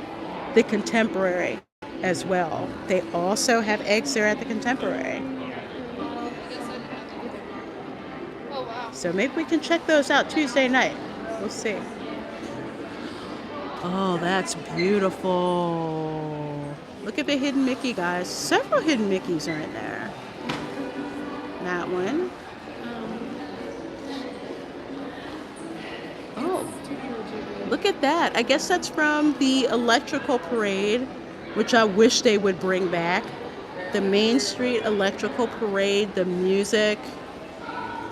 the Contemporary as well. They also have eggs there at the Contemporary. Oh, wow. So maybe we can check those out Tuesday night. We'll see. Oh, that's beautiful. Look at the hidden Mickey, guys. Several hidden Mickeys are in there. That one. Oh, look at that. I guess that's from the Electrical Parade, which I wish they would bring back. The Main Street Electrical Parade, the music,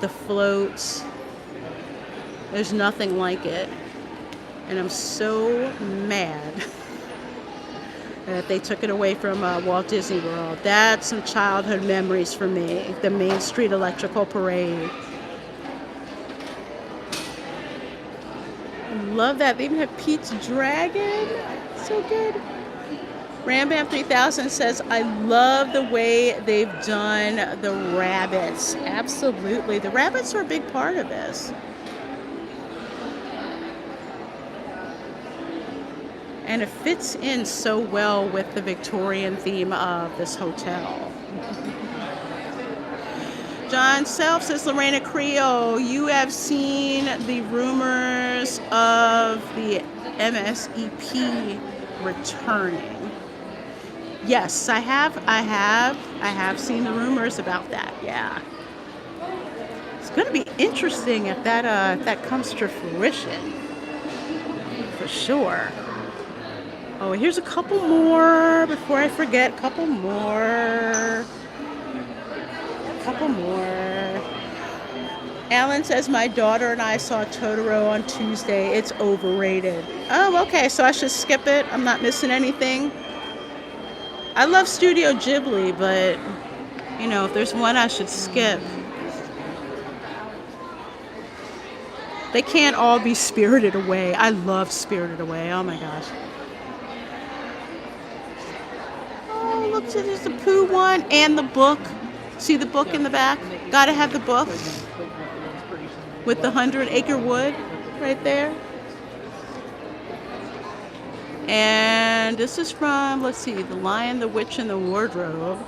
the floats. There's nothing like it. And I'm so mad that they took it away from Walt Disney World. That's some childhood memories for me. The Main Street Electrical Parade. Love that. They even have Pete's Dragon. So good. Rambam 3000 says, I love the way they've done the rabbits. Absolutely. The rabbits are a big part of this. And it fits in so well with the Victorian theme of this hotel. John Self says, Lorena Creole, you have seen the rumors of the MSEP returning. Yes, I have seen the rumors about that. Yeah. It's going to be interesting if that comes to fruition. For sure. Oh, here's a couple more before I forget. Couple more. Alan says, my daughter and I saw Totoro on Tuesday. It's overrated. Oh, okay. So I should skip it. I'm not missing anything. I love Studio Ghibli, but, you know, if there's one I should skip. They can't all be Spirited Away. I love Spirited Away. Oh, my gosh. Oh, look, so there's the Pooh one and the book. See the book in the back? Gotta have the book with the 100-acre wood right there. And this is from, let's see, The Lion, the Witch, and the Wardrobe.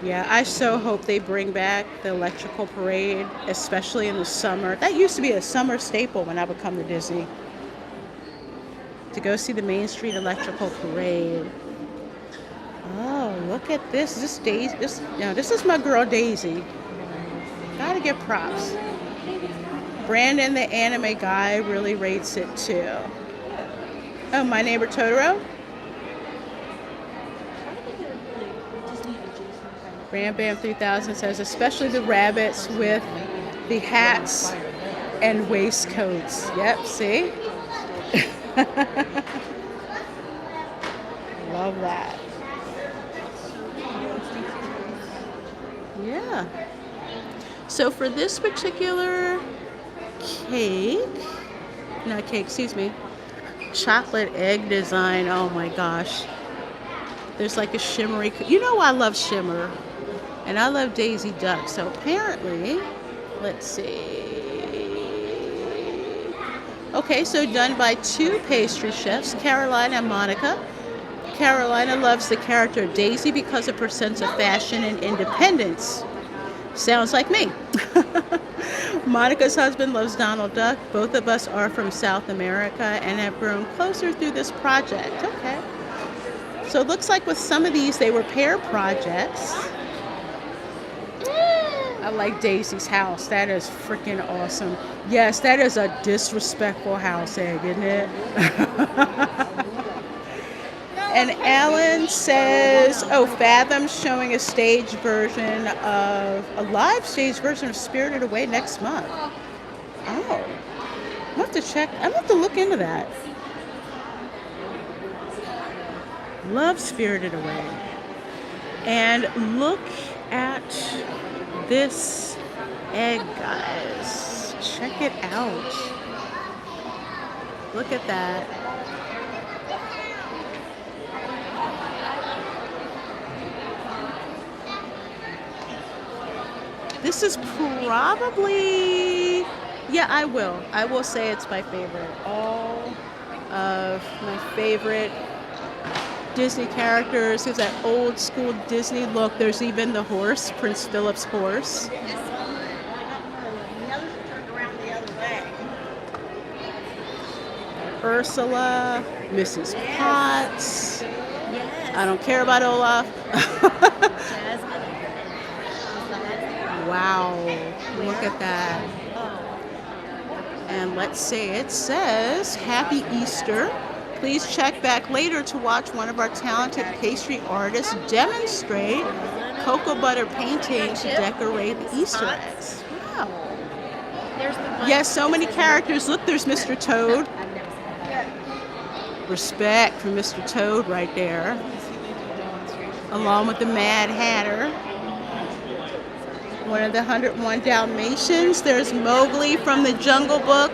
Yeah, I so hope they bring back the Electrical Parade, especially in the summer. That used to be a summer staple when I would come to Disney. To go see the Main Street Electrical Parade. Oh, look at this. This is my girl Daisy. Gotta give props. Brandon, the anime guy, really rates it too. Oh, My Neighbor Totoro? Rambam 3000 says, especially the rabbits with the hats and waistcoats. Yep, see? Love that. Yeah. So for this particular chocolate egg design, oh my gosh. There's like a shimmery, you know I love shimmer. And I love Daisy Duck. So apparently, let's see. Okay, so done by two pastry chefs, Carolina and Monica. Carolina loves the character Daisy because of her sense of fashion and independence. Sounds like me. Monica's husband loves Donald Duck. Both of us are from South America and have grown closer through this project. Okay. So it looks like with some of these, they were pair projects. I like Daisy's house. That is freaking awesome. Yes, that is a disrespectful house egg, isn't it? And Alan says, oh, Fathom's showing a live stage version of Spirited Away next month. Oh, I'll have to check. I'll have to look into that. Love Spirited Away. And look at this egg, guys. Check it out. Look at that. This is probably, yeah, I will say it's my favorite. All of my favorite Disney characters. There's that old school Disney look. There's even the horse, Prince Philip's horse. Ursula, Mrs. Potts. I don't care about Olaf. Wow, look at that. And let's see, it says, Happy Easter. Please check back later to watch one of our talented pastry artists demonstrate cocoa butter painting to decorate the Easter eggs. Wow. Yes, so many characters. Look, there's Mr. Toad. Respect for Mr. Toad right there. Along with the Mad Hatter. One of the 101 Dalmatians. There's Mowgli from the Jungle Book.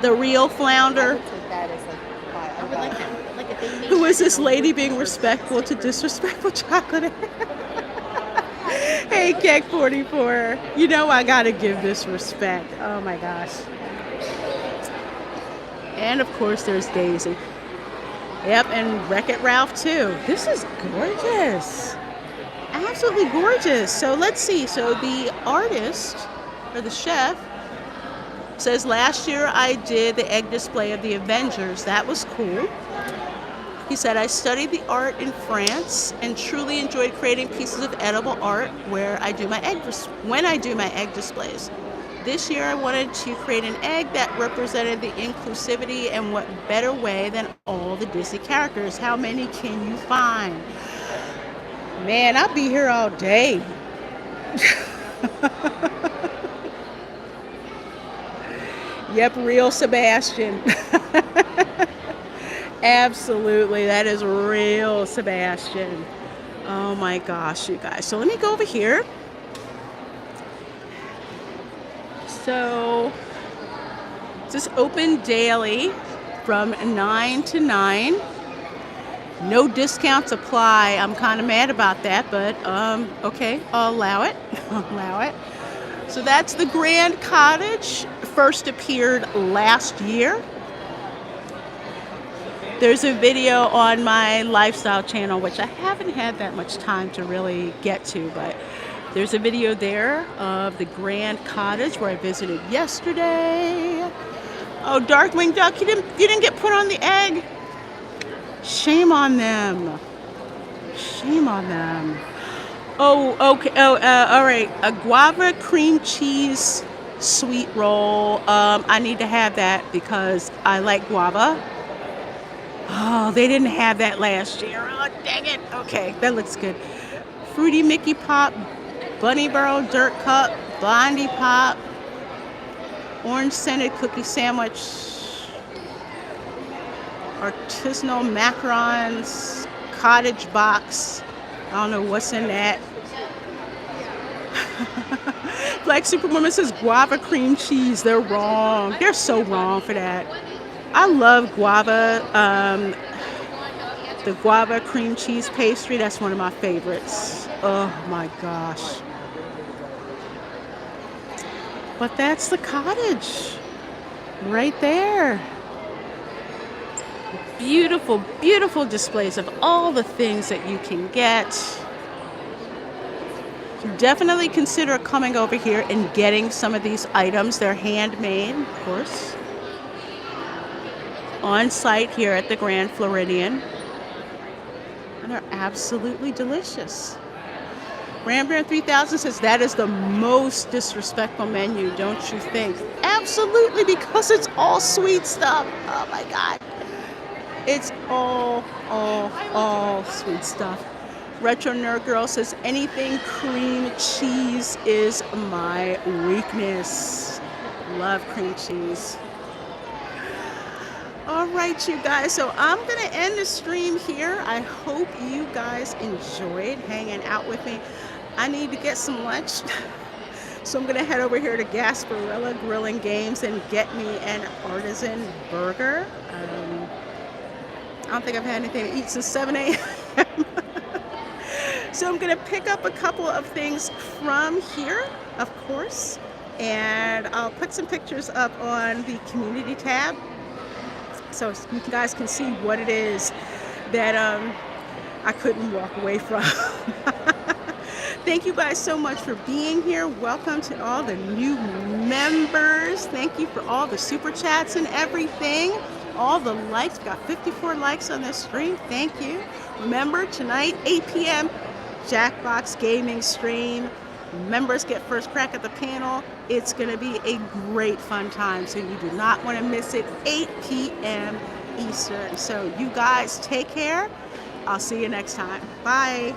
The real flounder. Who is this lady being respectful to disrespectful chocolate? Hey, Keck 44. You know I gotta give this respect. Oh my gosh. And of course there's Daisy. Yep, and Wreck-It Ralph too. This is gorgeous. Absolutely gorgeous. So let's see. So the artist, or the chef, says last year I did the egg display of the Avengers. That was cool. He said, I studied the art in France and truly enjoyed creating pieces of edible art when I do my egg displays. This year I wanted to create an egg that represented the inclusivity, and what better way than all the Disney characters. How many can you find? Man, I'll be here all day. Yep, real Sebastian. Absolutely, that is real Sebastian. Oh my gosh, you guys. So let me go over here. So this is open daily from 9 to 9. No discounts apply. I'm kind of mad about that, but okay, I'll allow it. I'll allow it. So that's the Grand Cottage. First appeared last year. There's a video on my lifestyle channel, which I haven't had that much time to really get to, but there's a video there of the Grand Cottage where I visited yesterday. Oh, Darkwing Duck, you didn't get put on the egg. Shame on them. Shame on them. Oh, okay. Oh, all right. A guava cream cheese sweet roll. I need to have that because I like guava. Oh, they didn't have that last year. Oh, dang it. Okay, that looks good. Fruity Mickey Pop, Bunny Burrow Dirt Cup, Blondie Pop, Orange Scented Cookie Sandwich, Artisanal Macarons, Cottage Box. I don't know what's in that. Black Superwoman says guava cream cheese. They're wrong. They're so wrong for that. I love guava, the guava cream cheese pastry. That's one of my favorites. Oh my gosh. But that's the cottage right there. Beautiful, beautiful displays of all the things that you can get. Definitely consider coming over here and getting some of these items. They're handmade, of course. On site here at the Grand Floridian. And they're absolutely delicious. Rambler 3000 says that is the most disrespectful menu, don't you think? Absolutely, because it's all sweet stuff. Oh my God. It's all sweet stuff. Retro Nerd Girl says anything cream cheese is my weakness. Love cream cheese. All right, you guys, so I'm going to end the stream here. I hope you guys enjoyed hanging out with me. I need to get some lunch. So I'm gonna head over here to Gasparilla Grill and Games and get me an artisan burger. I don't think I've had anything to eat since 7 a.m. So I'm gonna pick up a couple of things from here, of course, and I'll put some pictures up on the community tab so you guys can see what it is that I couldn't walk away from. Thank you guys so much for being here. Welcome to all the new members. Thank you for all the super chats and everything. All the likes. Got 54 likes on this stream. Thank you. Remember, tonight, 8 p.m., Jackbox Gaming stream. Members get first crack at the panel. It's going to be a great fun time, so you do not want to miss it. 8 p.m. Eastern. So you guys take care. I'll see you next time. Bye.